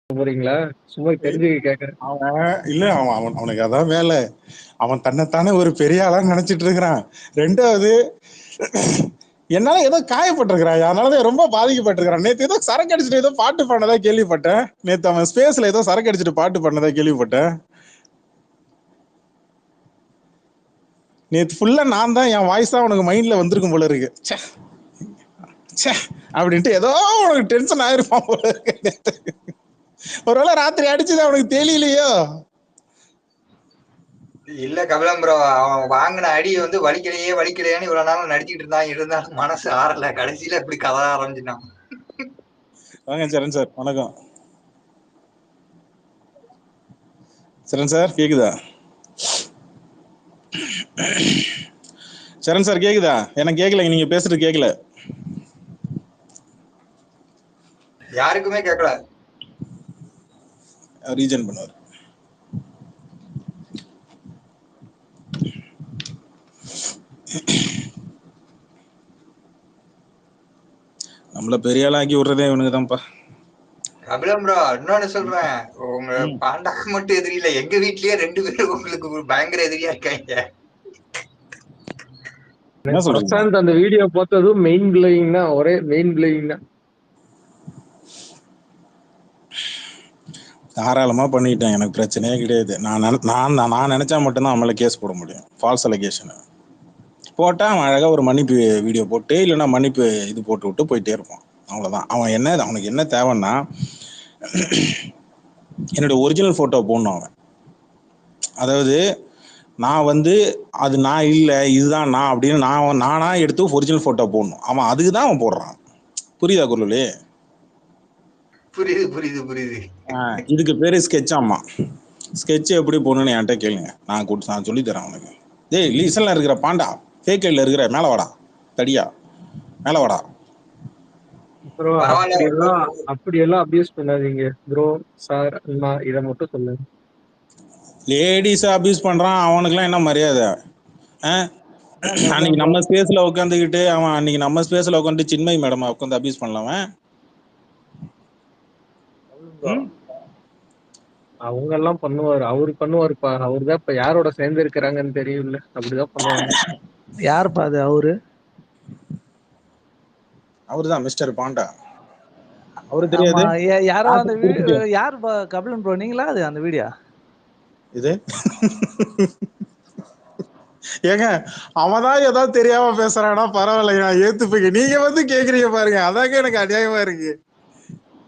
போறீங்களா? சும்மா தெரிஞ்சுக்க கேட்கறேன். அவன் இல்ல அவனுக்கு அதான் வேலை. அவன் தன்னைத்தானே ஒரு பெரிய ஆளா நினைச்சிட்டு இருக்கிறான். ரெண்டாவது என்னால ஏதோ காயப்பட்டிருக்கிறான், அதனாலதான் ரொம்ப பாதிக்கப்பட்டிருக்கிறான். நேத்து ஏதோ சரக்கு அடிச்சுட்டு ஏதோ பாட்டு பண்ணதா கேள்விப்பட்டேன். நேத்து அவன் ஸ்பேஸ்ல ஏதோ சரக்கு அடிச்சுட்டு பாட்டு பண்ணதா கேள்விப்பட்டேன். நேத்து ஃபுல்லா நான் தான் என் வாய்ஸ் தான் உனக்கு மைண்ட்ல வந்திருக்கும் போல இருக்கு. ச்சே அப்படின்ட்டு ஏதோ உனக்கு டென்ஷன் ஆயிருப்பான் போல இருக்கு. ஒருவேளை ராத்திரி அடிச்சது அவனுக்கு தெரியலையோ. இல்ல கபிலம் ப்ரோ, அவன் வாங்கின அடி வந்து வலிக்கலையேன்னு இவ்வளவு நாள் நடிச்சுட்டு இருந்தாலும் மனசு ஆறல. கடைசியில இப்படி கதை ஆரம்பிச்சுட்டான். வாங்க சரண் சார், வணக்கம். சரண் சார் கேக்குதா? சரண் சார் கேக்குதா? எனக்கு கேட்கல, நீங்க பேசுறது கேட்கல. யாருக்குமே கேட்கல. ரீஜன் பண்ணுவார். நம்மள பெரிய ஆளாக்கி விடுறதே இவனுக்கு தான்ப்பா. கபிலம் ப்ரோ, இன்னொன்னு சொல்றேன், உங்க பாண்டாக்கு மட்டும் எதிரி இல்ல, எங்க வீட்லயே 2 பேரும் உங்களுக்கு பயங்கர எதிரியா இருக்காங்க. பிரசாந்த் அந்த வீடியோ பார்த்ததும் மெயின் பிளேயிங் தான், ஒரே மெயின் பிளேயிங் தான். தாராளமா பண்ணிட்டேன், எனக்கு பிரச்சனையே கிடையாது. நான் நினைச்சா மட்டும்தான் நம்மள கேஸ் போட முடியும். ஃபால்ஸ் அலிகேஷன் போட்டா அவன் அழகா ஒரு மன்னிப்பு வீடியோ போட்டு இல்லைன்னா மன்னிப்பு இது போட்டு விட்டு போயிட்டே இருப்பான். அவ்வளவுதான். அவனுக்கு என்ன தேவைன்னா என்னோட ஒரிஜினல் போட்டோ போடணும் அவன். அதாவது நான் வந்து அது நான் இல்லை இதுதான் நான் அப்படின்னு நானா எடுத்து ஒரிஜினல் போட்டோ போடணும். அவன் அதுக்கு தான் அவன் போடுறான். புரியுதா குருளே? புரியுது. இதுக்கு பேரு ஸ்கெட்ச். ஆமா, ஸ்கெட்ச் எப்படி போடணும்னு என்கிட்ட கேளுங்க, நான் சொல்லி தரேன் அவனுக்கு. டேய் லீசன்ல இருக்கிற பாண்டா, கேக்கல இருக்கிற மேல வாடா, தடியா மேல வாடா. ப்ரோ அப்படியெல்லாம் அபியூஸ் பண்ணாதீங்க ப்ரோ. சார் அண்ணா இதை மட்டும் சொல்லுங்க. லேடிஸ் அபியூஸ் பண்றான், அவனுக்குலாம் என்ன மரியாதை? அன்னைக்கு நம்ம ஸ்பேஸ்ல உட்காந்துக்கிட்டு சின்மய் மேடம் உட்காந்து அபியூஸ் பண்ணலாம். அவங்க எல்லாம் பண்ணுவாரு, அவரு பண்ணுவாருப்பா. அவருதான் இப்ப யாரோட சேர்ந்து இருக்கிறாங்கன்னு தெரியல, அப்படிதான் பண்ணுவாங்க. யாருப்பா அது? அவருதான் மிஸ்டர் பாண்டா. அவரு தெரியாது? யாரோ அந்த யார் கபிலன் ப்ரோ, நீங்களா அது அந்த வீடியோ? இது ஏங்க அவதான் ஏதாவது தெரியாம பேசுறானா பரவாயில்லையா, ஏத்துப்பீங்க. நீங்க வந்து கேக்குறீங்க பாருங்க, அதாங்க எனக்கு அநியாயமா இருக்கு.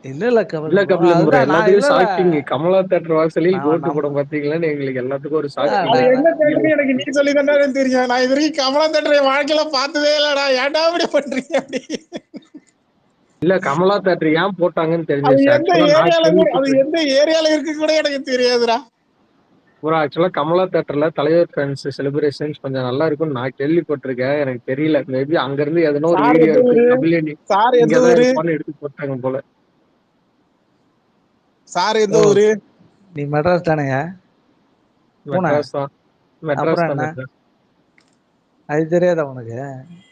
இல்ல கபிலன் ப்ரோ, எல்லாத்துக்கும் சாப்பிட்டீங்க. கமலா தேட்டர் வாசலில் கோட்டு படம் பாத்தீங்களான்னு எங்களுக்கு எல்லாத்துக்கும் ஒரு சாப்பிட்டீங்க. என்ன தேட்டர் எனக்கு நீ சொல்லி தானே தெரியும். நான் இது வரைக்கும் கமலா தேட்டர் என் வாழ்க்கையில பார்த்ததே இல்லடா. ஏன்டா அப்படி பண்றீங்க? அப்படி இல்ல, கமலா தேட்டர் ஏன் போட்டாங்கன்னு தெரிஞ்சு அது எந்த ஏரியால இருக்கு கூட எனக்கு தெரியாதுடா. ப்ரோ ஆக்சுவலா கமலா தேட்டர்ல தலைவர் ஃபேன்ஸ் செலிப்ரேஷன்ஸ் கொஞ்சம் நல்லா இருக்கும்னு நான் கேள்விப்பட்டிருக்கேன். எனக்கு தெரியல, மேபி அங்க இருந்து எதனா ஒரு வீடியோ எடுத்து போட்டாங்க போல. சார் எந்த ஊரு? நீ மெட்ராஸ் தானேங்க? மெட்ராஸ் தான். அது தெரியாதா உனக்கு?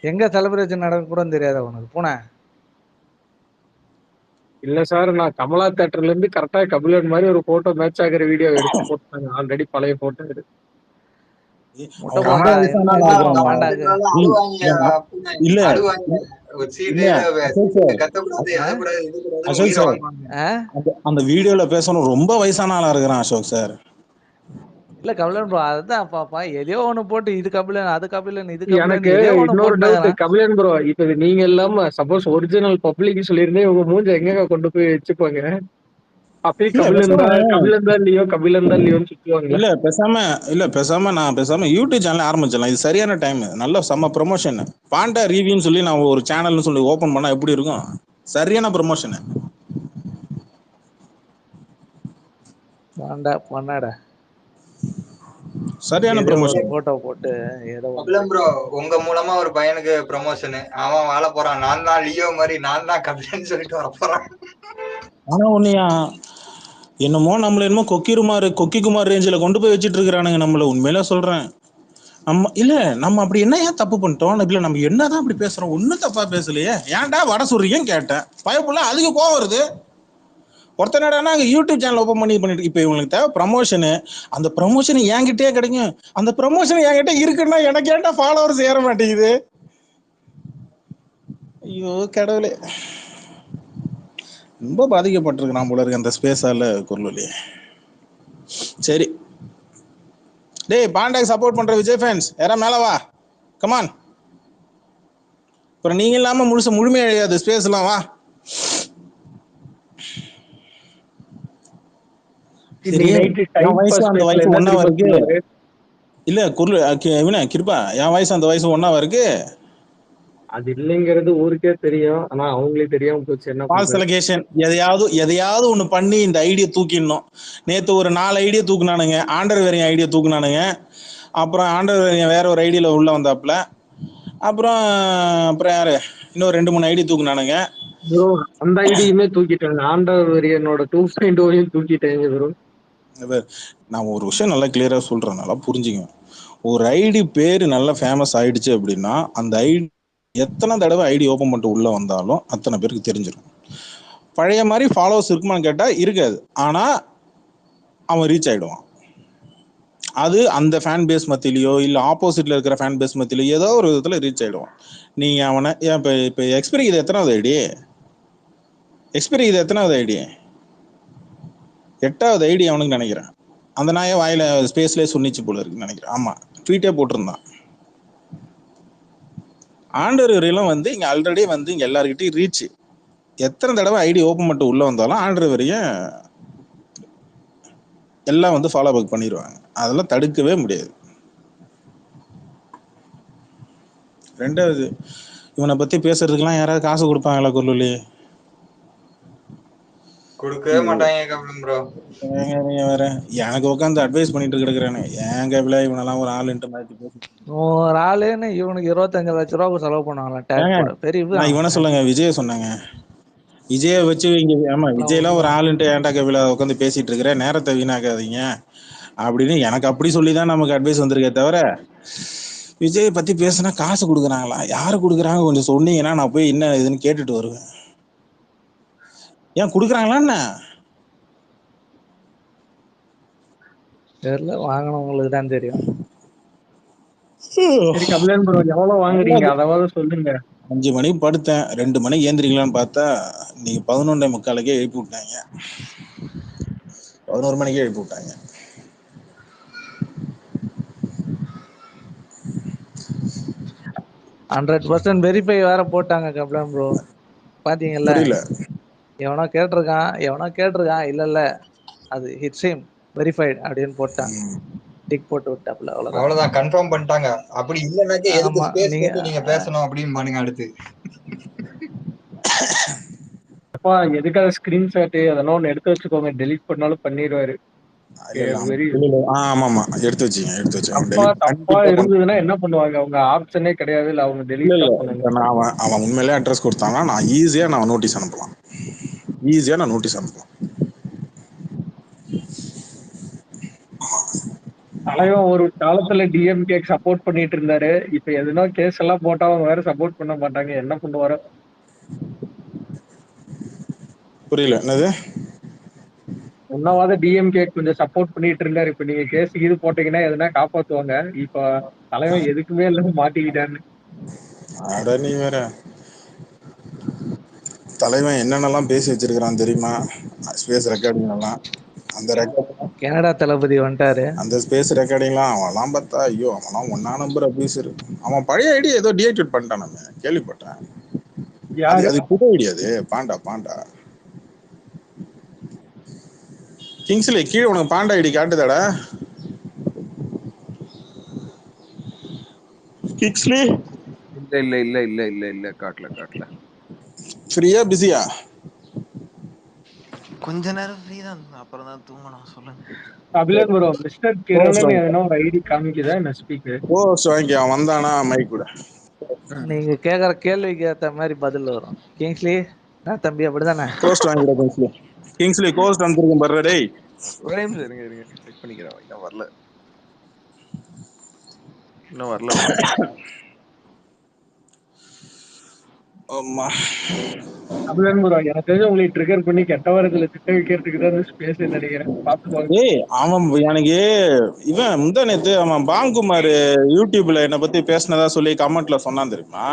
எங்க செலிப்ரேஷன் நடக்க கூட தெரியாதா உனக்கு? பூனை இல்ல சார், நான் கமலா தேட்டர்ல இருந்து கரெக்டா கபிலன் மாதிரி ஒரு போட்டோ மேட்ச் ஆகிற வீடியோ எடுத்து போட்டாங்க. ஆல்ரெடி பழைய போட்டோ இது. அந்த வீடியோல பேசணும் ரொம்ப வயசான ஆளா இருக்கிறான் அசோக் சார். இல்ல கபிலன் ப்ரோ, அதுதான் பாப்பா எதையோ ஒண்ணு போட்டு இது கபிலன் அது கபிலன் இது எனக்கு இன்னொரு டவுட் கபிலன் ப்ரோ. இப்ப நீங்க இல்லாம சப்போஸ் ஒரிஜினல் பப்ளிக் சொல்லியிருந்தே உங்க மூஞ்ச எங்க கொண்டு போய் வச்சுப்பாங்க? அப்பயே கபிலன் தான் லியோன்னு சுத்துவாங்க. நான் பேசாம யூடியூப் சேனல் ஆரம்பிச்சிடலாம். இது சரியான டைம், நல்ல செம்ம ப்ரமோஷன். பாண்டா ரிவ்யூன்னு சொல்லி நான் ஒரு சேனல்னு சொல்லி ஓபன் பண்ணா எப்படி இருக்கும்? சரியான ப்ரமோஷன். பண்ணாடா சரியான ப்ரமோஷன். போட்டோ போட்டு ஏதோ கபிலம் ப்ரோ, உங்க மூலமா ஒரு பையனுக்கு ப்ரமோஷன். அவன் வாழ போறான். நான் தான் லியோ மாதிரி, நான் தான் கபிலன் சொல்லிட்டு வர போறான். ஆனா உன்னையா என்னமோ நம்மள என்னமோ கொக்கிக்குமார் ரேஞ்சில கொண்டு போய் வச்சிட்டு இருக்கிறானுங்க நம்மள. உண்மையில சொல்றேன். நம்ம அப்படி என்ன ஏன் தப்பு பண்ணிட்டோம்? இல்ல நம்ம என்னதான் அப்படி பேசுறோம்? ஒன்னும் தப்பா பேசலையே, ஏன்டா வட சொல்றீங்கன்னு கேட்டேன். பயப்புள்ள அதுக்கு கோவம் வருது. ஒருத்தனடா யூடியூப் சேனல் ஓப்பன் பண்ணிட்டு இப்ப இவங்களுக்கு தேவை ப்ரமோஷனு. அந்த ப்ரமோஷன் என்கிட்டயே கிடைக்கும். அந்த ப்ரமோஷன் என்கிட்ட இருக்குன்னா எனக்கு ஏன்டா ஃபாலோவர்ஸ் ஏற மாட்டேங்குது? ஐயோ கடவுளே, ரொம்ப பாதிக்கப்பட்டிருக்கிறான் போல இருக்கு அந்த ஸ்பேஸால குரலொலி. சரி டேய், பாண்டாக்கு சப்போர்ட் பண்ற விஜய் ஃபேன்ஸ் யாரா மேல வா, கமான். அப்புறம் நீங்க இல்லாம முழுமையா எழுதாது ஸ்பேஸ் எல்லாம், வா. சரி, நைட்டு என் டைம் வயசு பாஸ் அந்த பேஸ்ல வயசு என்ன ஒன்னாவா தெரியுமா இருக்கு. சொன்னாரு? இல்ல குரல் இவன கிருபா, என் வயசு அந்த வயசு ஒன்னாவா இருக்கு. அது இல்லைங்கிறது ஊருக்கே தெரியும். ஆனா அவங்களே தெரியாம போச்சு, என்ன ஃபால்ஸ் பண்றது? அலிகேஷன். எதையாவது ஒண்ணு பண்ணி இந்த ஐடியா தூக்கிடணும். நேத்து ஒரு 4 ஐடியா தூக்குனானுங்க. ஆண்டர் வேரிங் ஐடியா தூக்குனானுங்க. அப்புறம் ஆண்டர் வேரிங் வேற ஒரு ஐடியில உள்ள வந்தாப்புல. அப்புறம் அப்புறம் யாரு இன்னும் 2-3 ஐடி தூக்குனானுங்க. ப்ரோ அந்த ஐடியுமே தூக்கிட்டாங்க. ஆண்டவர் வெறியனோட 2.0 தூக்கிட்டாங்க ப்ரோ. நான் ஒரு விஷயம் நல்லா கிளியரா சொல்றேன், நல்லா புரிஞ்சுங்க. ஒரு ஐடி பேரு நல்லா ஃபேமஸ் ஆயிடுச்சு அப்படின்னா அந்த ஐடி எத்தனை தடவை ஐடி ஓபன் பண்ணிட்டு உள்ள வந்தாலும் அத்தனை பேருக்கு தெரிஞ்சிடும். பழைய மாதிரி ஃபாலோவர்ஸ் இருக்குமான்னு கேட்டா இருக்காது. ஆனா அவன் ரீச் ஆயிடுவான். அது அந்த ஃபேன் பேஸ் மத்தியிலையோ இல்ல ஆப்போசிட்ல இருக்கிற ஃபேன் பேஸ் மத்தியிலையோ ஏதோ ஒரு விதத்துல ரீச் ஆயிடுவான். நீங்க அவனை இப்ப எக்ஸ்பீரி இது எத்தனாவது ஐடி? எக்ஸ்பீரி இது எத்தனாவது ஐடி? 8வது ஐடி அவனுக்கு நினைக்கிறேன். அந்த நாயை வாயில ஸ்பேஸ்லேயே சொன்னிச்சு போல இருக்குன்னு நினைக்கிறேன். ஆமா, ட்வீட்டே போட்டிருந்தான். ஆண்டர் வரையிலும் இங்க ஆல்ரெடி இங்க எல்லாருக்கிட்டையும் ரீச். எத்தனை தடவை ஐடி ஓப்பன் பண்ணிட்டு உள்ள வந்தாலும் ஆண்டர் வரையும் எல்லாம் ஃபாலோ பேக் பண்ணிடுவாங்க. அதெல்லாம் தடுக்கவே முடியாது. ரெண்டாவது, இவனை பத்தி பேசுறதுக்கெல்லாம் யாராவது காசு கொடுப்பாங்களா குரலி? கொடுக்கவே மாட்டாங்க கபிலன் ப்ரோ. நீங்க வேற எனக்கு உட்காந்து அட்வைஸ் பண்ணிட்டு இருக்கிறானே ஏன் கபில இவனெல்லாம் ஒரு ஆளுன்ட்டு மாதிரி பேசி. ஒரு ஆளுன்னு இவனுக்கு 25 லட்ச ரூபா செலவு பண்ணுவாங்களாம் டேக் போட. பெரிய நான் இவனை சொல்லுங்க, விஜய சொன்னாங்க. விஜய வச்சு இங்க ஆமா விஜய்லாம் ஒரு ஆளுன்ட்டு ஏன்டா கபில உட்காந்து பேசிட்டு இருக்கிற, நேரத்தை வீணாக்காதீங்க அப்படின்னு எனக்கு அப்படி சொல்லிதான் நமக்கு அட்வைஸ் வந்திருக்கே தவிர, விஜயை பத்தி பேசினா காசு கொடுக்குறாங்களா, யாரு கொடுக்குறாங்க கொஞ்சம் சொன்னீங்கன்னா நான் போய் என்ன இதுன்னு கேட்டுட்டு வருவேன். ஏன் கொடுக்குறாங்களா என்ன? தெரியல, வாங்கினவங்களுக்கு தான் தெரியும். சரி கபிலன் ப்ரோ, எவ்வளவு வாங்குறீங்க அதாவது சொல்லுங்க. 5 மணிக்கு படுத்தேன், 2 மணிக்கு ஏந்திரிக்கலான்னு பார்த்தா நீங்க 11:45 எழுப்பி விட்டாங்க. 11 மணிக்கே எழுப்பி விட்டாங்க. %100 வெரிஃபை வேற போட்டாங்க கபிலன் ப்ரோ, பாத்தீங்கல்ல? புரியல. எவனோ கேட்டிருக்கான். இல்ல அது ஹிட்ஸிம் வெரிஃபைட் அப்படின்னு போட்டான். டிக் போட்டு விட்டாப்ல, அவ்வளவுதான், கன்ஃபார்ம் பண்ணிட்டாங்க. அப்படி இல்லைன்னாக்கே எதுக்கு ஆமா. ஸ்பேஸ் நீங்க போட்டு நீங்க பேசணும் அப்படின்னு பாருங்க அடுத்து. அப்பா எதுக்காக ஸ்கிரீன்ஷாட் அதெல்லாம் ஒண்ணு எடுத்து வச்சுக்கோங்க, டெலீட் பண்ணாலும் பண்ணிடுவாரு. ஆமா எடுத்து வச்சு தப்பா இருந்ததுன்னா என்ன பண்ணுவாங்க? அவங்க ஆப்ஷனே கிடையாது, இல்ல அவங்க டெலீட் தான் பண்ணணும். அவன் உண்மையிலே அட்ரஸ் கொடுத்தானா நான் ஈஸியா நோட்டீஸ் அனுப்பலாம். தலைவன் ஒரு காலத்துல டிஎம்கே சப்போர்ட் பண்ணிட்டு இருந்தாரு. இப்ப எதுனா கேஸ் எல்லாம் போட்டா அவங்க வேற சப்போர்ட் பண்ண மாட்டாங்க, என்ன பண்ணுவாரு? புரியல என்னது? உன்னவாத டிஎம்கே கொஞ்சம் சப்போர்ட் பண்ணிட்டு இருந்தாரு. இப்ப நீங்க கேஸ் இது போட்டீங்கன்னா எதுனா காப்பாத்துவாங்க. இப்ப தலைவன் எதுக்குமே இல்லாம மாட்டிக்கிட்டான்னு. அட நீ வேற, தலைவன் என்னென்னலாம் பேசி வச்சிருக்கிறான் தெரியுமா? ஸ்பேஸ் ரெக்கார்டிங் எல்லாம், அந்த கனடா தளபதி வந்துட்டாரு. அந்த ஸ்பேஸ் ரெக்கார்டிங்லாம் அவன்லாம் பார்த்தா ஐயோ, அவன்லாம் ஒன்னா நம்பர் அபியூசர். அவன் பழைய ஐடி ஏதோ டிஆக்டிவேட் பண்ணிட்டான், நம்ம கேள்விப்பட்டேன். அது புது ஐடி, அது பாண்டா கிங்ஸ்லே கீழே உனக்கு பாண்டா ஐடி காட்டுதாடா கிங்ஸ்லே? இல்ல காட்டல. ஃப்ரீயா பிஸியா? கொஞ்ச நேரம் ஃப்ரீ தான், அப்புறம் தான் தூங்கணும். சொல்லுங்க. கபிலன் ப்ரோ, மிஸ்டர் கிரணன் எதனா ஒரு ஐடி காமிக்குதா என்ன ஸ்பீக்கர்? போஸ்ட் வாங்கி அவன் வந்தானா மைக் கூட. நீங்க கேக்குற கேள்விக்கு ஏத்த மாதிரி பதில் வரும். கிங்ஸ்லி நான் தம்பி அப்படிதானே? போஸ்ட் வாங்கிட கிங்ஸ்லி கோஸ்ட் அனுப்பிருக்கேன் பாரு டேய். ஒரே நிமிஷம் இருங்க செக் பண்ணிக்கிறேன். இன்னும் வரல. ஆமா. கபிலன் ப்ரோ எனக்கு தெரிஞ்சு உங்களை ட்ரிகர் பண்ணி கெட்ட வாரத்துல திட்ட வைக்கிறதுக்கு தான் இந்த ஸ்பேஸ் நினைக்கிறேன். பாத்துக்கோங்க. ஏய் அவன் எனக்கு இவன் முந்தா நேத்து அவன் பாங்குமார் யூடியூப்ல என்னை பத்தி பேசினதா சொல்லி கமெண்ட்ல சொன்னான் தெரியுமா?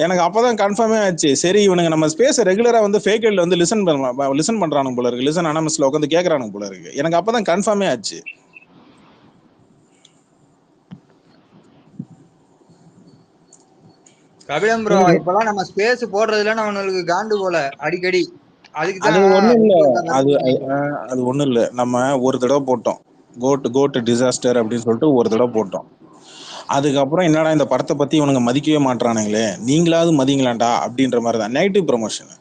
எனக்கு அப்பதான் கன்ஃபார்மே ஆச்சு. சரி இவனுங்க நம்ம ஸ்பேஸ் ரெகுலரா வந்து ஃபேக் ஐடில வந்து லிசன் பண்றானுங்க போல இருக்கு, லிசன் அனாமஸ்ல உட்காந்து கேக்குறானுங்க போல இருக்கு. எனக்கு அப்பதான் கன்ஃபார்மே ஆச்சு. கபிலம் ப்ரோ இப்பெல்லாம் நம்ம ஸ்பேஸ் போடுறதுல நம்மளுக்கு காண்டு போல அடிக்கடி அது அதுக்குதான் ஒண்ணும் இல்ல. அது வருத்தப்படுறாங்க. அது ஒண்ணும் இல்ல. நம்ம ஒரு தடவை போட்டோம், கோட் டிசாஸ்டர் அப்படின்னு சொல்லிட்டு ஒரு தடவை போட்டோம். அதுக்கப்புறம் என்னடா இந்த படத்தை பத்தி இவனுங்க மதிக்கவே மாட்டானுங்களே, நீங்களாவது மதிங்களாண்டா அப்படின்ற மாதிரி தான் நெகட்டிவ் ப்ரொமோஷன்.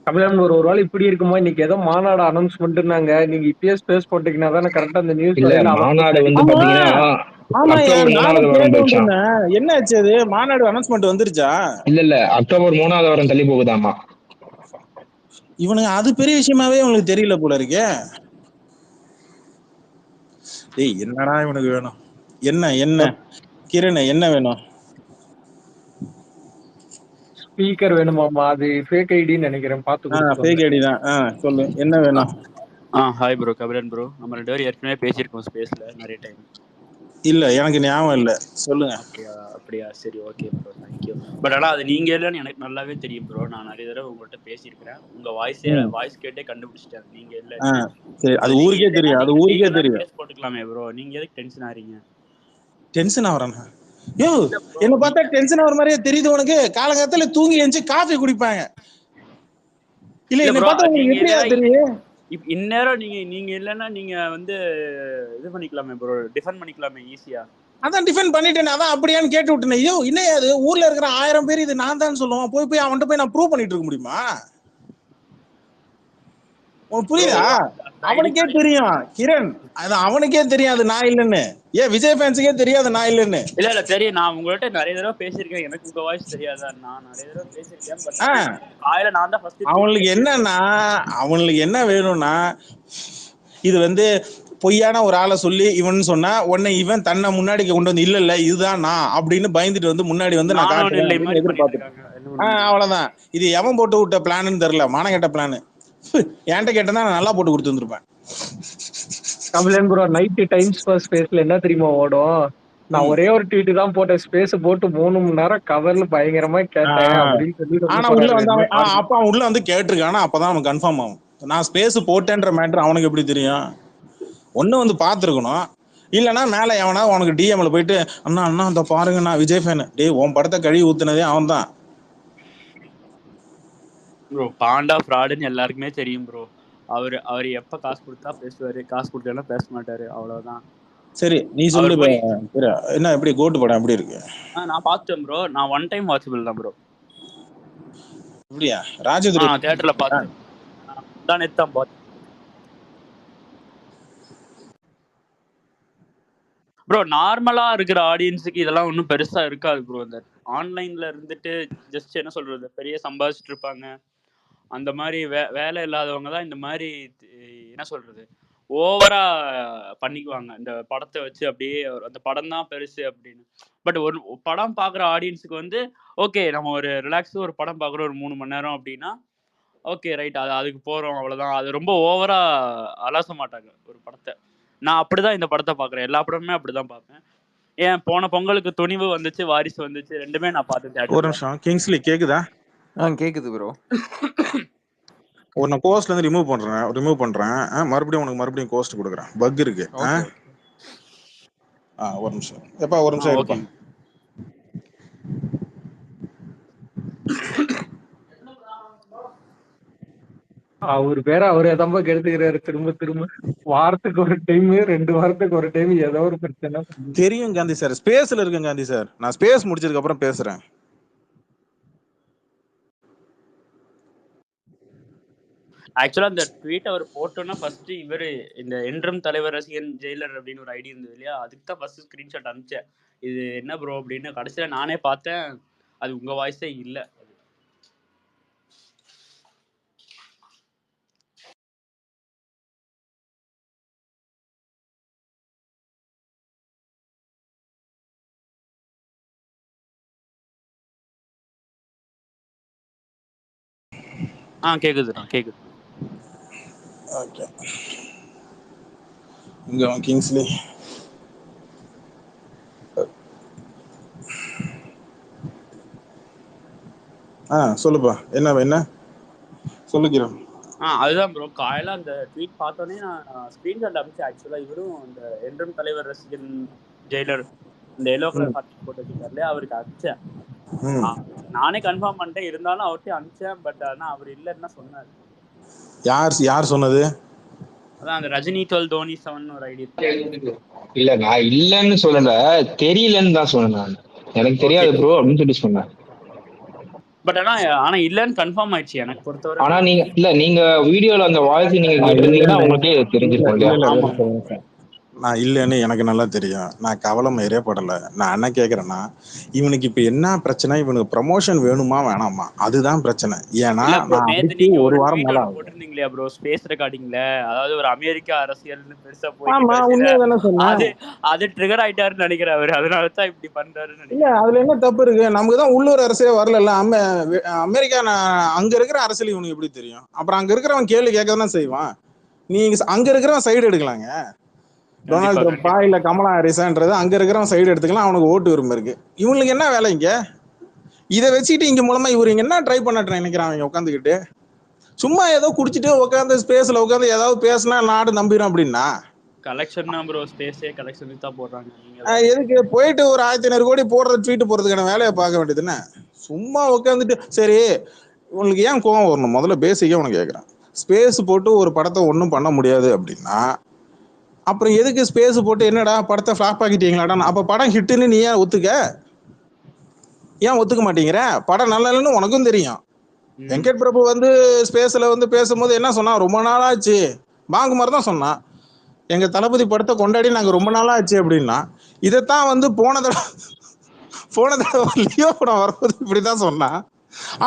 கபிலன் ப்ரோ ஒரு வேளை இப்படி இருக்குமா, இன்னைக்கு ஏதோ மாநாடு அனௌன்ஸ்மெண்ட்னாங்க, நீங்க இப்பயே ஸ்பேஸ் போட்டீங்கன்னா தானே கரெக்டா அந்த நியூஸ் இல்ல வரையில அதை மாநாடு போட்டு வந்து ஆமா அடிப்பாங்க. பாத்தீங்கன்னா ஆமாயா, அக்டோபர் 3வது நானும் வாரம் கேட்கணும்னு போச்சாம். இருந்தேன். என்ன ஆச்சு அது மாநாடு அனௌன்ஸ்மெண்ட் வந்துருச்சா? இல்ல அக்டோபர் 3வது வாரம் தள்ளி போகுதாமா. இவனுங்க அது பெரிய விஷயமாவே இவனுக்கு தெரியல போல இருக்கே. டேய் என்னடா இவனுக்கு வேணும்? என்ன என்ன கிரண் என்ன வேணும்? ஸ்பீக்கர் வேணுமாமா, அது ஃபேக் ஐடின்னு நினைக்கிறேன், பார்த்து கொடுத்துக்கோங்க. ஃபேக் ஐடி தான். சொல்லு என்ன வேணும்? Hi bro, Kapilan bro. நம்ம 2 பேரும் ஏற்கனவே பேசியிருக்கோம் ஸ்பேஸ்ல நிறைய டைம். இல்ல எனக்கு ஞாபகம் இல்ல, சொல்லுங்க. அப்படியா அப்படியா, சரி ஓகே ப்ரோ, தேங்க்யூ. பட் ஆனால் அது நீங்க இல்லைன்னு எனக்கு நல்லாவே தெரியும் ப்ரோ. நான் நிறைய தடவை உங்கள்கிட்ட பேசியிருக்கிறேன். உங்க வாய்ஸ் கேட்டே கண்டுபிடிச்சிட்டேன் நீங்க இல்லைன்னு. சரி, அது நீங்க ஊருக்கே இல்லைன்னா தெரியும், அது நீங்க ஊருக்கே நீங்க தெரியும். ஸ்பேஸ் போட்டுக்கலாமே ப்ரோ. நீங்க எதுக்கு டென்ஷன் ஆறீங்க? டென்ஷன் ஆவறானா? யோ இல்ல ப்ரோ, என்ன பார்த்தா நீங்க டென்ஷன் ஆகிற மாதிரியே தெரியுது உனக்கு? காலங்காலத்துல தூங்கி எழுந்து காஃபி குடிப்பாங்க. இல்ல இல்ல என்ன ப்ரோ, பார்த்தா உங்களுக்கு நீங்க எப்படியா இல்லைன்னா தெரியும்? இந்நேரம் நீங்க நீங்க இல்லைன்னா நீங்க வந்து இது பண்ணிக்கலாமே ப்ரோ, டிஃபெண்ட் பண்ணிக்கலாமே ஈஸியா. அதான் டிஃபெண்ட் பண்ணிட்டேன், அதான் அப்படியான்னு கேட்டு விட்டேன். ஐயோ இன்னும் அது ஊர்ல இருக்கிற 1000 பேர் இது நான் தான் சொல்லுவான், போய் அவன்கிட்ட போய் நான் ப்ரூவ் பண்ணிட்டு இருக்க முடியுமா? உனக்கு ப்ரோ புரியுதா? அவனுக்கே இன்னைக்கு தெரியும் கிரண், அது அவனுக்கே தெரியாது நான் இல்லைன்னு. ஏன் விஜய் ஃபேன்ஸுக்கே தெரியாது நான் இல்லைன்னு. இல்ல தெரியும். நான் உங்கள்கிட்ட நிறைய தடவை பேசியிருக்கேன். எனக்கு உங்க வாய்ஸ் தெரியாதா? நான் நிறைய தடவை பேசியிருக்கேன். பட் ஆ, காலையில நான் தான் ஃபர்ஸ்ட் தூக்கி அவனுக்கு என்னன்னா, அவனுக்கு என்ன வேணும்னா, இது வந்து பொய்யான ஒரு ஆளை சொல்லி இவன் சொன்னா உடனே இவன் தன்னை முன்னாடி கொண்டு வந்து இல்ல இல்ல இதுதான் நான் அப்படின்னு பயந்துட்டு வந்து முன்னாடி வந்து நான் நானும் ஒண்ணு காட்டுவேன் இல்லை அப்படின்னு மாதிரி பண்ணிட்டு எதிர்பார்த்துட்டு. இருக்காங்க. என்ன பண்ண முடியும்? அவ்வளவுதான். இது எவன் போட்டு விட்ட பிளான்னு தெரியல, மானகெட்ட பிளான். என்கிட்ட கேட்டா நான் நல்லா போட்டு கொடுத்து வந்திருப்பேன். Kapilan bro night times for ஸ்பேஸ்ல என்ன தெரியுமா ஓடும்? நான் ஒரே ஒரு ட்வீட் தான் போட்டேன், ஸ்பேஸ் போட்டு 3 மணி நேரம் கவர்ல பயங்கரமா கேட்டேன் அப்படின்னு சொல்லி வந்து ஆனா உள்ள போறாரு. வந்து வேணுமா அவன் பாருங்க. அப்ப அவன் உள்ள வந்து கேட்டிருக்கான். ஆனா அப்பதான் அவன் கன்ஃபார்ம் ஆகும். நான் ஸ்பேஸ் போட்டேன்ற மேட்டர் அவனுக்கு எப்படி தெரியும்? ஒண்ணு வந்து பாத்துருக்கணும், இல்லனா மேல எவனா உனக்கு டிஎம்ல போயிட்டு அண்ணா அண்ணா அந்த பாருங்க நான் விஜய் ஃபேன், டேய் உன் படத்தை கழுவி ஊத்துனதே அவன் தான். ப்ரோ பாண்டா ஃப்ராடுன்னு எல்லாருக்குமே தெரியும் ப்ரோ. அவர் எப்ப காசு கொடுத்தா பேசுவாரு, காசு கொடுத்தா பேச மாட்டாரு, அவ்வளவுதான். சரி நீ சொல்லு. அவர் போய் என்ன எப்படி கோட்டு படம் எப்படி இருக்கு? நான் பார்த்தேன் ப்ரோ. நான் ஒன் டைம் வாட்சபிள் தான் ப்ரோ. அப்படியா? ராஜதுரை நான் தியேட்டர்ல பார்த்தேன். நான் நேத்து தான் பார்த்தேன் ப்ரோ. நார்மலா இருக்கிற ஆடியன்ஸுக்கு இதெல்லாம் ஒன்றும் பெருசா இருக்காது ப்ரோ. இந்த ஆன்லைன்ல இருந்துட்டு ஜஸ்ட் என்ன சொல்றது, பெரிய சம்பாதிச்சுட்டு இருப்பாங்க. அந்த மாதிரி வேலை இல்லாதவங்க தான் இந்த மாதிரி என்ன சொல்றது, ஓவரா பண்ணிக்குவாங்க இந்த படத்தை வச்சு. அப்படியே அந்த படம் தான் பெருசு அப்படின்னு. பட் ஒரு படம் பார்க்குற ஆடியன்ஸுக்கு வந்து ஓகே, நம்ம ஒரு ரிலாக்ஸாக ஒரு படம் பார்க்குறோம் ஒரு 3 மணி நேரம் அப்படின்னா ஓகே ரைட், அதுக்கு போகிறோம் அவ்வளோதான். அது ரொம்ப ஓவரா அலச மாட்டாங்க ஒரு படத்தை. நான் அப்படிதான் இந்த படத்தை பார்க்குறேன். எல்லா படமுமே அப்படிதான் பார்ப்பேன். ஏன் போன பொங்கலுக்கு துணிவு வந்துச்சு, வாரிசு வந்துச்சு, ரெண்டுமே நான் பார்த்தேன் ஒரு தியேட்டர்ல. நிமிஷம் கிங்ஸ்லி கேக்குதா? கேக்குது ப்ரோ. ஒரு நான் கோஸ்ட்ல இருந்து ரிமூவ் பண்றேன். மறுபடியும் உனக்கு மறுபடியும் கோஸ்ட் கொடுக்குறேன், பக் இருக்கு. ஓகே. ஒரு நிமிஷம் எப்பா, ஒரு நிமிஷம் இருப்பா. ஓகேங்க. அவர் பேர அவரே தான் கெடுத்துக்கிறாரு திரும்ப திரும்ப. வாரத்துக்கு ஒரு டைம், 2 வாரத்துக்கு ஒரு டைம் ஏதோ ஒரு பிரச்சனை. தெரியும் காந்தி சார், ஸ்பேஸ்ல இருக்கேன் காந்தி சார். நான் ஸ்பேஸ் முடிச்சதுக்கு அப்புறம் பேசுறேன். ஆக்சுவலா அந்த ட்வீட் அவர் போட்டோன்னா ஃபர்ஸ்ட் இவரு இந்த என்றும் தலைவர் ரசிகன் ஜெயிலர் அப்படின்னு ஒரு ஐடி இருந்தது இல்லையா, அதுக்கு தான் ஃபர்ஸ்ட் ஸ்கிரீன்ஷாட் அனுப்பிச்சேன். இது என்ன ப்ரோ அப்படின்னு. கடைசியில நானே பார்த்தேன், அது உங்க வாய்ஸே இல்லை. கேக்குதுண்ணா கேக்குது. ஓகே, இங்க கிங்ஸ்லி சொல்லுப்பா. என்ன சொல்லுக்கிறேன். அதுதான் ப்ரோ, காலையில அந்த ட்வீட் பார்த்தோன்னே நான் ஸ்கிரீன்ஷாட் அனுப்பிச்சேன். ஆக்சுவலா இவரும் அந்த என்றும் தலைவர் ரசிகன் ஜெயிலர் இந்த எல்லோ கலர் ஹார்ட் போட்டு வச்சிருக்காருல, அவருக்கு அனுப்பிச்சேன். நானே கன்ஃபார்ம் பண்ணிட்டேன், இருந்தாலும் அவர்கிட்ட அனுப்பிச்சேன். பட் ஆனா அவர் இல்லைன்னு சொன்னாரு. யார் சொன்னது? அதான் அந்த ரஜினி 12 தோனி 7 ஒரு ஐடி. இல்ல நான் இல்லன்னு சொல்லல, தெரியலன்னு தான் சொன்னேன். நான் எனக்கு தெரியாது ப்ரோ அப்படின்னு சொல்லி சொன்னேன். பட் ஆனா இல்லன்னு கன்ஃபார்ம் ஆயிடுச்சு எனக்கு பொறுத்தவரை. ஆனா நீங்க வீடியோல அந்த வாய்ஸ் நீங்க கேட்டிருந்தீங்கன்னா உங்களுக்கே தெரிஞ்சிருக்கும். நான் இல்லைன்னு எனக்கு நல்லா தெரியும். நான் கவலை மேரே படலை. நான் என்ன கேட்குறேன்னா, இவனுக்கு இப்போ என்ன பிரச்சனை, இவனுக்கு ப்ரமோஷன் வேணுமா வேணாமா, அதுதான் பிரச்சனை. ஏன்னா நான் நேத்து ஒரு வாரம் போட்டிருந்தீங்களா ப்ரோ ஸ்பேஸ் ரெக்கார்டிங்ல, அதாவது ஒரு அமெரிக்கா அரசியல்னு பெருசா போயிட்டு அது ட்ரிகர் ஆயிட்டாருன்னு நினைக்கிறேன் அவரு, அதனால தான் இப்படி பண்றாருன்னு நினைக்கிறேன். அதுல என்ன தப்பு இருக்கு? நமக்கு தான் உள்ளூர் அரசியலே வரல. அமெரிக்கா அங்க இருக்கிற அரசியல் இவனுக்கு எப்படி தெரியும்? அப்புறம் அங்க இருக்கிறவன் கேள்வி கேட்கதான் செய்வான். நீங்க அங்க இருக்கிறவன் சைடு எடுக்கலாங்க. டொனால்டு ட்ரம்ப்பா இல்ல கமலா ஹாரிஸான்றது அங்க இருக்கிறவன் சைடு எடுத்துக்கலாம். அவனுக்கு ஓட்டு விரும்ப இருக்கு. இவங்களுக்கு என்ன வேலை இங்க? இதை வச்சுக்கிட்டு இங்க மூலமா இவரு என்ன ட்ரை பண்ண நினைக்கிறான்? அவங்க உட்காந்துக்கிட்டு சும்மா ஏதோ குடிச்சிட்டு உட்காந்து ஸ்பேஸ்ல உட்காந்து ஏதாவது பேசினா நாடு நம்பிடும் அப்படின்னா கலெக்ஷன் தான் ப்ரோ, ஸ்பேஸே கலெக்ஷனுக்கு தான் போடுறாங்க. எதுக்கு போயிட்டு ஒரு 1500 கோடி போடுற ட்வீட் போறதுக்கான வேலையை பார்க்க வேண்டியதுன்னு சும்மா உட்காந்துட்டு. சரி, உனக்கு ஏன் கோவம் வரணும்? முதல்ல பேசிக்கே உனக்கு கேட்குறேன். ஸ்பேஸ் போட்டு ஒரு படத்தை ஒன்றும் பண்ண முடியாது அப்படின்னா அப்புறம் எதுக்கு ஸ்பேஸ் போட்டு என்னடா படத்தை ஃபிளாப் ஆக்கிட்டீங்களாடா? அப்ப படம் ஹிட்டுன்னு நீ ஏன் ஒத்துக்க மாட்டேங்கிற? படம் நல்லா இல்லைன்னு உனக்கும் தெரியும். வெங்கட் பிரபு வந்து ஸ்பேஸ்ல வந்து பேசும்போது என்ன சொன்னா, ரொம்ப நாளாச்சு பாங்கு மாதிரி தான் சொன்னான். எங்க தளபதி படத்தை கொண்டாடி நாங்க ரொம்ப நாளா ஆச்சு அப்படின்னா, இதைத்தான் வந்து போன தடவை லியோ படம் வரும்போது இப்படிதான் சொன்னான்.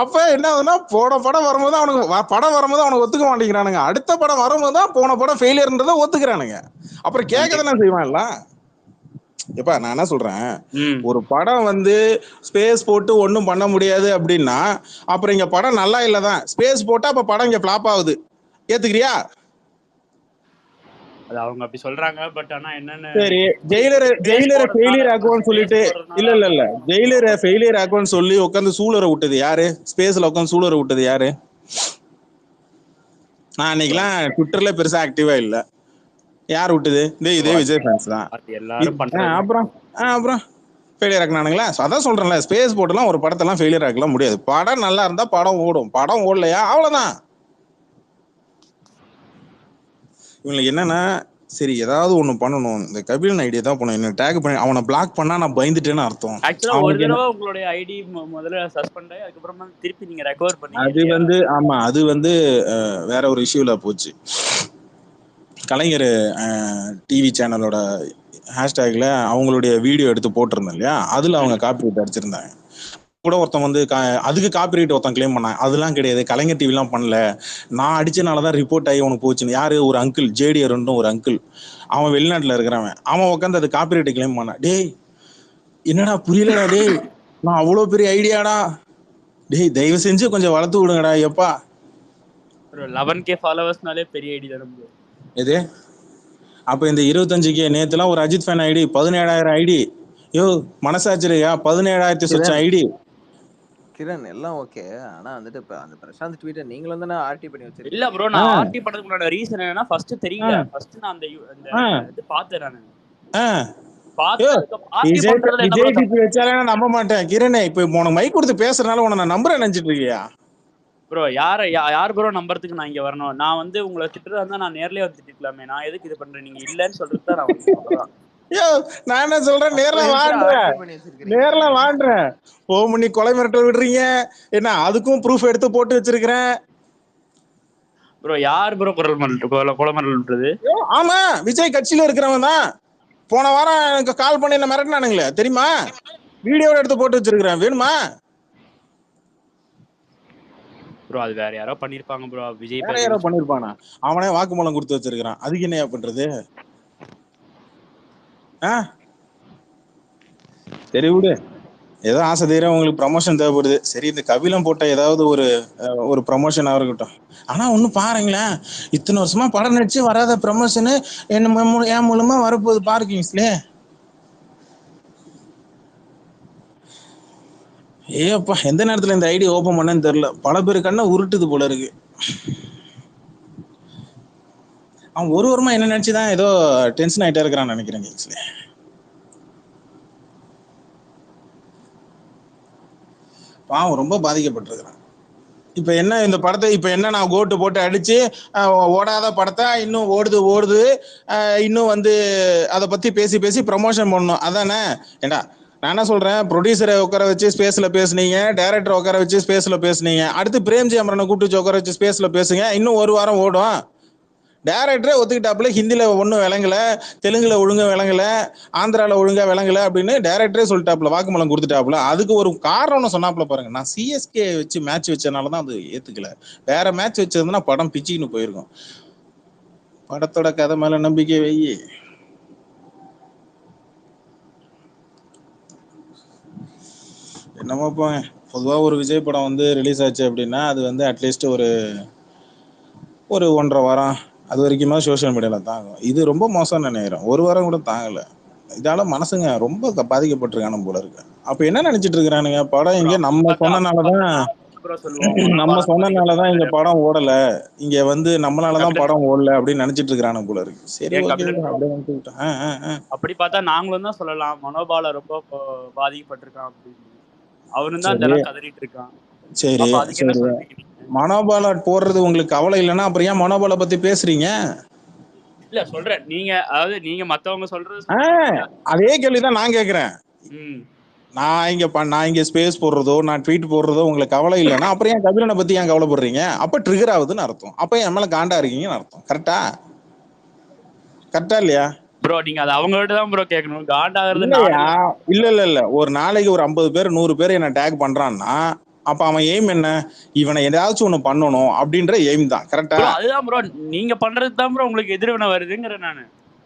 அப்ப என்ன ஆகுதுன்னா, போன படம் வரும்போது அவனுக்கு ஒத்துக்க மாட்டேங்கிறானுங்க. அடுத்த படம் வரும்போது தான் போன படம் ஃபெயிலியர்ன்றதை ஒத்துக்கிறானுங்க. அப்புறம் கேட்கதானே செய்வான்ல. எப்பா நான் என்ன சொல்றேன், ஒரு படம் வந்து ஸ்பேஸ் போட்டு ஒன்றும் பண்ண முடியாது அப்படின்னா அப்புறம் இங்க படம் நல்லா இல்லதான். ஸ்பேஸ் போட்டா அப்ப படம் இங்க ஃபிளாப் ஆகுது, ஏத்துக்கிறியா? அது அவங்க அப்படி சொல்றாங்க. பட் ஆனா என்னன்னு, சரி, ஜெயிலரை ஃபெயிலியர் ஆக்குவோன்னு சொல்லிட்டு இல்ல ஜெயிலரை ஃபெயிலியர் ஆக்குவோன்னு சொல்லி உட்காந்து சூழரை விட்டது யாரு? ஸ்பேஸ்ல உட்காந்து சூழரை விட்டது யாரு? நான் அன்னைக்கெல்லாம் ட்விட்டர்ல பெருசா ஆக்டிவா இல்ல. யார் விட்டது? இதே விஜய் ஃபேன்ஸ் தான். அப்புறம் ஃபெயிலியர் ஆக்கினானுங்களா? அதான் சொல்றேன்ல, ஸ்பேஸ் போட்டுலாம் ஒரு படத்தெல்லாம் ஃபெயிலியர் ஆக்கலாம் முடியாது. படம் நல்லா இருந்தா படம் ஓடும், படம் ஓடலையா அவ்வளவுதான். இவங்களுக்கு என்னன்னா, சரி ஏதாவது ஒண்ணு பண்ணணும், இந்த கபிலன் ஐடியா தான் பண்ணணும், என்ன டேக் பண்ணி அவனை பிளாக் பண்ணா நான் பயந்துட்டேன்னு அர்த்தம். ஆக்சுவலா ஒரு தடவை உங்களுடைய ஐடி முதல்ல சஸ்பெண்ட் ஆகி அதுக்கப்புறமா திருப்பி நீங்க ரெக்கவர் பண்ணீங்க. அது வந்து வேற ஒரு இஷ்யூல போச்சு. கலைஞர் டிவி சேனலோட ஹேஷ்டேக்ல அவங்களுடைய வீடியோ எடுத்து போட்டிருந்தேன் இல்லையா, அதுல அவங்க காப்பிரைட் அடிச்சிருந்தாங்க. கூட ஒருத்தன் வந்து அதுக்கு காப்பிரைட் ஒருத்தன் கிளைம் பண்ணான். அதெல்லாம் கிடையாது, கலைஞர் டிவிலாம் பண்ணல, நான் அடிச்சனாலதான் ரிப்போர்ட் ஆகி உனக்கு போச்சுன்னு. யாரு? ஒரு அங்கிள், ஜேடிஆர்ன்னு ஒரு அங்கிள், அவன் வெளிநாட்டுல இருக்கிறவன். அவன் உட்காந்து அது காப்பிரைட் கிளைம் பண்ணான். டேய் என்னடா புரியலடா, டேய் நான் அவ்வளவு பெரிய ஐடியாடா, டேய் தயவு செஞ்சு கொஞ்சம் வளர்த்து விடுங்கடா. எப்பா 11K ஃபாலோவர்ஸ்னாலே பெரிய ஐடி தானே இது? அப்ப இந்த 25K நேத்துலாம் ஒரு அஜித் ஃபேன் ஐடி 17,000 ஐடி. யோ மனசாச்சிரியா, 17,000 சொச்ச ஐடி. கிரண் எல்லாம் ஓகே. ஆனா வந்துட்டு இப்ப அந்த பிரசாந்த் ட்வீட்டை நீங்களும் தானே ஆர்டி பண்ணி வச்சிருக்கீங்க. இல்ல ப்ரோ, நான் ஆர்டி பண்றதுக்கு ரீசன் என்னன்னா, ஃபர்ஸ்ட் தெரியல. ஃபர்ஸ்ட் நான் அந்த இது பார்த்தேன். விஜய் டிவி வச்சாலே நம்ப மாட்டேன். கிரணே, இப்ப உனக்கு மைக் கொடுத்து பேசுறதுனால உன நான் நம்புறேன் நினைச்சிட்டு இருக்கியா? ப்ரோ யார் ப்ரோ நம்புறதுக்கு நான் இங்க வரணும்? நான் வந்து உங்களை திட்டுறதா இருந்தா நான் நேர்லயே வந்து திட்டிக்கலாமே. நான் எதுக்கு இது பண்றேன்? நீங்க இல்லன்னு சொல்றது தான் நான் வந்து. நான் என்ன சொல்றேன், நேர்ல வாண்டுறேன். போன் பண்ணி கொலை மிரட்டல் விடுறீங்க என்ன? அதுக்கும் ப்ரூஃப் எடுத்து போட்டு வச்சிருக்கிறேன். ப்ரோ யார் ப்ரோ கொலை மிரட்டல் விடுறது? ஆமா, விஜய் கட்சியில இருக்கிறவன் தான். போன வாரம் எனக்கு கால் பண்ணி என்ன மிரட்டினானுங்களே தெரியுமா? வீடியோ எடுத்து போட்டு வச்சிருக்கிறேன், வேணுமா? ப்ரோ அது வேற யாரோ பண்ணிருப்பாங்க ப்ரோ. விஜய் வேற யாரோ பண்ணிருப்பானா? அவனே வாக்குமூலம் கொடுத்து வச்சிருக்கான். அதுக்கு என்னையா பண்றது? சரி விடு. ஏதோ ஆசை தீர உங்களுக்கு ப்ரமோஷன் தேவைப்படுது. சரி இந்த கபிலம் போட்ட ஏதாவது ஒரு ப்ரமோஷனாக இருக்கட்டும். ஆனா ஒன்றும் பாருங்களேன், இத்தனை வருஷமா படம் நடிச்சு வராத ப்ரமோஷனு என் மூலமா வரப்போகுது பார்க்கிங்ஸ்லே. ஏப்பா எந்த நேரத்துல இந்த ஐடி ஓபன் பண்ணேன்னு தெரியல. பல பேரு கண்ணா உருட்டுது போல இருக்கு. அவன் ஒரு வாரமா என்ன நினைச்சுதான் ஏதோ டென்ஷன் ஆயிட்டே இருக்கிறான்னு நினைக்கிறேன் கிங்ஸ்ல. பாவம் ரொம்ப பாதிக்கப்பட்டிருக்கிறான். இப்ப என்ன இந்த படத்தை இப்ப என்ன நான் கோட்டு போட்டு அடிச்சு ஓடாத படத்தை இன்னும் ஓடுது இன்னும் வந்து அதை பத்தி பேசி ப்ரமோஷன் பண்ணணும். அதானே? ஏண்டா நான் என்ன சொல்றேன், ப்ரொடியூசரை உட்கார வச்சு ஸ்பேஸ்ல பேசுனீங்க, டைரக்டரை உட்கார வச்சு ஸ்பேஸ்ல பேசுனீங்க, அடுத்து பிரேம்ஜி அமரனை கூப்பிட்டு வச்சு உட்கார வச்சு ஸ்பேஸ்ல பேசுங்க, இன்னும் ஒரு வாரம் ஓடும். டைரக்டரே ஒத்துக்கிட்டாப்புல ஹிந்தில ஒன்றும் விளங்கல, தெலுங்குல ஒழுங்கா விளங்கல, ஆந்திரால ஒழுங்கா விளங்கல அப்படின்னு டைரக்டரே சொல்லிட்டாப்புல, வாக்குமூலம் கொடுத்துட்டாப்புல. அதுக்கு ஒரு காரணம்னு சொன்னாப்புல பாருங்க. நான் சிஎஸ்கே வச்சு மேட்ச் வச்சதுனால தான் அது ஏத்துக்கல. வேற மேட்ச் வச்சதுன்னா படம் பிச்சின்னு போயிருக்கும். படத்தோட கதை மேல நம்பிக்கை வை. என்னமோ போங்க. பொதுவாக ஒரு விஜய் படம் வந்து ரிலீஸ் ஆச்சு அப்படின்னா அது வந்து அட்லீஸ்ட் ஒரு 1.5 வாரம் அது வரைக்குமா சோசியல் மீடியாவில் தாங்கும். இது ரொம்ப மோசம்னு நினைக்கிறேன். ஒரு வாரம் கூட தாங்கலை. இதால மனசுங்க ரொம்ப பாதிக்கப்பட்டிருக்கானு போல இருக்கு. அப்போ என்ன நினைச்சிட்டு இருக்கிறானுங்க, படம் இங்கே நம்ம சொன்னனாலதான் இந்த படம் ஓடலை, இங்கே வந்து நம்மளாலதான் படம் ஓடல அப்படின்னு நினைச்சிட்டு இருக்கிறானு போல இருக்கு. சரி அப்படி பார்த்தா நாங்களும் தான் சொல்லலாம் மனோபால ரொம்ப பாதிக்கப்பட்டிருக்கான் அப்படின்னு. அவனும் தான் இதெல்லாம் கதறிட்டு இருக்கான். சரி மனோபால போடுறது உங்களுக்கு கவலை இல்லைன்னா அப்புறம் ஏன் மனோபால பத்தி பேசுறீங்க? இல்ல சொல்றேன், நீங்க மத்தவங்க சொல்றது அதே கேள்விதான் நான் கேக்குறேன். நான் இங்க ஸ்பேஸ் போடுறதோ நான் ட்வீட் போடுறதோ உங்களுக்கு கவலை இல்லைன்னா அப்புறம் ஏன் கபிலனை பத்தி ஏன் கவலைப்படுறீங்க? அப்ப ட்ரிகர் ஆகுதுன்னு அர்த்தம். அப்ப என் மேல காண்டா இருக்கீங்கன்னு அர்த்தம். கரெக்டா இல்லையா ப்ரோ? நீங்க அது அவங்ககிட்ட தான் ப்ரோ கேட்கணும். காண்டாகிறது இல்ல ஒரு நாளைக்கு ஒரு 50 பேர் 100 பேர் என்ன டேக் பண்றான்னா அப்ப அவன் எய்ம் என்ன? இவனை ஏதாச்சும் ஒண்ணு பண்ணணும் அப்படின்ற எய்ம் தான். கரெக்டா? அதுதான் ப்ரோ நீங்க பண்றது தான் ப்ரோ உங்களுக்கு எதிர்வினை வருதுங்கற. நானு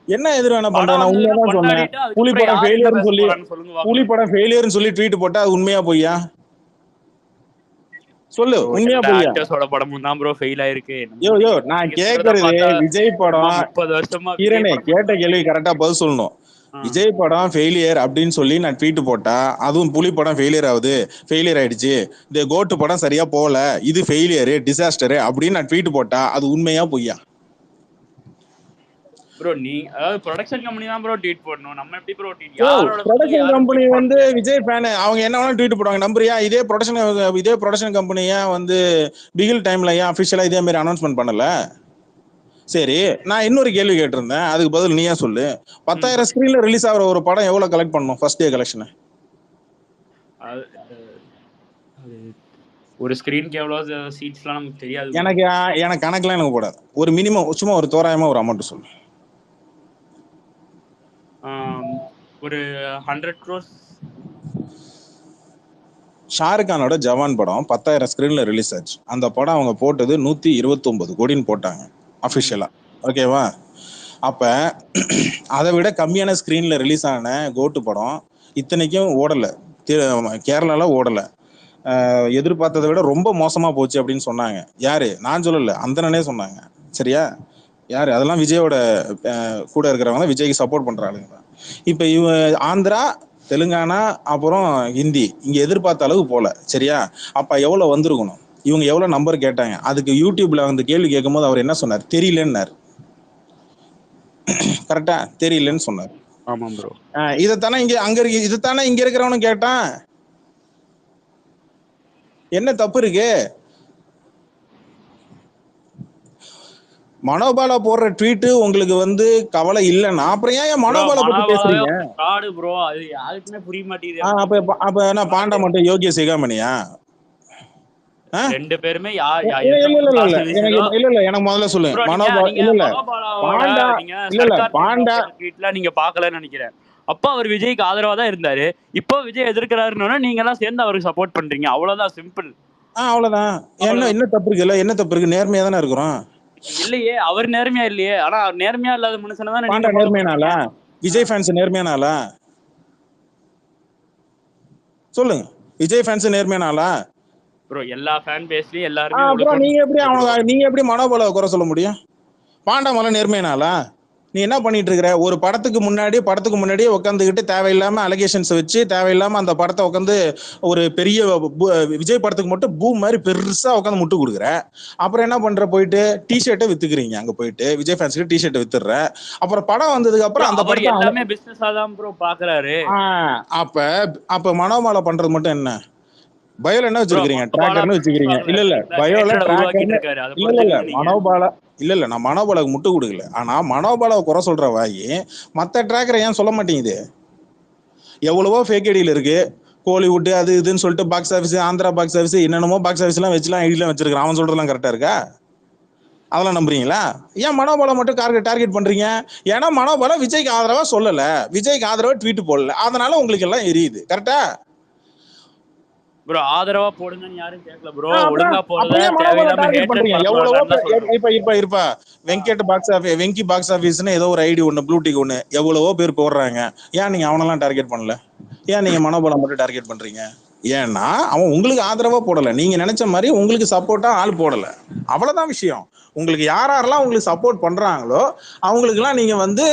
என்ன எதிர்வினை பண்றேன்? நான் உண்மையாதான் சொன்னேன். புலிப்படம் ஃபெயிலியர்னு சொல்லி ட்வீட் போட்டா அது உண்மையா பொய்யா? சொல்லு, உண்மையா பொய்யா? ஆக்டர்ஸோட படமும் தான் ப்ரோ ஃபெயில் ஆயிருக்கு. நான் கேக்குறது விஜய் படம் 30 வருஷமா கேட்ட கேள்வி கரெக்டா பதில் சொல்லணும். விஜய் படம் ஃபெயிலியர் அப்படின்னு சொல்லி நான் ட்வீட் போட்டா அதுவும் புலி படம் ஃபெயிலியர் ஆயிடுச்சு, இந்த கோட்டு படம் சரியா போகல, இது ஃபெயிலியரு டிசாஸ்டரு அப்படின்னு நான் ட்வீட் போட்டா அது உண்மையா பொய்யா? ப்ரோ அதாவது ப்ரொடக்ஷன் கம்பெனி தான் ப்ரோ ட்வீட் போடணும். நம்ம எப்படி ப்ரோ ட்வீட்? ப்ரொடக்ஷன் கம்பெனி வந்து விஜய் ஃபேன், அவங்க என்ன வேணாலும் ட்வீட் போடுவாங்க. நம்புறியா? இதே ப்ரொடக்ஷன் கம்பெனியா வந்து பிகில் டைம்ல ஏன் அஃபிஷியலா இதே மாதிரி அனௌன்ஸ்மெண்ட் பண்ணல? சரி, நான் இன்னொரு கேள்வி கேட்டிருந்தேன், அதுக்கு பதில் நீயா சொல்லு. 10,000 ஸ்கிரீன்ல ரிலீஸ் ஆகிற ஒரு படம் எவ்வளவு கலெக்ட் பண்ணும் ஃபர்ஸ்ட் டே கலெக்ஷன்? ஒரு ஸ்கிரீனுக்கு எவ்வளவு சீட்ஸ்லாம் நமக்கு தெரியாது. எனக்கு கணக்குலாம் எனக்கு போடாது. ஒரு மினிமம் சும்மா ஒரு தோராயமா ஒரு அமௌண்ட் சொல்லு. ஒரு 100 crores. ஷாருக் கானோட ஜவான் படம் 10,000 ஸ்கிரீன்ல ரிலீஸ் ஆச்சு. அந்த படம் அவங்க போட்டது 129 கோடின்னு போட்டாங்க அஃபிஷியலா. ஓகேவா? அப்ப அதை விட கம்மியான ஸ்கிரீன்ல ரிலீஸ் ஆன கோட்டு படம் இத்தனைக்கும் ஓடல, கேரளால ஓடல, எதிர்பார்த்ததை விட ரொம்ப மோசமா போச்சு அப்படின்னு சொன்னாங்க. யாரு? நான் சொல்லல, அந்தனே சொன்னாங்க. சரியா? யாரு? அதெல்லாம் விஜயோட கூட இருக்கிறவங்க, விஜய்க்கு சப்போர்ட் பண்றாங்க. இப்ப ஆந்திரா, தெலுங்கானா, அப்புறம் ஹிந்தி இங்க எதிர்பார்த்த அளவு போல. சரியா? அப்ப எவ்வளவு வந்திருக்கணும்? இவங்க எவ்வளவு நம்பர் கேட்டாங்க? அதுக்கு யூடியூப்ல வந்து கேள்வி கேட்கும் போது அவர் என்ன சொன்னார்? தெரியலன்னாரு. கரெக்டா? தெரியலன்னு சொன்னார். ஆமா ப்ரோ. இதைத்தானே இங்க இருக்கிறவனும் கேட்டான். என்ன தப்பு இருக்கு? மனோபாலா போடுற ட்வீட் உங்களுக்கு வந்து கவலை இல்லைன்னா அப்புறம் ஏன் மனோபாலா பத்தி பேசுறீங்க? ப்ரோ அது யாருக்குமே புரிய மாட்டேங்குது. அப்ப என்ன பாண்டா மட்டும் யோகிய சிகாமணியா? ரெண்டு பேருமே எனக்கு முதல்ல சொல்லுங்க. பாண்டா நீங்க பாக்கலன்னு நினைக்கிறேன். அப்ப அவர் விஜய்க்கு ஆதரவா தான் இருந்தாரு. இப்போ விஜய் எதிர்க்கிறாருன்னு நீங்க எல்லாம் சேர்ந்து அவருக்கு சப்போர்ட் பண்றீங்க. அவ்வளவுதான், சிம்பிள். அவ்வளவுதான். என்ன தப்பு இருக்குல்ல? என்ன தப்பு இருக்கு? நேர்மையா தானே இருக்கிறோம். இல்லையே, அவர் நேர்மையா இல்லையே. ஆனா நேர்மையா இல்லாத மனுஷனை தான் நேர்மையானால விஜய் ஃபேன்ஸ் நேர்மையானால சொல்லுங்க. விஜய் ஃபேன்ஸ் நேர்மையானாலா? ப்ரோ எல்லா ஃபேன் பேஸ்லயும் எல்லாருமே அப்புறம் ஒழுக்கம் நீங்க எப்படி மனோபல குறை சொல்ல முடியும்? பாண்டாமலை நேர்மையானாலா? நீ என்ன பண்ணிட்டு இருக்கிற? ஒரு படத்துக்கு முன்னாடியே உட்காந்துக்கிட்டு தேவையில்லாம அலிகேஷன்ஸ் வச்சு தேவையில்லாம அந்த படத்தை உட்காந்து ஒரு பெரிய விஜய் படத்துக்கு மட்டும் பூம் மாதிரி பெருசா உட்காந்து முட்டு கொடுக்குற. அப்புறம் என்ன பண்ற? போயிட்டு டிஷர்ட்டை வித்துக்கிறீங்க. அங்க போயிட்டு விஜய் ஃபேன்ஸுக்கு டிஷர்ட் வித்துடுற. அப்புறம் படம் வந்ததுக்கு அப்புறம் அந்த படத்தை எல்லாமே பிசினஸா தான் ப்ரோ பாக்குறாரு. அப்ப மனோபாலா பண்றது மட்டும் என்ன? பயோல என்ன வச்சிருக்கீங்க? டிராக்கர்னு வச்சிருக்கீங்க. இல்ல பயோல டிராக்கர் இல்ல மனோபாலா இல்ல நான் மனோபாலாவுக்கு முட்டு கொடுக்கல. ஆனா மனோபாலாவை குறை சொல்ற வாயி மத்த டிராக்கரை ஏன் சொல்ல மாட்டேங்குது? எவ்வளவோ ஃபேக் ஐடியில் இருக்கு. கோலிவுட் அது இதுன்னு சொல்லிட்டு box office, Andhra box office, என்னென்னமோ பாக்ஸ் ஆஃபீஸ்லாம் வச்சுலாம் ஐடிலாம் வச்சிருக்கான். அவன் சொல்றதெல்லாம் கரெக்டா இருக்கா? அதெல்லாம் நம்புறீங்களா? ஏன் மனோபாலா மட்டும் டார்கெட் பண்றீங்க? ஏன்னா மனோபாலா விஜய்க்கு ஆதரவா சொல்லல, விஜய்க்கு ஆதரவா ட்வீட் போடல, அதனால உங்களுக்கு எல்லாம் எரியுது. கரெக்டா ப்ரோ? ஆதரவா போடுங்கன்னு யாரும் கேட்கல ப்ரோ. ஒழுங்கா போடுங்க. தேவையில்லாம ஹேட்ரட் இப்ப வெங்கி பாக்ஸ் ஆபீஸ்னு ஏதோ ஒரு ஐடி ஒண்ணு ப்ளூ டிக் ஒண்ணு எவ்வளவோ பேர் போடுறாங்க. ஏன் நீங்க அவனெல்லாம் டார்கெட் பண்ணல? ஏன் நீங்க மனோபாலா மட்டும் டார்கெட் பண்றீங்க? ஏன்னா அவன் உங்களுக்கு ஆதரவா போடல, நீங்க நினைச்ச மாதிரி உங்களுக்கு சப்போர்ட்டா ஆள் போடல. அவ்வளவுதான் விஷயம். உங்களுக்கு யாரெல்லாம் உங்களுக்கு சப்போர்ட் பண்றாங்களோ அவங்களுக்கு எல்லாம் நீங்க வந்து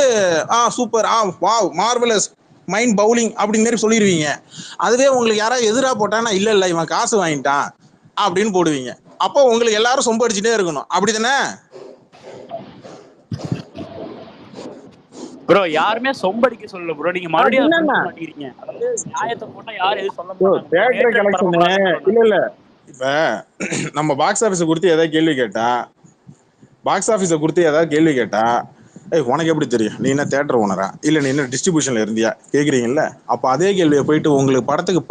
super, wow, marvellous, mind bowling அப்படின்னு மாதிரி சொல்லிடுவீங்க. அதுவே உங்களுக்கு யாராவது எதிராக போட்டானா இல்ல இவன் காசு வாங்கிட்டான் அப்படின்னு போடுவீங்க. அப்போ உங்களுக்கு எல்லாரும் சொம்பு அடிச்சுட்டே இருக்கணும். அப்படிதானே ப்ரோ? யாருமே சொம்படிக்க சொல்லல ப்ரோ. நீங்க மறுபடியும் மாட்டீங்க. அதாவது நியாயத்தை போட்டா யாரும் எதுவும் சொல்ல மாட்டாங்க. இல்ல இப்ப நம்ம பாக்ஸ் ஆபீஸை குறித்து ஏதாவது கேள்வி கேட்டா உனக்கு எப்படி தெரியும்? நீ என்ன தியேட்டர் ஓனரா இல்ல நீ என்ன டிஸ்ட்ரிபியூஷன்ல இருந்தியா கேக்குறீங்கல்ல? அப்ப அதே கேள்வியை போயிட்டு உங்களுக்கு படத்துக்கு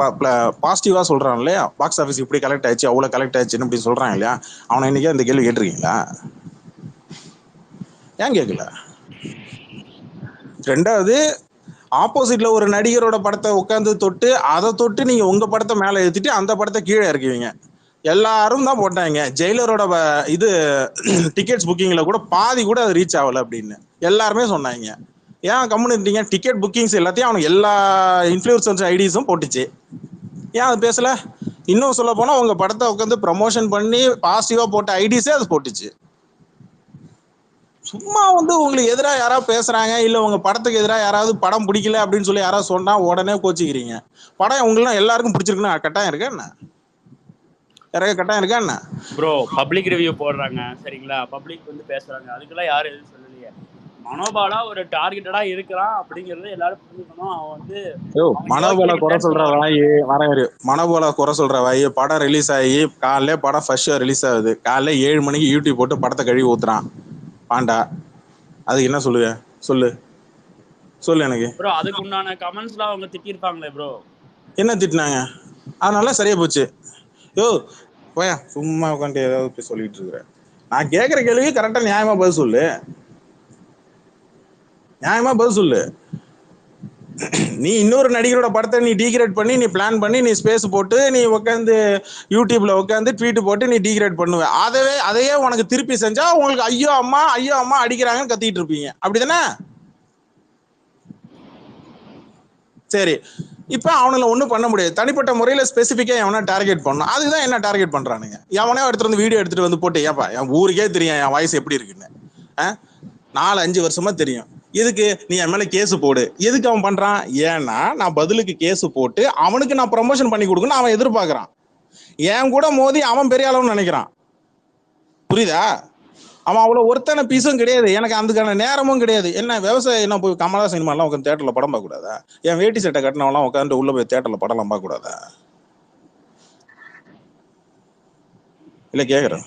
பாசிட்டிவா சொல்றான் இல்லையா, பாக்ஸ் ஆபீஸ் இப்படி கலெக்ட் ஆயிடுச்சு அவ்வளவு கலெக்ட் ஆயிடுச்சுன்னு இப்படி சொல்றான் இல்லையா, அவனை இன்னைக்கு அந்த கேள்வி கேட்டிருக்கீங்களா? ஏன் கேட்கல? ரெண்டாவது, ஆப்போசிட்ல ஒரு நடிகரோட படத்தை உட்காந்து அதை தொட்டு நீங்க உங்க படத்தை மேல ஏத்திட்டு அந்த படத்தை கீழே இறக்குவீங்க. எல்லாரும் தான் போட்டாங்க. ஜெயிலரோட இது டிக்கெட்ஸ் புக்கிங்ல கூட பாதி கூட அது ரீச் ஆகல அப்படின்னு எல்லாருமே சொன்னாங்க. ஏன் கம்முன்னு டிக்கெட் புக்கிங்ஸ் எல்லாத்தையும் அவனுக்கு எல்லா இன்ஃப்ளூயன்சர்ஸ் ஐடிஸும் போட்டுச்சு. ஏன் அது பேசல? இன்னும் சொல்ல போனா உங்க படத்தை உட்காந்து ப்ரமோஷன் பண்ணி பாசிட்டிவா போட்ட ஐடிஸே அது போட்டுச்சு. சும்மா வந்து உங்களுக்கு எதிராக யாராவது பேசுறாங்க இல்ல உங்க படத்துக்கு எதிராக யாராவது படம் பிடிக்கல அப்படின்னு சொல்லி யாராவது சொன்னா உடனே கோச்சிக்கிறீங்க. படம் உங்களுக்கு எல்லாருக்கும் பிடிச்சிருக்குன்னா கட்டாயம் இருக்கா என்ன? கட்டாயம் இருக்கா என்ன? ப்ரோ பப்ளிக் ரிவ்யூ போடுறாங்க சரிங்களா, பப்ளிக் வந்து பேசுறாங்க, அதுக்கெல்லாம் யாரும் எதுவும் சொல்லலையே. மனோபாலா ஒரு டார்கெட்டடா இருக்கிறான் அப்படிங்கறது எல்லாரும் புரிஞ்சுக்கணும். அவன் வந்து மனோபாலா குறை சொல்ற வாயி மனோபாலா குறை சொல்ற வாயி படம் ரிலீஸ் ஆகி காலையில படம் ஃபர்ஸ்ட் ஷோ ரிலீஸ் ஆகுது. காலைல 7 மணிக்கு யூடியூப் போட்டு படத்தை கழுவி ஊத்துறான் பாண்டா. அதுக்கு என்ன சொல்லுங்க? சொல்லு எனக்கு. ப்ரோ அதுக்கு உண்டான கமெண்ட்ஸ்லாம் அவங்க திட்டிருப்பாங்களே ப்ரோ. என்ன திட்டினாங்க? அதனால சரியா போச்சு. போயா சும்மா உட்காந்து ஏதாவது சொல்லிட்டு இருக்கிற. நான் கேட்கிற கேள்வி கரெக்டா நியாயமா பதில் சொல்லு. நீ இன்னொரு நடிகரோட படத்தை நீ டீக்ரேட் பண்ணி நீ பிளான் பண்ணி நீ ஸ்பேஸ் போட்டு நீ உட்காந்து யூடியூப்ல உட்காந்து ட்வீட் போட்டு நீ டீக்ரேட் பண்ணுவ. அதையே உனக்கு திருப்பி செஞ்சா உங்களுக்கு ஐயோ அம்மா அடிக்கிறாங்கன்னு கத்திட்டு இருப்பீங்க. அப்படிதானே? சரி, இப்ப அவனுல ஒண்ணும் பண்ண முடியாது. தனிப்பட்ட முறையில ஸ்பெசிபிக்கா எவனா டார்கெட் பண்ணணும். அதுதான் என்ன டார்கெட் பண்றானுங்க. எவனே எடுத்துட்டு வந்து வீடியோ எடுத்துட்டு வந்து போட்டு ஏப்பா என் ஊருக்கே தெரியும் என் வாய்ஸ் எப்படி இருக்குன்னு. 4-5 வருஷமா தெரியும். எதுக்கு நீ என் மேல கேஸ் போடு? எதுக்கு அவன் பண்றான்? ஏன்னா நான் பதிலுக்கு கேஸ் போட்டு அவனுக்கு நான் ப்ரமோஷன் பண்ணி கொடுக்கணும் அவன் எதிர்பார்க்கறான். என் கூட மோதி அவன் பெரிய அளவுன்னு நினைக்கிறான். புரியுதா? அவன் அவ்வளவு ஒருத்தன பீஸும் கிடையாது. எனக்கு அதுக்கான நேரமும் கிடையாது. என்ன விவசாயம் என்ன போய் கமலா சினிமாலாம் உட்காந்து தியேட்டர்ல படம் பார்க்க கூடாதா? என் வேட்டி சட்டை கட்டினவெல்லாம் உட்காந்து உள்ள போய் தியேட்டர்ல படம்லாம் பார்க்க கூடாதா? இல்ல கேக்குறேன்.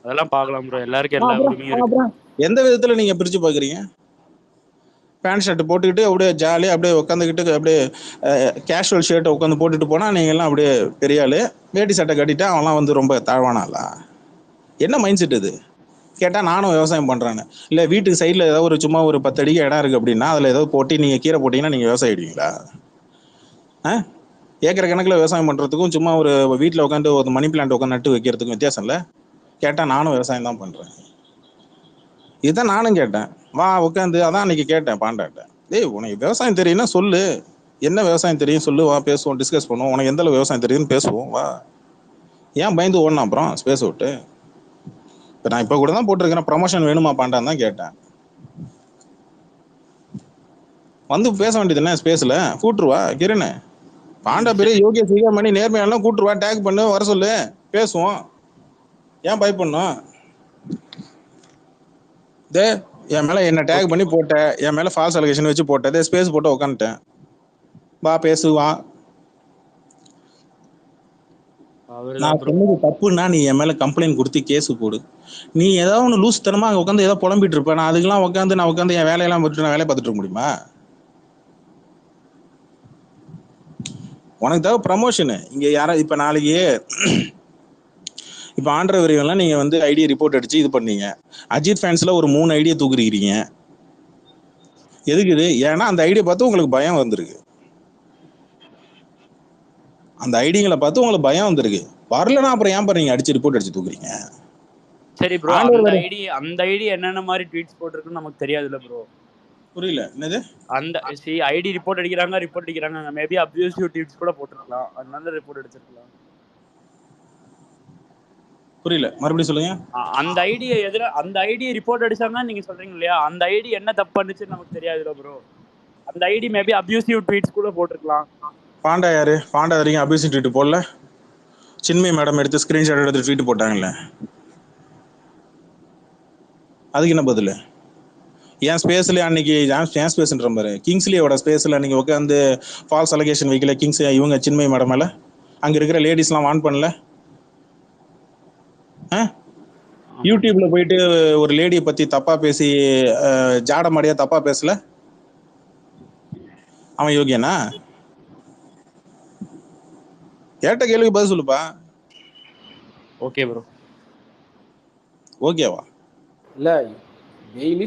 அதெல்லாம் பார்க்கலாம் ப்ரோ. எல்லாருக்கும் எல்லா உரிமையும் இருக்கு. எந்த விதத்துல நீங்க பிரிச்சு பாக்குறீங்க? பேண்ட் ஷர்ட் போட்டுக்கிட்டு அப்படியே ஜாலியாக அப்படியே உட்காந்துக்கிட்டு அப்படியே கேஷுவல் ஷர்ட்டை உட்காந்து போட்டுட்டு போனால் நீங்கள் எல்லாம் அப்படியே பெரிய ஆள். வேட்டி சட்டை கட்டிட்டா அவன்லாம் வந்து ரொம்ப தாழ்வானாளா? என்ன மைண்ட் செட் இது? கேட்டால் நானும் விவசாயம் பண்ணுறேன்னு. இல்லை வீட்டுக்கு சைடில் ஏதாவது ஒரு சும்மா ஒரு 10 அடிக்கு இடம் இருக்குது அப்படின்னா அதில் ஏதாவது போட்டு நீங்கள் கீரை போட்டிங்கன்னா நீங்கள் விவசாயம் ஆயிடுவீங்களா? ஏக்கர் கணக்கில் விவசாயம் பண்ணுறதுக்கும் சும்மா ஒரு வீட்டில் உட்காந்து ஒரு மணி பிளான்ட் உட்காந்து நட்டு வைக்கிறதுக்கும் வித்தியாசம் இல்லை? கேட்டால் நானும் விவசாயம் தான் பண்ணுறேன். இதுதான் நானும் கேட்டேன். வா உட்காந்து அதான் அன்னைக்கு கேட்டேன் பாண்டாட்ட. உனக்கு விவசாயம் தெரியும்னா சொல்லு, என்ன விவசாயம் தெரியும் சொல்லு, வா பேசுவோம், டிஸ்கஸ் பண்ணுவோம். உனக்கு எந்த அளவு விவசாயம் தெரியுதுன்னு பேசுவோம், வா. ஏன் பயந்து ஓடணும் அப்புறம் ஸ்பேஸ் விட்டு? இப்போ நான் இப்போ கூட தான் போட்டிருக்கிறேன், ப்ரமோஷன் வேணுமா பாண்டான்னு தான் கேட்டேன். வந்து பேச வேண்டியது என்ன ஸ்பேஸ்ல? கூட்டுருவா கிரண், பாண்டா பெரிய யோகிய சிகாமணி நேர்மையாலாம் கூட்டுருவா, டேக் பண்ணு, வர சொல்லு, பேசுவோம். ஏன் பயப்படணும்? தே என் மேல என்ன டேக் பண்ணி போட்ட, என் மேல ஃபால்ஸ் அலிகேஷன் வச்சு போட்டதே ஸ்பேஸ் போட்டு உட்காந்துட்டேன். வா பேசுவா. நான் சொன்னது தப்புன்னா நீ என் மேல கம்ப்ளைண்ட் கொடுத்து கேஸ் போடு. நீ ஏதாவது ஒன்று லூஸ் தனமா அங்கே உட்காந்து ஏதோ புலம்பிட்டு இருப்பேன். நான் அதுக்கெல்லாம் உட்காந்து என் வேலையெல்லாம் விட்டு நான் வேலையை பார்த்துட்டு இருக்க முடியுமா? உனக்கு தேவை ப்ரமோஷனு. இங்க யாரா இப்ப நாளைக்கு இப்ப ஆண்ட்ர வரையெல்லாம் நீங்க வந்து ஐடியா ரிப்போர்ட் அடிச்சு இது பண்ணீங்க. அஜித் ஃபேன்ஸ்ல ஒரு 3 ஐடியா தூக்குறீங்க. எதுக்கு இது? ஏன்னா அந்த ஐடியா பார்த்து உங்களுக்கு பயம் வந்திருக்கு. அந்த ஐடியாங்களை பார்த்து உங்களுக்கு பயம் வந்திருக்கு. வரலன்னா அப்புறம் ஏன் பண்ணீங்க அடிச்சு ரிப்போர்ட் அடிச்சு தூக்குறீங்க? சரி ப்ரோ, அந்த ஐடி என்னென்ன மாதிரி ட்வீட்ஸ் போட்டிருக்குன்னு நமக்கு தெரியாதுல்ல ப்ரோ. புரியல என்னது? அந்த ஐடி ரிப்போர்ட் அடிக்கிறாங்க, மேபி அபியூசிவ் ட்வீட்ஸ் கூட போட்டிருக்கலாம், அதனால ரிப்போர்ட் அடிச்சிருக்கலாம். புரியல, மறுபடியும் சொல்லுங்க. அந்த ஐடியை ரிப்போர்ட் அடிச்சாங்க நீங்க சொல்றீங்க இல்லையா, அந்த ஐடி என்ன தப்பு பண்ணுச்சுன்னு நமக்கு தெரியாதுல்ல ப்ரோ. அந்த ஐடி மேபி அபியூசிவ் ட்வீட்ஸ் கூட போட்டிருக்கலாம். பாண்டா யாரு? பாண்டா வரைக்கும் அபியூசிவ் ட்வீட் போடல. சின்மய் மேடம் எடுத்து ஸ்கிரீன்ஷாட் எடுத்து ட்வீட் போட்டாங்கல்ல, அதுக்கு என்ன பதில்? ஏன் ஸ்பேஸ்ல அன்னைக்கு ஏன் ஸ்பேஸ்ன்ற மாதிரி கிங்ஸ்லியோட ஸ்பேஸ்ல அன்னைக்கு உட்காந்து ஃபால்ஸ் அலிகேஷன் வைக்கல கிங்ஸ் இவங்க சின்மய் மேடம் மேல? அங்க இருக்கிற லேடிஸ்லாம் வான் பண்ணல? யூடியூப்ல போயிட்டு ஒரு லேடியை பத்தி தப்பா பேசி ஜாடமாடியா தப்பா பேசல? அவன் யோகியனா? கேட்ட கேள்விக்கு பதில் சொல்லுப்பா. Okay bro. ஓகேவா? இல்லை, டெய்லி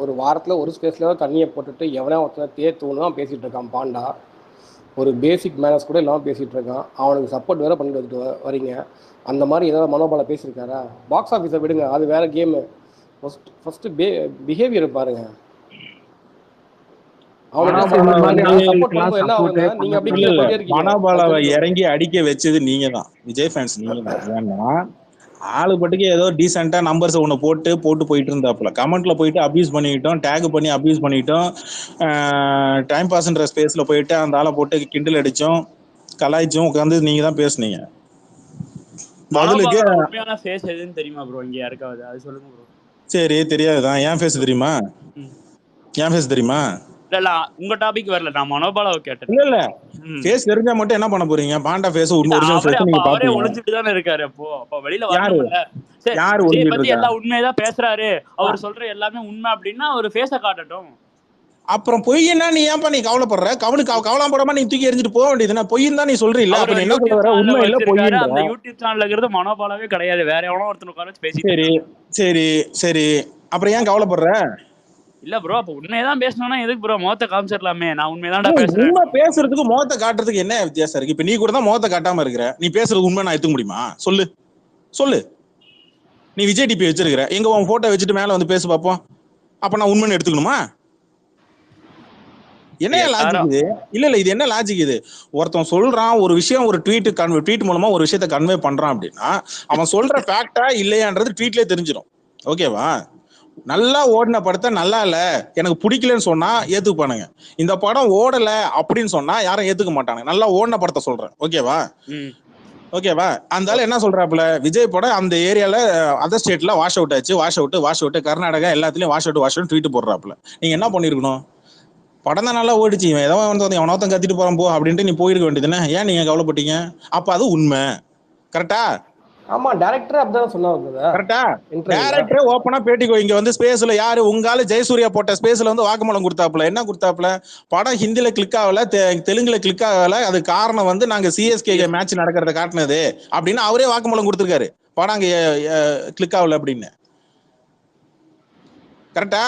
ஒரு வாரத்தில் ஒரு ஸ்பேஸில் தண்ணியை போட்டுட்டு எவனா ஒருத்தனை தூணும் பேசிகிட்டு இருக்கான் பாண்டா. ஒரு பேசிக் மேனர்ஸ் கூட இல்லாமல் பேசிகிட்டு இருக்கான். அவனுக்கு சப்போர்ட் வேறு பண்ணிட்டு வந்துட்டு வரீங்க. அந்த மாதிரி ஏதாவது மனோபால பேசியிருக்காரா? பாக்ஸ் ஆஃபீஸை விடுங்க, அது வேற கேமு. ஃபஸ்ட்டு பிஹேவியர் பாருங்க. மனோபாலாவை இறங்கி அடிக்க வச்சது நீங்க தான், விஜய் ஃபேன்ஸ் நீங்க தான். ஏன்னா ஆளு பட்டுக்கு ஏதோ டீசெண்டா நம்பர்ஸ் ஒன்று போட்டு போயிட்டு இருந்தாப்புல, கமெண்ட்ல போயிட்டு அபியூஸ் பண்ணிக்கிட்டோம், டேக் பண்ணி அபியூஸ் பண்ணிட்டோம், டைம் பாஸ்ன்ற ஸ்பேஸ்ல போயிட்டு அந்த ஆளை போட்டு கிண்டல் அடிச்சோம், கலாய்ச்சோம், உட்காந்து நீங்க தான் பேசுனீங்க. பதிலுக்கு உண்மையான ஃபேஸ் எதுன்னு தெரியுமா ப்ரோ? இங்க யாருக்காவது அது சொல்லுங்க ப்ரோ. சரி, தெரியாதுதான். ஏன் ஃபேஸ் தெரியுமா? ஏன் ஃபேஸ் தெரியுமா? இல்ல உங்க டாபிக் வரல, நான் மனோபாலாவை கேட்டேன். இல்ல ஃபேஸ் தெரிஞ்சா மட்டும் என்ன பண்ண போறீங்க? பாண்டா ஃபேஸ் ஒரிஜினல் ஃபேஸ் நீங்க பாப்பீங்க. ஒளிஞ்சிட்டு தானே இருக்காரு. அப்போ வெளியில வரணும்ல. யார் ஒளிஞ்சிட்டு பத்தி இருக்கா? எல்லாம் உண்மையதான் பேசுறாரு, அவர் சொல்ற எல்லாமே உண்மை அப்படின்னா அவர் ஃபேஸ காட்டட்டும். அப்புறம் பொய்னா நீ ஏன் பண்ணி கவலைப்படுற? கவலைப்படாம நீ தூக்கி எரிஞ்சிட்டு போக வேண்டியதுன்னா, பொய்ன்னு தான் நீ சொல்றீல்ல. அப்ப நீ என்ன சொல்ற? உண்மை இல்ல பொய்ன்ற. அந்த யூடியூப் சேனல்ல இருக்கிறது மனோபாலாவே கிடையாது, வேற எவனோ ஒருத்தன உட்கார்ந்து பேசிட்டு. சரி சரி சரி, அப்புறம் ஏன் கவலைப்படுற? இல்ல ப்ரோ, அப்ப உண்மையதான் பேசணும்னா எதுக்கு ப்ரோ முகத்தை காமிச்சிடலாமே? நான் உண்மைதான்டா பேசுறேன். உண்மை பேசுறதுக்கு முகத்தை காட்டுறதுக்கு என்ன வித்தியாசம் இருக்கு? இப்ப நீ கூட தான் முகத்தை காட்டாம இருக்கிற. நீ பேசுறது உண்மை நான் எடுத்துக்க முடியுமா? சொல்லு. நீ விஜய் டிபி வச்சிருக்கிற, எங்க உன் போட்டோ வச்சுட்டு மேல வந்து பேசு பாப்போம். அப்ப நான் உண்மைன்னு எடுத்துக்கணுமா? என்ன லாஜிக் இது? இல்ல இது என்ன லாஜிக் இது? ஒருத்தன் சொல்றான் ஒரு விஷயம், ஒரு ட்வீட் மூலமா ஒரு விஷயத்த கன்வே பண்றான் அப்படின்னா, அவன் சொல்ற ஃபேக்டா இல்லையான்றது ட்வீட்லயே தெரிஞ்சிடும். ஓகேவா? நல்லா ஓடின படத்தை நல்லா இல்ல எனக்கு பிடிக்கலன்னு சொன்னா ஏத்துப்பானுங்க. இந்த படம் ஓடல அப்படின்னு சொன்னா யாரும் ஏத்துக்க மாட்டாங்க. நல்லா ஓடின படத்தை சொல்றேன். ஓகேவா? அந்த என்ன சொல்றாப்புல, விஜய் படம் அந்த ஏரியால அதர் ஸ்டேட்ல வாஷ் அவுட், கர்நாடகா எல்லாத்துலயும் வாஷ் அவுட் ட்வீட் போடுறாப்புல. நீங்க என்ன பண்ணிருக்கணும்? படம் தான் நல்லா ஓடிச்சு, இவன் ஏதோ எவனோத்தம் கத்திட்டு போறான் போ அப்படின்ட்டு நீ போயிருக்க வேண்டியதுன்னு ஏன் நீங்க கவலைப்பட்டீங்க? அப்ப அது உண்மை. கரெக்டா? ஆமா, டைரக்டர் அப்படிதான் சொன்னாங்க. கரெக்டா? டைரக்டரே ஓப்பனா பேட்டிக்கோ இங்க வந்து ஸ்பேஸ்ல யாரு உங்கால ஜெயசூர்யா போட்ட ஸ்பேஸ்ல வந்து வாக்குமூலம் கொடுத்தாப்புல. என்ன கொடுத்தாப்புல? படம் ஹிந்தில கிளிக் ஆகல, தெலுங்குல கிளிக் ஆகல, அது காரணம் வந்து நாங்க சிஎஸ்கே மேட்ச் நடக்கிறத காட்டினது அப்படின்னு அவரே வாக்குமூலம் கொடுத்திருக்காரு. படம் அங்க கிளிக் ஆகல அப்படின்னு. கரெக்டா?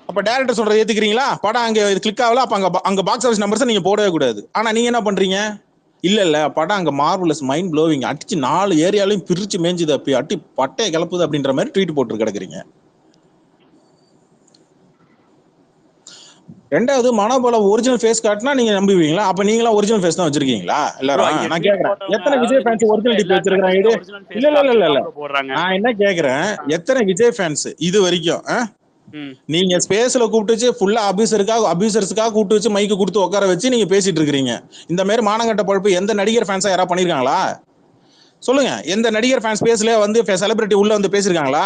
அப்ப டைரக்டர் சொல்றதை ஏத்துக்கிறீங்களா? படம் அங்க கிளிக் ஆகல, அப்ப அங்க பாக்ஸ் ஆஃபீஸ் நம்பர்ஸ் நீங்க போடவே கூடாது. ஆனா நீங்க என்ன பண்றீங்க? இல்ல படம் அங்க மார்வலஸ், மைண்ட் ப்ளோவிங், அடிச்சு 4 ஏரியாலையும் பிரிச்சு மேஞ்சுது, அப்படி அட்டி பட்டையை கிளப்புது அப்படின்ற மாதிரி ட்வீட் போட்டு கிடக்குறீங்க. ரெண்டாவது மனோபாலா ஒரிஜினல் ஃபேஸ் காட்டினா நீங்க நம்புவீங்களா? அப்ப நீங்களா ஒரிஜினல் ஃபேஸ் தான் வச்சிருக்கீங்களா ப்ரோ எல்லாரும்? இங்க நான் ட்வீட் கேக்குறேன், போட்டவங்க, எத்தனை விஜய் அதாவது ஃபேன்ஸ் நீங்க சொல்ற ஒரிஜினல் டிபி எல்லா வச்சிருக்காங்க? ட்ராக்கர்ஸுமே இது ஒரிஜினல் இல்ல ஃபேஸ் இல்ல இல்ல காமிச்சு இல்ல தான் ப்ரோ போடுறாங்க. நான் என்ன கேக்குறேன், எத்தனை விஜய் ஃபேன்ஸ் இது வரைக்கும் ம் நீங்க ஸ்பேஸ்ல கூப்பிட்டு வச்சு ஃபுல்லா அபியூசர்ஸ்க்காக கூப்பிட்டு வச்சு மைக்கு கொடுத்து உட்கார வச்சு நீங்க பேசிட்டு இருக்கீங்க. இந்த மாதிரி மானங்கட்ட பழப்பு எந்த நடிகர் ஃபேன்ஸா யாராவது பண்ணிருக்காங்களா? சொல்லுங்க. எந்த நடிகர் ஃபேன்ஸ் பேஸ்ல வந்து செலிபிரிட்டி உள்ள வந்து பேசிருக்காங்களா?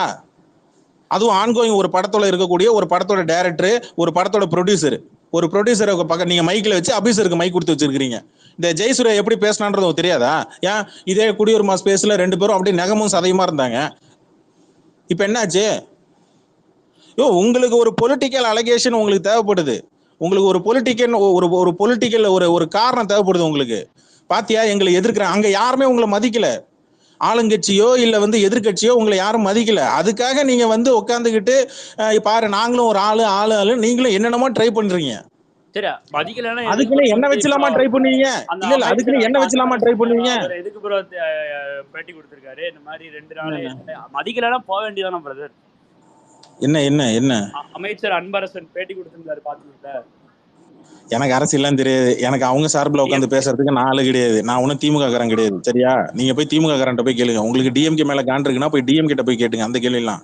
அதுவும் ஆன்கோயிங் ஒரு படத்தோட இருக்கக்கூடிய ஒரு படத்தோட டைரக்டர், ஒரு படத்தோட ப்ரொடியூசர், ஒரு ப்ரொடியூசரை பக்கம் நீங்க மைக்ல வச்சு அபியூசருக்கு மைக் கொடுத்து வச்சிருக்கீங்க. இந்த ஜெயசூர்யா எப்படி பேசினான்றது உங்களுக்கு தெரியாதா? ஏன் இதே குடியுரிமை ஸ்பேஸ்ல 2 பேரும் அப்படியே நகமும் சதையுமா இருந்தாங்க. இப்ப என்னாச்சு? உங்களுக்கு ஒரு பொலிட்டிக்கல் அலிகேஷன் உங்களுக்கு தேவைப்படுது. உங்களுக்கு ஒரு பொலிட்டிக்கல் ஒரு பொலிட்டிக்கல் ஒரு காரணம் தேவைப்படுது உங்களுக்கு. பாத்தியா, எங்களை எதிர்க்கிறாங்க. அங்க யாருமே உங்களை மதிக்கல. ஆளுங்கட்சியோ இல்ல வந்து எதிர்கட்சியோ உங்களை யாரும் மதிக்கல. அதுக்காக நீங்க வந்து உட்காந்துக்கிட்டு பாரு நாங்களும் ஒரு ஆளு நீங்களும் என்னென்னமோ ட்ரை பண்றீங்க. சரி மதிக்கலன்னா எதுக்கு அதுக்குன்னு ப்ரோ என்ன வந்து இப்போ வச்சுலாமா ட்ரை பண்ணுவீங்க? அந்த இல்ல அமைச்சர் அதுக்குன்னு என்ன அந்த வச்சுலாமா ட்ரை அன்பரசன் பண்ணுவீங்க? அவர் எதுக்கு ப்ரோ பேட்டி கொடுத்திருக்காரு? இந்த மாதிரி 2 நாள் மதிக்கலன்னா போக வேண்டியதானே பிரதர்? என்ன என்ன என்ன அமைச்சர் அன்பரசன் பேட்டி கொடுத்திருந்தாரு பாத்தீங்களா? எனக்கு அரசியல்லாம் தெரியாது. எனக்கு அவங்க சார்பில் உட்காந்து பேசுறதுக்கு நான் ஆளு கிடையாது. நான் ஒன்னும் திமுக காரன் கிடையாது. சரியா? நீங்க போய் திமுக காரன்ட்ட போய் கேளுங்க. உங்களுக்கு டிஎம்கே மேல காண்ட் இருக்குன்னா போய் டிஎம் கிட்ட போய் கேட்டுங்க அந்த கேள்வி எல்லாம்.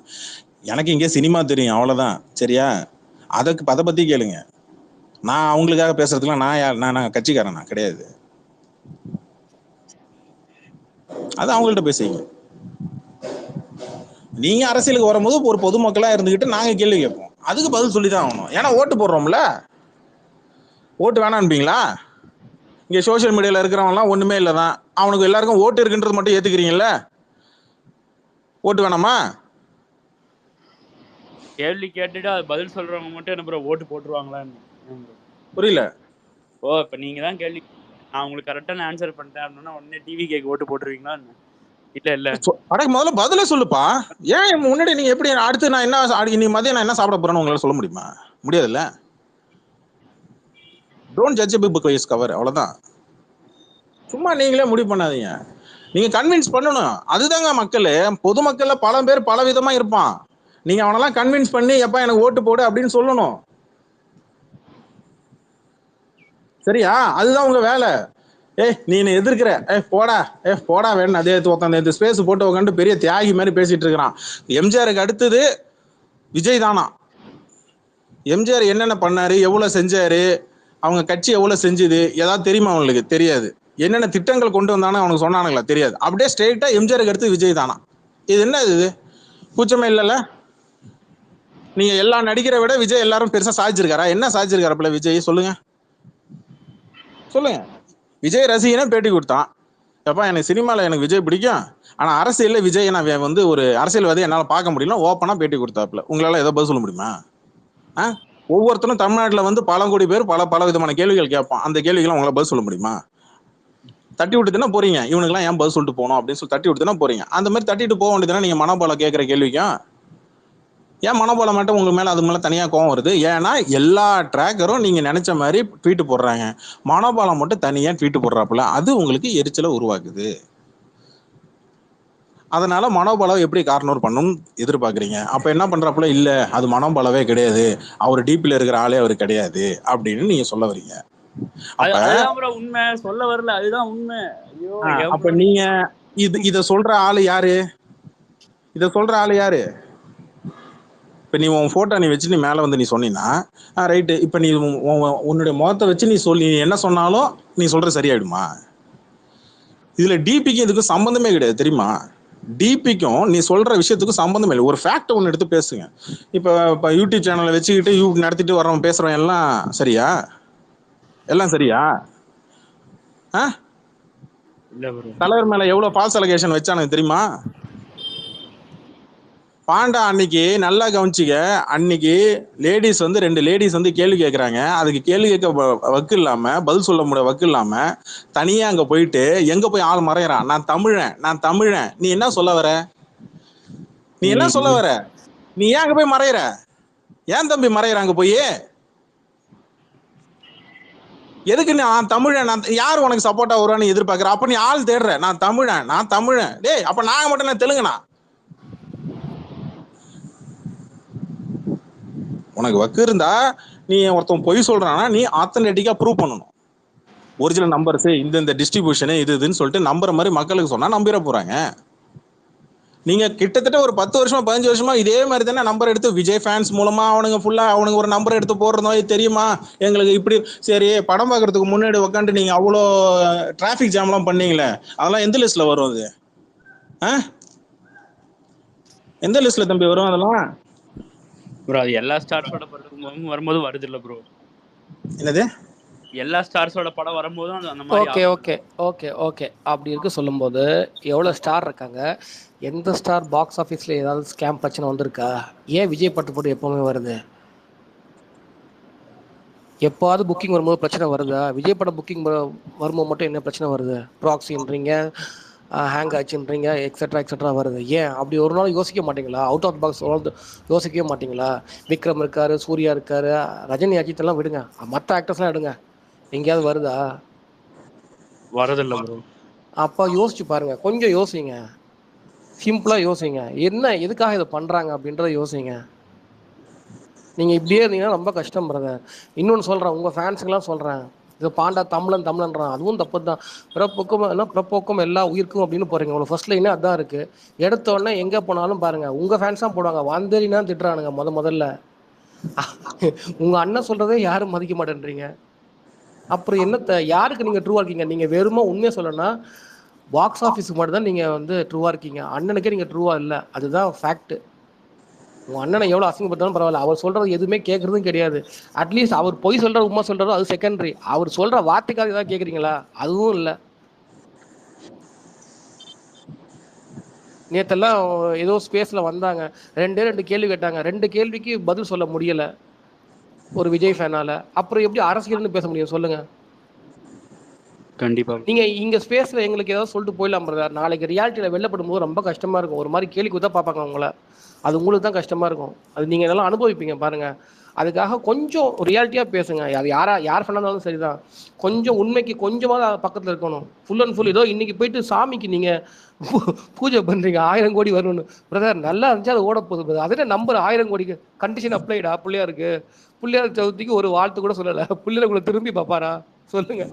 எனக்கு இங்கே சினிமா தெரியும், அவ்வளவுதான். சரியா? அதை பத்தி கேளுங்க. நான் அவங்களுக்காக பேசுறதுக்குலாம் நான் கட்சிக்காரன் கிடையாது. அது அவங்கள்ட்ட பேசுவீங்க. நீங்க அரசியலுக்கு வரும்போது ஒரு பொதுமக்களா இருந்துகிட்டு நாங்க கேள்வி கேட்போம். அதுக்கு பதில் சொல்லிதான் ஆகணும். ஏன்னா ஓட்டு போடுறோம்ல. ஓட்டு வேணான்பீங்களா? இங்க சோசியல் மீடியால இருக்கிறவங்கலாம் ஒண்ணுமே இல்லதான். அவனுக்கு எல்லாருக்கும் ஓட்டு இருக்குன்றது மட்டும் ஏத்துக்கிறீங்கல்ல? ஓட்டு வேணாமா? கேள்வி கேட்டுட்டு அது பதில் சொல்றவங்க மட்டும் என்ன ப்ரோ ஓட்டு போட்டுருவாங்களான்னு? புரியல. இப்ப நீங்க தான் கேள்வி, நான் உங்களுக்கு கரெக்டான ஆன்சர் பண்ணிட்டேன் அப்படின்னா உடனே டிவி கேக்கு ஓட்டு போட்டுருவீங்களா? இல்ல அடக்கு முதல்ல பதில சொல்லுப்பா. ஏன் முன்னாடி நீங்க எப்படி அடுத்து நான் என்ன இன்னைக்கு மதியம் நான் என்ன சாப்பிட போறேன்னு உங்களால சொல்ல முடியுமா? முடியாதுல்ல. Don't judge book by its cover. அவ்வளவுதான். சும்மா நீங்களே முடிவு பண்ணாதீங்க. நீங்க கன்வின்ஸ் பண்ணணும். அதுதாங்க மக்கள். பொதுமக்கள்ல பல பேர் பல விதமா இருப்பான். நீங்க அவனெல்லாம் கன்வின்ஸ் பண்ணி எப்ப எனக்கு ஓட்டு போடு அப்படின்னு சொல்லணும். சரியா? அதுதான் உங்க வேலை. நீ எதிர்க்கிற போடா வேணும் அதே உட்காந்து ஸ்பேஸ் போட்டு உட்காந்து பெரிய தியாகி மாதிரி பேசிட்டு இருக்கிறான். எம்ஜிஆருக்கு அடுத்தது விஜய் தானா? எம்ஜிஆர் என்னென்ன பண்ணாரு, எவ்வளவு செஞ்சாரு, அவங்க கட்சி எவ்வளவு செஞ்சுது ஏதாவது தெரியுமா? அவங்களுக்கு தெரியாது. என்னென்ன திட்டங்கள் கொண்டு வந்தானு அவனுக்கு சொன்னானுங்களா? தெரியாது. அப்படியே ஸ்ட்ரெயிட்டா எம்ஜிஆருக்கு அடுத்து விஜய் தானா? இது என்ன இது? கூச்சமே இல்லைல்ல? நீங்க எல்லா நடிகரை விட விஜய் எல்லாரும் பெருசா சாதிச்சிருக்காரா? என்ன சாதிச்சிருக்காருல விஜய்? சொல்லுங்க சொல்லுங்க. விஜய் ரசிகனா பேட்டி கொடுத்தான். எப்பா எனக்கு சினிமாவில் எனக்கு விஜய் பிடிக்கும், ஆனா அரசியல்ல விஜய் நான் வந்து ஒரு அரசியல்வாதி என்னால் பார்க்க முடியல ஓப்பனா பேட்டி கொடுத்தாப்புல. உங்களால ஏதோ பதில் சொல்ல முடியுமா? ஒவ்வொருத்தரும் தமிழ்நாட்டில் வந்து பல கோடி பேர் பல விதமான கேள்விகள் கேட்பான். அந்த கேள்விகளை உங்களால பதில் சொல்ல முடியுமா? தட்டி விட்டுதுன்னா போறீங்க, இவனுக்குலாம் ஏன் பதில் சொல்லிட்டு போனோம் அப்படின்னு சொல்லி தட்டி விட்டுதுன்னா போறீங்க. அந்த மாதிரி தட்டிட்டு போக வேண்டியதுன்னா நீங்க மனோபாலம் கேட்கிற கேள்விக்கும் ஏன் மனோபாலம் மட்டும் உங்களுக்கு மேல அது மேல தனியா கோவம் வருது? ஏன்னா எல்லா ட்ராக்கரும் நீங்க நினைச்ச மாதிரி ட்வீட் போடுறாங்க, மனோபாலம் மட்டும் தனியா ட்வீட் போடுறாப்புல. அது உங்களுக்கு எரிச்சலை உருவாக்குது. அதனால மனோபாலம் எப்படி கார்னர் பண்ணணும் எதிர்பார்க்குறீங்க. அப்ப என்ன பண்றாப்புல? இல்ல அது மனோபாலவே கிடையாது, அவர் டிபில இருக்கிற ஆளே அவர் கிடையாது அப்படின்னு நீங்க சொல்ல வரீங்க. அதுதான் உண்மை. சொல்ல வரல, அதுதான் உண்மை. அப்ப நீங்க இத சொல்ற ஆளு யாரு? இத சொல்ற ஆளு யாரு? இப்ப நீ உன் போட்டோ நீ வச்சு நீ மேல வந்து நீ சொன்னீங்கன்னா ரைட்டு. இப்ப நீ உன்னுடைய முகத்தை வச்சு நீ சொல்லி என்ன சொன்னாலும் நீ சொல்ற சரியாயிடுமா? இதுல டிபிக்கும் இதுக்கும் சம்பந்தமே கிடையாது, தெரியுமா? டிபிக்கும் நீ சொல்ற விஷயத்துக்கும் சம்பந்தமே இல்லை. ஒரு ஃபேக்ட் ஒன்று எடுத்து பேசுங்க. இப்ப யூடியூப் சேனலை வச்சுக்கிட்டு யூடியூப் நடத்திட்டு வர்றவன் பேசுறவன் எல்லாம் சரியா? எல்லாம் சரியா? தலைவர் மேல எவ்வளவு ஃபால்ஸ் அலிகேஷன் வச்சானு தெரியுமா? பாண்டா அன்னைக்கு நல்லா கவனிச்சிக்க. அன்னைக்கு லேடிஸ் வந்து 2 லேடிஸ் வந்து கேள்வி கேட்கறாங்க. அதுக்கு கேள்வி கேட்க வக்கு இல்லாம பதில் சொல்ல முடிய வக்கு இல்லாம தனியா அங்க போயிட்டு எங்க போய் ஆள் மறையறான். நான் தமிழன். நீ என்ன சொல்ல வர? நீ ஏன் அங்க போய் மறையற? ஏன் தம்பி மறையற அங்க போய்? எதுக்கு நான் தமிழன்? யார் உனக்கு சப்போர்ட்டா வருவான்னு எதிர்பார்க்கற? அப்ப நீ ஆள் தேடுற. நான் தமிழன். டேய் அப்ப நாங்க மட்டும் நான் தெலுங்குனா? உனக்கு வக்கு இருந்தா நீ ஒருத்தன் பொய் சொல்றான்னா நீ ஆத்தன்டிக்கா ப்ரூவ் பண்ணணும். ஒரிஜினல் நம்பர்ஸ் இந்த டிஸ்ட்ரிபியூஷனு இதுன்னு சொல்லிட்டு நம்புற மாதிரி மக்களுக்கு சொன்னா நம்பிட போறாங்க. நீங்க கிட்டத்தட்ட ஒரு 10 வருஷமா 15 வருஷமா இதே மாதிரி தானே நம்பர் எடுத்து விஜய் ஃபேன்ஸ் மூலமா அவனுங்க ஒரு நம்பர் எடுத்து போடுறதோ தெரியுமா எங்களுக்கு இப்படி. சரி, படம் பார்க்கறதுக்கு முன்னாடி உட்காந்து நீங்க அவ்வளோ டிராஃபிக் ஜாம்லாம் பண்ணீங்களே, அதெல்லாம் எந்த லிஸ்ட்ல வரும்? அது எந்த லிஸ்ட்ல தம்பி வரும் அதெல்லாம்? ப்ரோ அது எல்லா ஸ்டார்ஸோட படம் வரும்போது வருது இல்ல ப்ரோ? என்னது? எல்லா ஸ்டார்ஸோட படம் வரும்போதும் அந்த மாதிரி. ஓகே ஓகே ஓகே ஓகே அப்படி இருக்கு சொல்லும்போது எவ்வளோ ஸ்டார் இருக்காங்க, எந்த ஸ்டார் பாக்ஸ் ஆஃபீஸில் ஏதாவது ஸ்கேம் பிரச்சனை வந்திருக்கா? ஏன் விஜய் பட்டு போட்டு எப்போவுமே வருது? எப்போவாவது புக்கிங் வரும்போது பிரச்சனை வருதா? விஜய் படம் புக்கிங் வரும்போது மட்டும் என்ன பிரச்சனை வருது? ப்ராக்ஸின்றீங்க, ஹேங் ஆச்சுன்றீங்க, எக்ஸெட்ரா வருது. ஏன் அப்படி ஒரு நாள் யோசிக்க மாட்டீங்களா? அவுட் ஆஃப் பாக்ஸ் யோசிக்கவே மாட்டீங்களா? விக்ரம் இருக்காரு, சூர்யா இருக்காரு, ரஜினி அஜித் எல்லாம் விடுங்க, மற்ற ஆக்டர்ஸ்லாம் எடுங்க, எங்கேயாவது வருதா? வரதில்லை ப்ரோ. அப்போ யோசிச்சு பாருங்க, கொஞ்சம் யோசிங்க, சிம்பிளாக யோசிங்க, என்ன எதுக்காக இதை பண்ணுறாங்க அப்படின்றத யோசிங்க. நீங்கள் இப்படியே இருந்தீங்கன்னா ரொம்ப கஷ்டம் பிரதர். இன்னொன்று சொல்கிறேன், உங்கள் ஃபேன்ஸுக்கெல்லாம் சொல்கிறேன், இது பாண்டா தமிழன்றான், அதுவும் தப்பு தான். பிறப்போக்கம் எல்லா உயிருக்கும் அப்படின்னு போகிறீங்க. உங்களுக்கு ஃபர்ஸ்ட் லைனே அதான் இருக்குது. எடுத்த உடனே எங்கே போனாலும் பாருங்கள் உங்கள் ஃபேன்ஸ் தான் போடுவாங்க, வந்தேரினா திட்டுறானுங்க. முதல்ல உங்கள் அண்ணன் சொல்கிறதே யாரும் மதிக்க மாட்டேன்றீங்க. அப்புறம் என்னத்தை யாருக்கு நீங்கள் ட்ரூவாக இருக்கீங்க? நீங்கள் வெறுமா உண்மையாக சொல்லணும்னா பாக்ஸ் ஆஃபீஸுக்கு மட்டும் தான் நீங்கள் ட்ரூவாக இருக்கீங்க. அண்ணனுக்கே நீங்கள் ட்ரூவாக இல்லை, அதுதான் ஃபேக்ட்டு. உங்கள் அண்ணனை எவ்வளோ அசிங்கப்பட்டாலும் பரவாயில்ல, அவர் சொல்கிறது எதுவுமே கேட்குறதும் கிடையாது. அட்லீஸ்ட் அவர் பொய் சொல்கிற உண்மை சொல்கிறாரோ அது செகண்டரி. அவர் சொல்கிற வார்த்தைக்காக ஏதாவது கேட்குறீங்களா? அதுவும் இல்லை. நேற்றெல்லாம் ஏதோ ஸ்பேஸில் வந்தாங்க, 2 கேள்வி கேட்டாங்க, 2 கேள்விக்கு பதில் சொல்ல முடியலை ஒரு விஜய் ஃபேனால். அப்புறம் எப்படி அரசியல்னு பேச முடியும் சொல்லுங்கள்? கண்டிப்பா நீங்கள் இங்கே ஸ்பேஸில் எங்களுக்கு ஏதாவது சொல்லிட்டு போயிடலாம் பிரதர். நாளைக்கு ரியாலிட்டியில் வெளிலப்படும் போது ரொம்ப கஷ்டமாக இருக்கும். ஒரு மாதிரி கேள்வி கொடுத்தா பார்ப்பாங்க உங்களை, அது உங்களுக்கு தான் கஷ்டமாக இருக்கும். அது நீங்கள் இதெல்லாம் அனுபவிப்பீங்க பாருங்கள். அதுக்காக கொஞ்சம் ரியாலிட்டியாக பேசுங்க. அது யார் பண்ணாலும் சரிதான், கொஞ்சம் உண்மைக்கு கொஞ்சமாக பக்கத்தில் இருக்கணும். ஃபுல் அண்ட் ஃபுல் ஏதோ இன்றைக்கி போயிட்டு சாமிக்கு நீங்கள் பூஜை பண்ணுறீங்க 1000 கோடி வரணும்னு. பிரதர் நல்லா இருந்துச்சு, அது ஓட போகுது பிரதர். அதே நம்பர் 1000 கோடிக்கு கண்டிஷன் அப்ளைடா பிள்ளையாருக்கு? பிள்ளையார் சதுர்த்திக்கு ஒரு வாழ்த்து கூட சொல்லலை, பிள்ளையார் உங்களை திரும்பி பார்ப்பாரா சொல்லுங்க?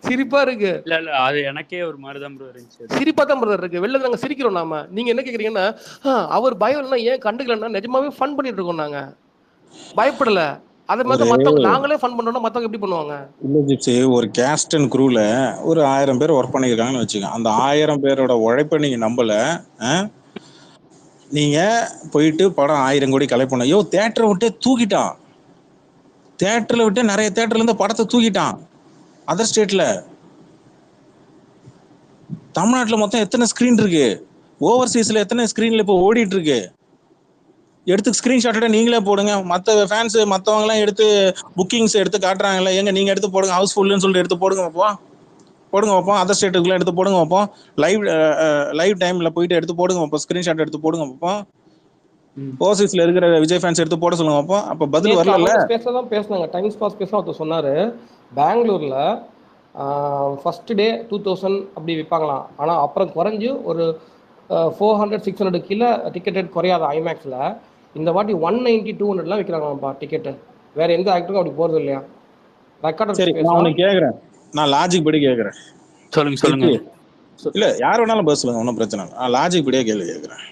சிரிப்பா இருக்கு. இல்ல அது எனக்கே ஒரு மாதிரி தான் ப்ரோ இருந்துச்சு. சிரிப்பா தான் பிரதர் இருக்கு. வெளில நாங்க சிரிக்கிறோம். நாம நீங்க என்ன கேக்குறீங்கன்னா அவர் பயம் இல்லைன்னா ஏன் கண்டுக்கலன்னா, நிஜமாவே ஃபன் பண்ணிட்டு இருக்கோம், நாங்க பயப்படல. அதே மாதிரி மத்தவங்க நாங்களே ஃபன் பண்றோம்னா மத்தவங்க எப்படி பண்ணுவாங்க? இல்ல ஜிப்ஸி, ஒரு கேஸ்ட் அண்ட் குரூல ஒரு 1000 பேர் ஒர்க் பண்ணிருக்காங்கன்னு வச்சுக்கோங்க. அந்த 1000 பேரோட உழைப்பை நீங்க நம்பல. நீங்க போயிட்டு படம் 1000 கோடி கலெக்ட் பண்ண, தியேட்டரை விட்டு தூக்கிட்டான். தியேட்டர்ல விட்டு நிறைய தியேட்டர்ல இருந்து படத்தை தூக்கிட்டான். அதர் ஸ்டேட்ல, தமிழ்நாட்டில் மொத்தம் எத்தனை ஸ்கிரீன் இருக்கு, ஓவர்சீஸ்ல எத்தனை ஸ்கிரீன்ல இப்போ ஓடிட்டு இருக்கு, எடுத்து ஸ்கிரீன்ஷாட்டோட நீங்களே போடுங்க. மற்ற ஃபேன்ஸ் மற்றவங்க எல்லாம் எடுத்து புக்கிங்ஸ் எடுத்து காட்டுறாங்கல்ல, எங்க நீங்க எடுத்து போடுங்க, ஹவுஸ்ஃபுல்லுன்னு சொல்லிட்டு எடுத்து போடுங்க வைப்போம். அதர் ஸ்டேட்டுக்குள்ள எடுத்து போடுங்க வைப்போம். லைவ் டைம்ல போயிட்டு எடுத்து போடுங்க வைப்போம், ஸ்கிரீன்ஷாட் எடுத்து போடுங்க வைப்போம். ஓவர்சீஸ்ல இருக்கிற விஜய் ஃபேன்ஸ் எடுத்து போட சொல்லுங்க வைப்போம். அப்ப பதில் வரல. பேசதான் பேசினாங்க, டைம் ஸ்பாஸ் பேச ஒருத்தர் சொன்னாரு, பெங்களூர்ல ஃபர்ஸ்ட் டே 2000 அப்படி விற்பாங்களாம். ஆனால் அப்புறம் குறைஞ்சு ஒரு 400-600 கீழே டிக்கெட் குறையாத ஐமேக்ஸில். இந்த வாட்டி 190-200 விற்கிறாங்களாம்ப்பா டிக்கெட்டு. வேற எந்த ஆக்டருக்கும் அப்படி போகிறது இல்லையா? சரி, நான் உனக்கு கேட்குறேன், நான் லாஜிக் படி கேட்குறேன். சொல்லுங்க. இல்ல யார் வேணாலும் பஸ் சொல்லுங்க, ஒன்றும் பிரச்சனை இல்லை. நான் லாஜிக் படியே கேள்வி கேட்குறேன்.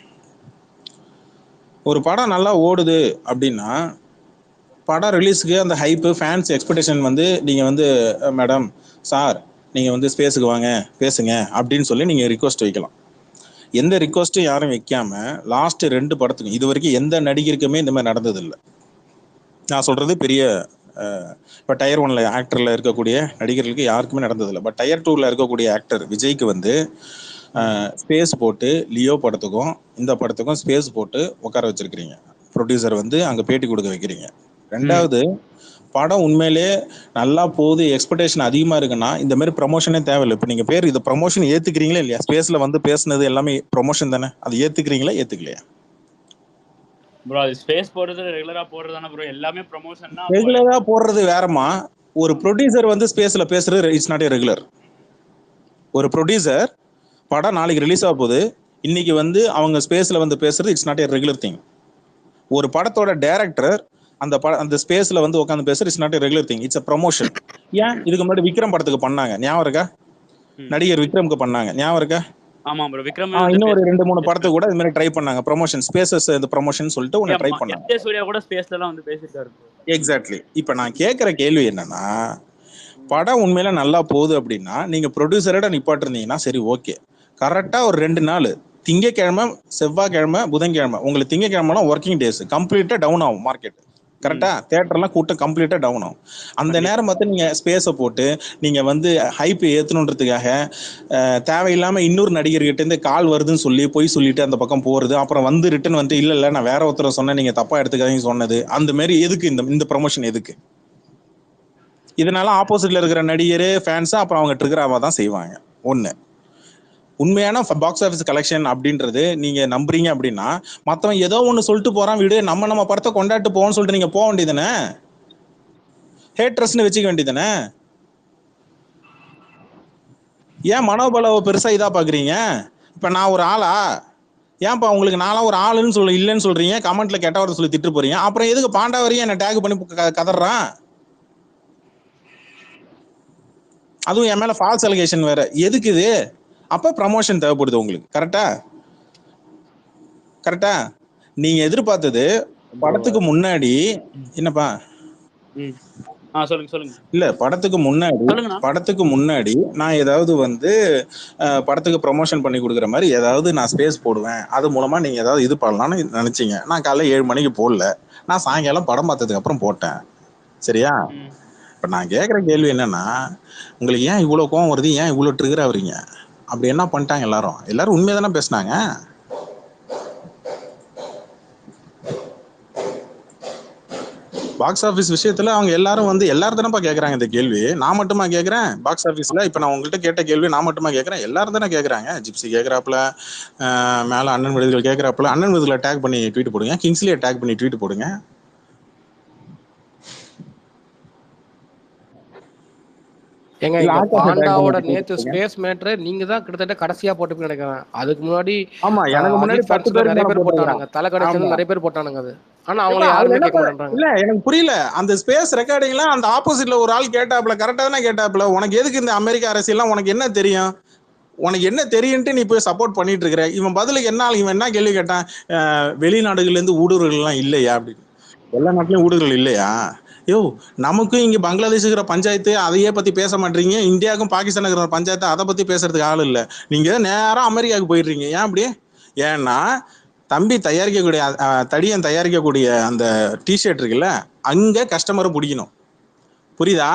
ஒரு படம் நல்லா ஓடுது அப்படின்னா, படம் ரிலீஸுக்கு அந்த ஹைப்பு ஃபேன்ஸ் எக்ஸ்பெக்டேஷன் நீங்கள் மேடம் சார் நீங்கள் ஸ்பேஸுக்கு வாங்க பேசுங்க அப்படின்னு சொல்லி நீங்கள் ரிக்வஸ்ட் வைக்கலாம். எந்த ரிக்வஸ்ட்டும் யாரும் வைக்காம லாஸ்ட் 2 படத்துக்கும் இது வரைக்கும் எந்த நடிகருக்குமே இந்த மாதிரி நடந்ததில்லை. நான் சொல்றது பெரிய இப்போ டயர் 1 ஆக்டர்ல இருக்கக்கூடிய நடிகர்களுக்கு யாருக்குமே நடந்ததில்லை. பட் டயர் 2 இருக்கக்கூடிய ஆக்டர் விஜய்க்கு ஸ்பேஸ் போட்டு லியோ படத்துக்கும் இந்த படத்துக்கும் ஸ்பேஸ் போட்டு உட்கார வச்சிருக்கிறீங்க. ப்ரொடியூசர் அங்கே பேட்டி கொடுக்க வைக்கிறீங்க. 2வது, படம் உண்மையிலே நல்லா போகுது, எக்ஸ்பெக்டேஷன் அதிகமாக இருக்குன்னா இந்த மாதிரி ப்ரமோஷனே தேவையில்லை. இப்போ நீங்கள் பேர் இதை ப்ரமோஷன் ஏற்றுக்கிறீங்களா இல்லையா? ஸ்பேஸில் பேசுனது எல்லாமே ப்ரமோஷன் தானே, அது ஏற்றுக்கிறீங்களா ஏற்றுக்கலையா? ப்ரோ அது ஸ்பேஸ் போடுறது ரெகுலரா போடுறதானே ப்ரோ, எல்லாமே ப்ரமோஷன்னா. ரெகுலரா போடுறது வேறமா, ஒரு ப்ரொடியூசர் ஸ்பேஸ்ல பேசுறது இட்ஸ் நாட் ஏ ரெகுலர். ஒரு ப்ரொடியூசர் படம் நாளைக்கு ரிலீஸ் ஆக போகுது, இன்னைக்கு அவங்க ஸ்பேஸ்ல பேசுறது it's not a regular thing. ஒரு படத்தோட டைரக்டர் அந்த ஸ்பேஸ்ல வந்து உட்காந்து பேசுற it's not a regular thing, it's a promotion. ஏன் இதுக்கு முன்னாடி விக்ரம் படத்துக்கு பண்ணாங்க, ஞாபகம் இருக்கா? நடிகர் விக்ரமுக்கு பண்ணாங்க, ஞாபகம் இருக்கா? ஆமா ப்ரோ, விக்ரம் இன்னும் ஒரு 2-3 படத்துக்கு கூட இது மாதிரி ட்ரை பண்ணாங்க, ப்ரமோஷன் ஸ்பேசஸ் இந்த ப்ரமோஷன் சொல்லிட்டு ஒன்னு ட்ரை பண்ணாங்க. எஸ் சூர்யா கூட ஸ்பேஸ்ல எல்லாம் வந்து பேசிட்டாரு. எக்ஸாக்ட்லி. இப்ப நான் கேட்கிற கேள்வி என்னன்னா, படம் உண்மையில நல்லா போகுது அப்படின்னா நீங்க ப்ரொடியூசரோட நிப்பாட்டிருந்தீங்கன்னா சரி ஓகே, கரெக்டா ஒரு 2 நாள் திங்கக்கிழமை செவ்வாய்க்கிழமை புதன்கிழமை, உங்களுக்கு திங்கக்கிழமை ஒர்க்கிங் டேஸ் கம்ப்ளீட்டா டவுன் ஆகும் மார்க்கெட், கரெக்டா? தியேட்டர்லாம் கூட்டம் கம்ப்ளீட்டா டவுன் ஆகும். அந்த நேரம் பார்த்து நீங்க ஸ்பேஸை போட்டு நீங்க வந்து ஹைப் ஏத்தணுன்றதுக்காக தேவையில்லாம இன்னொரு நடிகர்கிட்ட இருந்து கால் வருதுன்னு சொல்லி போய் சொல்லிட்டு அந்த பக்கம் போறது, அப்புறம் வந்து ரிட்டன் வந்து இல்ல நான் வேற ஒருத்தரை சொன்னேன் நீங்க தப்பா எடுத்துக்காதீங்க சொன்னது, அந்த மாதிரி எதுக்கு இந்த ப்ரமோஷன் எதுக்கு? இதனால ஆப்போசிட்ல இருக்கிற நடிகர் ஃபேன்ஸ் அப்புறம் அவங்க ட்ரிகராவா தான் செய்வாங்க. ஒண்ணு. உண்மையான பாக்ஸ் ஆஃபீஸ் கலெக்ஷன் அப்படின்றது நீங்க நம்புறீங்க அப்படின்னா மத்தவன் ஏதோ ஒண்ணு சொல்லிட்டு போறான், விடு நம்ம படத்தை கொண்டாட்டு போவோம்னு சொல்லிட்டு நீங்க போக வேண்டியதானே, ஹேட்ரஸ்னு வச்சுக்க வேண்டியதானே. ஏன் மனோபலவை பெருசா இதா பாக்குறீங்க? இப்ப நான் ஒரு ஆளா? ஏன்ப்பா உங்களுக்கு நான்லாம் ஒரு ஆளுன்னு சொல்ல இல்லைன்னு சொல்றீங்க, கமெண்ட்ல கெட்ட வார்த்தை சொல்லி திட்டு போறீங்க, அப்புறம் எதுக்கு பாண்டா வரையும் என்ன டேக் பண்ணி கதறான்? அதுவும் என் மேல ஃபால்ஸ் அலிகேஷன் வேற, எதுக்கு இது? அப்ப ப்ரமோஷன் தேவைப்படுது உங்களுக்கு, கரெக்டா? கரெக்டா? நீங்க எதிர்பார்த்தது படத்துக்கு முன்னாடி என்னப்பா? சொல்லுங்க. இல்ல படத்துக்கு முன்னாடி நான் ஏதாவது வந்து படத்துக்கு ப்ரொமோஷன் பண்ணி கொடுக்குற மாதிரி ஏதாவது நான் ஸ்பேஸ் போடுவேன், அது மூலமா நீங்க ஏதாவது இது பண்ணலாம்னு நினைச்சீங்க. நான் காலைல 7 மணிக்கு போடல, நான் சாயங்காலம் படம் பார்த்ததுக்கு அப்புறம் போட்டேன், சரியா? இப்ப நான் கேட்குற கேள்வி என்னன்னா, உங்களுக்கு ஏன் இவ்வளவு கோவம் வருது, ஏன் இவ்வளவு ட்ரிகர் ஆகுறீங்க? அப்படி என்ன பண்ணிட்டாங்க? எல்லாரும் உண்மையை தானே பேசினாங்க. பாக்ஸ் ஆஃபீஸ் விஷயத்துல அவங்க எல்லாரும் வந்து எல்லாரும் தானப்பா கேட்கறாங்க இந்த கேள்வி, நான் மட்டுமா கேட்கறேன்? பாக்ஸ் ஆஃபீஸ்ல இப்ப நான் உங்கள்கிட்ட கேட்ட கேள்வி நான் மட்டுமா கேட்கறேன்? எல்லாரும் தானே கேட்கறாங்க. ஜிப்சி கேட்கறாப்புல, மேல அண்ணன் விடுதலை கேட்கறாப்புல, அண்ணன் விடுதலை டேக் பண்ணி ட்வீட் போடுங்க, கிங்ஸ்லியை டேக் பண்ணி ட்வீட் போடுங்க. ஏங்க இங்க பாண்டாவோட நேத்து ஸ்பேஸ் மேட்ரு நீங்க தான் கிட்டத்தட்ட கடைசியா போட்டு நினைக்கிறேன். அதுக்கு முன்னாடி ஆமா, எனக்கு முன்னாடி 10 பேர் நிறைய பேர் போட்டானுங்க, தலை கடைசி நிறைய பேர் போட்டானுங்க. அது ஆனா அவங்கள யாருமே கேட்க மாட்டாங்க. இல்ல எனக்கு புரியல, அந்த ஸ்பேஸ் ரெக்கார்டிங்ல அந்த ஆப்போசிட்ல ஒரு ஆள் கேட்டாப்ல, கரெக்டா தானே கேட்டாப்ல, உனக்கு எதுக்கு இந்த அமெரிக்க அரசியல்லாம், உனக்கு என்ன தெரியும், உனக்கு என்ன தெரியும்ட்டு நீ போய் சப்போர்ட் பண்ணிட்டு இருக்கிற? இவன் பதிலுக்கு இவன் என்ன கேள்வி கேட்டான், வெளிநாடுகள்ல இருந்து ஊடுருவல் எல்லாம் இல்லையா அப்படின்னு. எல்லா நாட்டிலும் ஊடுருவல் இல்லையா? யோ, நமக்கும் இங்க பங்களாதேஷுங்கிற பஞ்சாயத்து அதையே பத்தி பேச மாட்டீங்க, இந்தியாவுக்கும் பாகிஸ்தானுக்கு பஞ்சாயத்து அதை பத்தி பேசுறதுக்கு ஆள் இல்லை, நீங்க நேரம் அமெரிக்காவுக்கு போயிடுறீங்க. ஏன் அப்படி? ஏன்னா தம்பி தயாரிக்கக்கூடிய தடியன் தயாரிக்கக்கூடிய அந்த டிஷர்ட் இருக்குல்ல, அங்க கஸ்டமரை பிடிக்கணும், புரியுதா?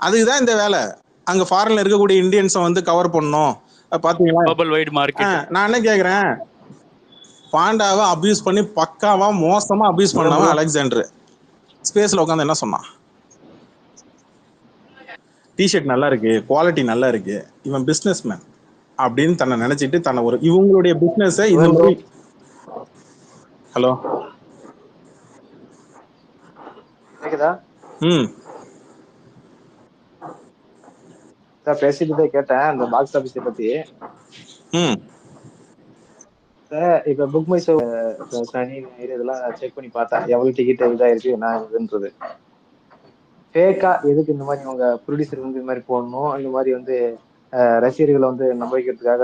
அதுதான் இந்த வேலை. அங்க ஃபாரின்ல இருக்கக்கூடிய இந்தியன்ஸை வந்து கவர் பண்ணணும். பாத்தீங்களா? நான் என்ன கேக்குறேன், பாண்டாவை அபியூஸ் பண்ணி பக்காவா மோசமா அபியூஸ் பண்ணவன் அலெக்சாண்டர் ஸ்பேஸ்ல உட்காந்து என்ன சொன்னான்? டிஷர்ட் நல்லா இருக்கு, குவாலிட்டி நல்லா இருக்கு, இவன் பிசினஸ் மேன் அப்படின்னு தன்னை நினைச்சிட்டு தன்னை ஒரு இவங்களுடைய பிசினஸ் இந்த ஹலோ கேக்குதா? பேசிட்டு கேட்டேன் அந்த பாக்ஸ் ஆபீஸை பத்தி. இப்ப புக் மை ஷோ சனி இதெல்லாம் செக் பண்ணி பார்த்தேன், எவ்வளவு டிக்கெட் இதாயிருக்கு என்ன இதுன்றது. ஃபேக்கா எதுக்கு இந்த மாதிரி அவங்க ப்ரொடியூசர் வந்து இந்த மாதிரி போடணும், இந்த மாதிரி வந்து ரசிகர்களை வந்து நம்ப வைக்கிறதுக்காக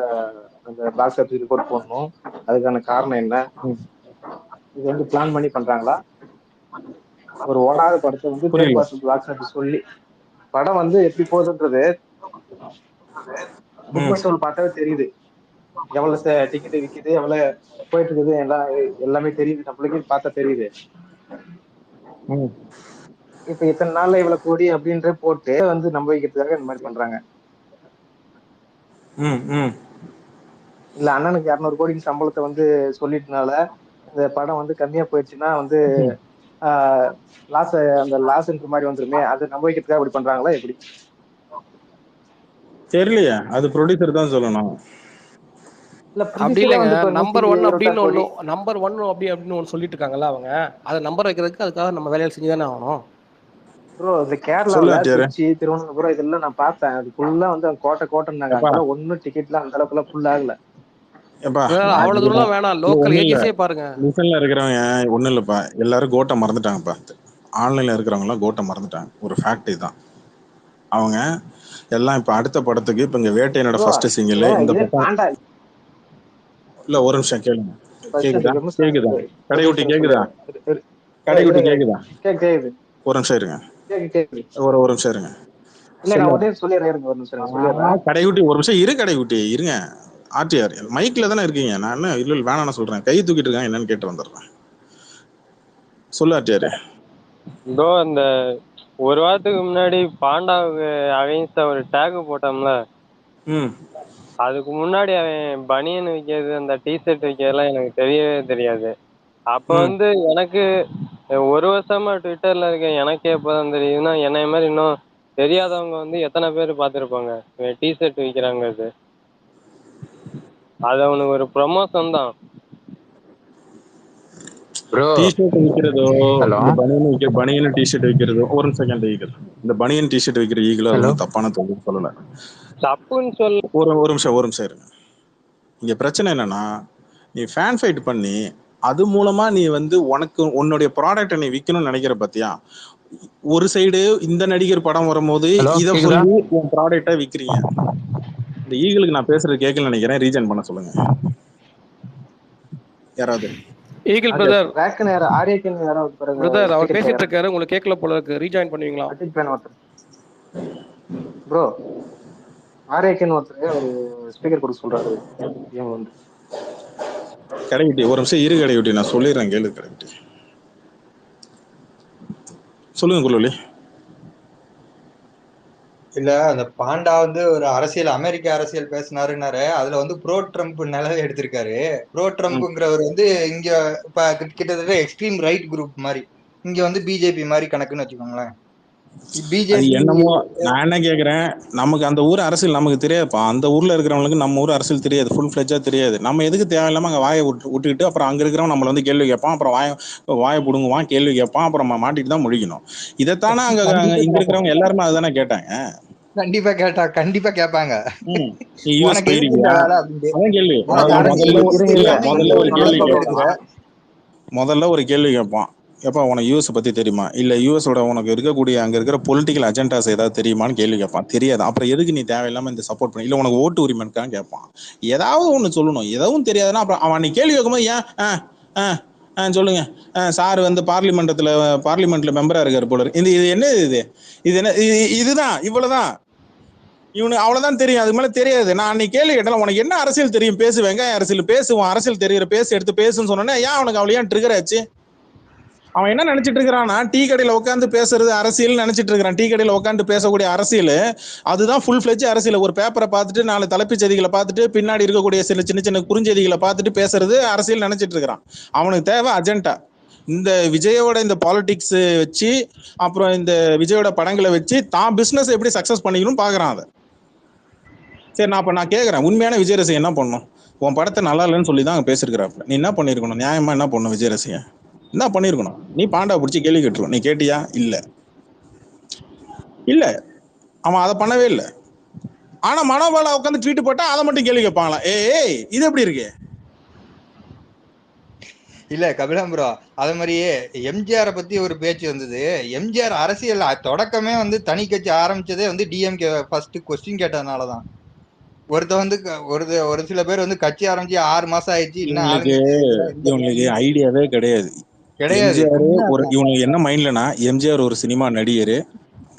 அந்த பாக்ஸ் ஆஃபீஸ் ரிப்போர்ட் போடணும், அதுக்கான காரணம் என்ன? இது வந்து பிளான் பண்ணி பண்றாங்களா? ஒரு ஓடாத படத்தை வந்து பாக்ஸ் ஆஃபீஸ் சொல்லி படம் வந்து எப்படி போகுதுன்றது புக் மை ஷோல பார்த்தாவே தெரியுது, எவ்வளவு டிக்கெட் விற்கிது, எவ்வளவு போயிட்டு இருக்குது, எல்லாமே தெரியுது, நம்மளுக்கு பார்த்தா தெரியுது. இப்ப இத்தனை நாள்ல இவ்வளவு கோடி அப்படின்ற போட்டு வந்து நம்ப வைக்கிறதுக்காக இந்த மாதிரி பண்றாங்க. இல்ல அண்ணனுக்கு 200 கோடிக்கு சம்பளத்தை வந்து சொல்லிட்டனால இந்த படம் வந்து கம்மியா போயிடுச்சுன்னா வந்து அந்த லாஸ்ன்ற மாதிரி வந்துருமே, அது நம்ப வைக்கிறதுக்காக இப்படி பண்றாங்களா எப்படி தெரியலையா? அது ப்ரொடியூசர் தான் சொல்லணும். அப்படி இல்லைங்க, நம்பர் 1 அப்படின்னு ஒன்று சொல்லிட்டு இருக்காங்கல்ல அவங்க, அதை நம்பர் வைக்கிறதுக்கு அதுக்காக நம்ம வேலையை செஞ்சுதானே ஆகணும். ப்ரோ இந்த கேரளாவில் திருச்சி திருவனந்தபுரம் இதெல்லாம் நான் பார்த்தேன், அது ஃபுல்லா வந்து கோட்டைன்னாங்க, அதெல்லாம் ஒன்னும் டிக்கெட்லாம் அந்த அளவுக்குலாம் ஃபுல் ஆகல. ஏப்பா அவ்வளவு தூரம் வேணாம், லோக்கல் ஒன்றும் இல்லை, ஏஜிஸே பாருங்க. மிஷன்ல இருக்கிறவங்க ஒன்றும் இல்லைப்பா, எல்லாரும் கோட்டை மறந்துட்டாங்கப்பா. ஆன்லைன்ல இருக்கிறவங்களாம் கோட்டை மறந்துட்டாங்க. ஒரு ஃபேக்ட் இதுதான். அவங்க எல்லாம் இப்ப அடுத்த படத்துக்கு இப்ப இங்க வேட்டையனோட ப்ரோ ஃபர்ஸ்ட் சிங்கிள் இந்த இதே பக்கம். பாண்டா இல்ல ஒரு நிமிஷம் கேளுங்க. கேக்குதா? ஒரு நிமிஷம் கேக்குதா? ஒரு கடைக்குட்டி நிமிஷம் கேக்குதா? சொல்லிடுறேன். கடைக்குட்டி கேக்குதா? கேக்குது ஒரு நிமிஷம் இருங்க. கேக்குது. ஒரு நிமிஷம் இருங்க. இல்ல நான் உடனே சொல்லிடுறேன், இருங்க ஒரு நிமிஷம் சொல்லிடுறேன். கடைக்குட்டி ஒரு நிமிஷம் இரு. கடைக்குட்டி இருங்க. ஆர்டிஆர் மைக்ல தானே இருக்கீங்க. நான் என்ன இல்ல வேணாம் சொல்றேன். கை தூக்கிட்டு இருக்காங்க, என்னன்னு கேட்டு வந்துடுறேன். சொல்லு ஆர்டிஆர். ப்ரோ அந்த ஒரு வாரத்துக்கு முன்னாடி பாண்டாவுக்கு அகைன்ஸ்டா ஒரு டேக் போட்டோம்ல, அதுக்கு முன்னாடி அவன் பனியன் விற்கிறது அந்த டிஷர்ட் விற்கிறதுலாம் எனக்கு தெரியவே தெரியாது. அப்போ வந்து எனக்கு ஒரு வருஷமா ட்விட்டர்ல இருக்க எனக்கே எப்போதான் தெரியுதுன்னா, என்னைய மாதிரி இன்னும் தெரியாதவங்க வந்து எத்தனை பேர் பார்த்துருப்பாங்க டிஷர்ட் விற்கிறாங்கிறது. அது அவனுக்கு ஒரு ப்ரமோஷன் தான். டிஷர்ட் விற்கிறதோ, இந்த பனியன் டிஷர்ட் விற்கிறதோ, ஒரு செகண்ட் ஈகிள், இந்த பனியன் டிஷர்ட் விற்கிற ஈகிள் அது ஒன்றும் தப்பான தொழில் சொல்லல. தப்புன்னு சொல்ல. ஒரு நிமிஷம் இருங்க. இங்க பிரச்சனை என்னன்னா, நீ ஃபேன் ஃபைட் பண்ணி அது மூலமா நீ வந்து உனக்கு உன்னுடைய ப்ராடக்டை நீ விற்கணும்னு நினைக்கிற பத்தியா. ஒரு சைடு இந்த நடிகர் படம் வரும்போது இதை சொல்லி உன் ப்ராடக்டை விற்கிறீங்க. இந்த ஈகிளுக்கு நான் பேசுறது கேட்கல நினைக்கிறேன். ரீஜன் பண்ண சொல்லுங்க யாராவது. ஈகிள் பிரதர், யாராவது பிரதர் அவர் பேசிட்டு இருக்காரு, உங்களுக்கு கேட்கல போல இருக்கு. ரீஜாயின் பண்ணுவீங்களா? ப்ரோ ஆர்ஏகேன்னு ஒருத்தர் ஒரு ஸ்பீக்கர் கொடுக்க சொல்றாரு. வந்து கடைக்குட்டி ஒரு நிமிஷம் இரு. கடைக்குட்டி நான் சொல்லிடுறேன், கேளு. கடைக்குட்டி சொல்லுங்க குருளி. இல்ல அந்த பாண்டா வந்து ஒரு அரசியல், அமெரிக்க அரசியல் பேசினாருன்னாரு. அதுல வந்து ப்ரோ ட்ரம்ப் நிலவை எடுத்திருக்காரு. ப்ரோ ட்ரம்ப்ங்கிறவர் வந்து இங்க இப்ப கிட்டத்தட்ட எக்ஸ்ட்ரீம் ரைட் குரூப் மாதிரி, இங்க வந்து பிஜேபி மாதிரி கணக்குன்னு வச்சுக்கோங்களேன். அது என்னமோ நான் என்ன கேக்குறேன், நமக்கு அந்த ஊர் அரசியல் நமக்கு தெரியாதுப்பா. அந்த ஊர்ல இருக்கிறவங்களுக்கு நம்ம ஊர் அரசியல் தெரியாது, ஃபுல் ஃபிளெஜ்ஜா தெரியாது. நம்ம எதுக்கு தேவையில்லாம அங்க வாயை விட்டுக்கிட்டு அப்புறம் அங்க இருக்கிறவங்க நம்மள வந்து கேள்வி கேட்பான், அப்புறம் வாயை புடுங்குவான், கேள்வி கேட்பான், அப்புறம் மாட்டிட்டு தான் முழிக்கணும். இதைத்தானே அங்க இங்க இருக்கிறவங்க எல்லாருமே அதுதானே கேட்டாங்க. கண்டிப்பா கேட்பாங்க. முதல்ல ஒரு கேள்வி கேட்பான், எப்பா உனக்கு யூஎஸ் பத்தி தெரியுமா, இல்ல யூஎஸோட உனக்கு இருக்கக்கூடிய அங்க இருக்கிற பொலிட்டிக்கல் அஜெண்டாஸ் ஏதாவது தெரியுமான்னு கேள்வி கேட்பான். தெரியாது. அப்புறம் எதுக்கு நீ தேவையில்லாம இந்த சப்போர்ட் பண்ணி, இல்ல உனக்கு ஓட்டு உரிமைக்கான்னு கேட்பான். ஏதாவது ஒண்ணு சொல்லணும். எதுவும் தெரியாதுன்னா அப்புறம் அவன் நீ கேள்வி கேட்கும்போது ஏன் சொல்லுங்க சார் வந்து பார்லிமெண்ட்ல மெம்பரா இருக்காரு போல இருக்கு. இது என்ன இது என்ன இதுதான் இவ்வளவுதான் இவனு அவ்வளவுதான் தெரியும், அதுக்கு மேல தெரியாது. நான் அன்னைக்கு கேள்வி கேட்டேன், உனக்கு என்ன அரசியல் தெரியும் பேசு, வெங்காய அரசியல் பேசுவான், அரசியல் தெரியுற பேசு எடுத்து பேசுன்னு சொன்னோன்னே ஏன் அவனுக்கு அவ்வளோ ஏன் ட்ரிகர் ஆச்சு? அவன் என்ன நினைச்சிட்டு இருக்கிறான்னா, டீ கடையில உட்காந்து பேசுறது அரசியல் நினைச்சிட்டு இருக்கிறான். டீ கடையில உட்காந்து பேசக்கூடிய அரசியல் அதுதான் ஃபுல் ஃபிளெஜ் அரசியல். ஒரு பேப்பரை பார்த்துட்டு 4 தலைப்புச் செய்திகளை பார்த்துட்டு பின்னாடி இருக்கக்கூடிய சில சின்ன சின்ன குறுஞ்செய்திகளை பார்த்துட்டு பேசுறது அரசியல் நினைச்சிட்டு இருக்கிறான். அவனுக்கு தேவை அஜெண்டா. இந்த விஜயோட இந்த பாலிடிக்ஸ் வச்சு, அப்புறம் இந்த விஜயோட படங்களை வச்சு தான் பிசினஸ் எப்படி சக்சஸ் பண்ணிக்கணும் பாக்குறான். அதை சரி நான் கேட்கறேன், உண்மையான விஜய் ரசிகன் என்ன பண்ணணும்? உன் படத்தை நல்லா இல்லைன்னு சொல்லி தான் பேசிருக்கிறாப்ல. நீ என்ன பண்ணிருக்கணும்? நியாயமா என்ன பண்ணணும்? விஜய் ரசிகன் என்ன பண்ணிருக்கணும்? நீ பாண்டா பிடிச்சி கேள்வி கேட்டுருவோம். நீ கேட்டியா? இல்ல அவன் அதை பண்ணவே இல்லை. ஆனா மனோபாலா உட்காந்து ட்வீட் போட்டா அதை மட்டும் கேள்வி கேட்பாங்களா? ஏய் இது எப்படி இருக்கு? இல்ல கபிலம் ப்ரோ, அதே மாதிரியே எம்ஜிஆரை பத்தி ஒரு பேச்சு வந்தது. எம்ஜிஆர் அரசியல் தொடக்கமே வந்து தனி கட்சி ஆரம்பிச்சதே வந்து டிஎம்கே ஃபர்ஸ்ட் கொஸ்டின் கேட்டதுனாலதான். வந்து ஒரு சில பேர் வந்து கட்சி ஆரம்பிச்சு 6 மாசம் ஆயிடுச்சு, இவங்களுக்கு ஐடியாவே கிடையாது. இவங்களுக்கு என்ன மைண்ட்லனா, எம்ஜிஆர் ஒரு சினிமா நடிகர்,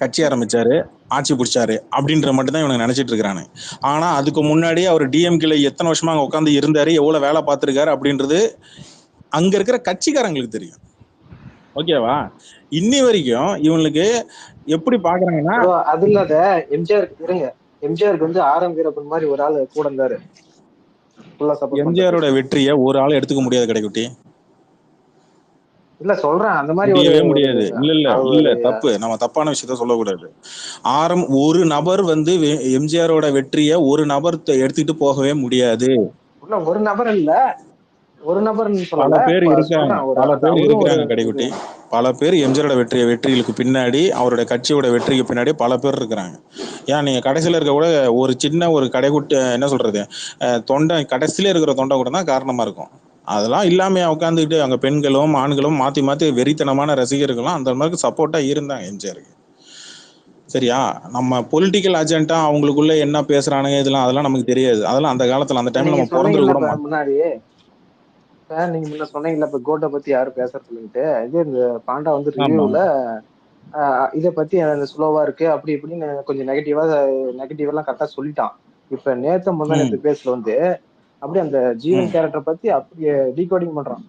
கட்சி ஆரம்பிச்சாரு, ஆட்சி பிடிச்சாரு அப்படின்ற மட்டும் தான் இவனுக்கு நினைச்சிட்டு இருக்கிறானு. ஆனா அதுக்கு முன்னாடி அவர் டிஎம்கேல எத்தனை வருஷமா அங்க உட்காந்து இருந்தாரு, எவ்வளவு வேலை பார்த்திருக்காரு அப்படின்றது அங்க இருக்கிற கட்சிக்காரங்களுக்கு தெரியும். ஓகேவா? இன்னி வரைக்கும் இவங்களுக்கு எப்படி பாக்குறாங்கன்னா, அது இல்லாத எம்ஜிஆருக்கு வந்து ஆரம்பிக்கிறப்ப மாதிரி ஒரு ஆள் கூட இருந்தாரு. எம்ஜிஆரோட வெற்றியை ஒரு ஆள் எடுத்துக்க முடியாது கடைக்குட்டி. இல்ல சொல்றேன், அந்த மாதிரி முடியாது. இல்ல தப்பு. நம்ம தப்பான விஷயத்த சொல்லக்கூடாது. ஒரு நபர் வந்து எம்ஜிஆரோட வெற்றியை ஒரு நபர் எடுத்துக்கிட்டு போகவே முடியாது. ஒரு நபர் இல்ல, ஒரு நபர் பல பேர் இருக்காங்க கடைக்குட்டி. பல பேர் எம்ஜிஆரோட வெற்றிகளுக்கு பின்னாடி, அவருடைய கட்சியோட வெற்றிக்கு பின்னாடி பல பேர் இருக்கிறாங்க. ஏன் நீங்க கடைசியில இருக்க கூட ஒரு சின்ன ஒரு கடைக்குட்டி என்ன சொல்றது, தொண்டை கடைசியில இருக்கிற தொண்டை கூட தான் காரணமா இருக்கும். அதெல்லாம் இல்லாம உட்காந்துக்கிட்டு அங்க பெண்களும் ஆண்களும் மாத்தி மாத்தி வெறித்தனமான ரசிகர்களும் அந்த மாதிரி சப்போர்ட்டா இருந்தாங்க எம்ஜிஆருக்கு. சரியா? நம்ம பொலிட்டிக்கல் அஜெண்டா அவங்களுக்குள்ள என்ன பேசுறானுங்க அதெல்லாம் நமக்கு தெரியாது. அதெல்லாம் அந்த காலத்துல அந்த டைம்ல நீங்க நம்ம பிறந்திருக்க சொன்னீங்கல்ல கூட இப்ப மாட்டோம். முன்னாடி, நீங்க முன்ன சொன்னீங்கல்ல இப்ப கோட்டை பத்தி யாரும் பேசுறதுன்னுட்டு, இது இந்த பாண்டா வந்து ஆமா. ரிவ்யூல இதை பத்தி அந்த ஸ்லோவா இருக்கு அப்படி இப்படின்னு கொஞ்சம் நெகட்டிவ் எல்லாம் கரெக்டா சொல்லிட்டான். இப்ப முந்தா நேத்து பேசல வந்து அப்படியே அந்த ஜீவன் கேரக்டர் பத்தி அப்படியே டீகோடிங் பண்றான்.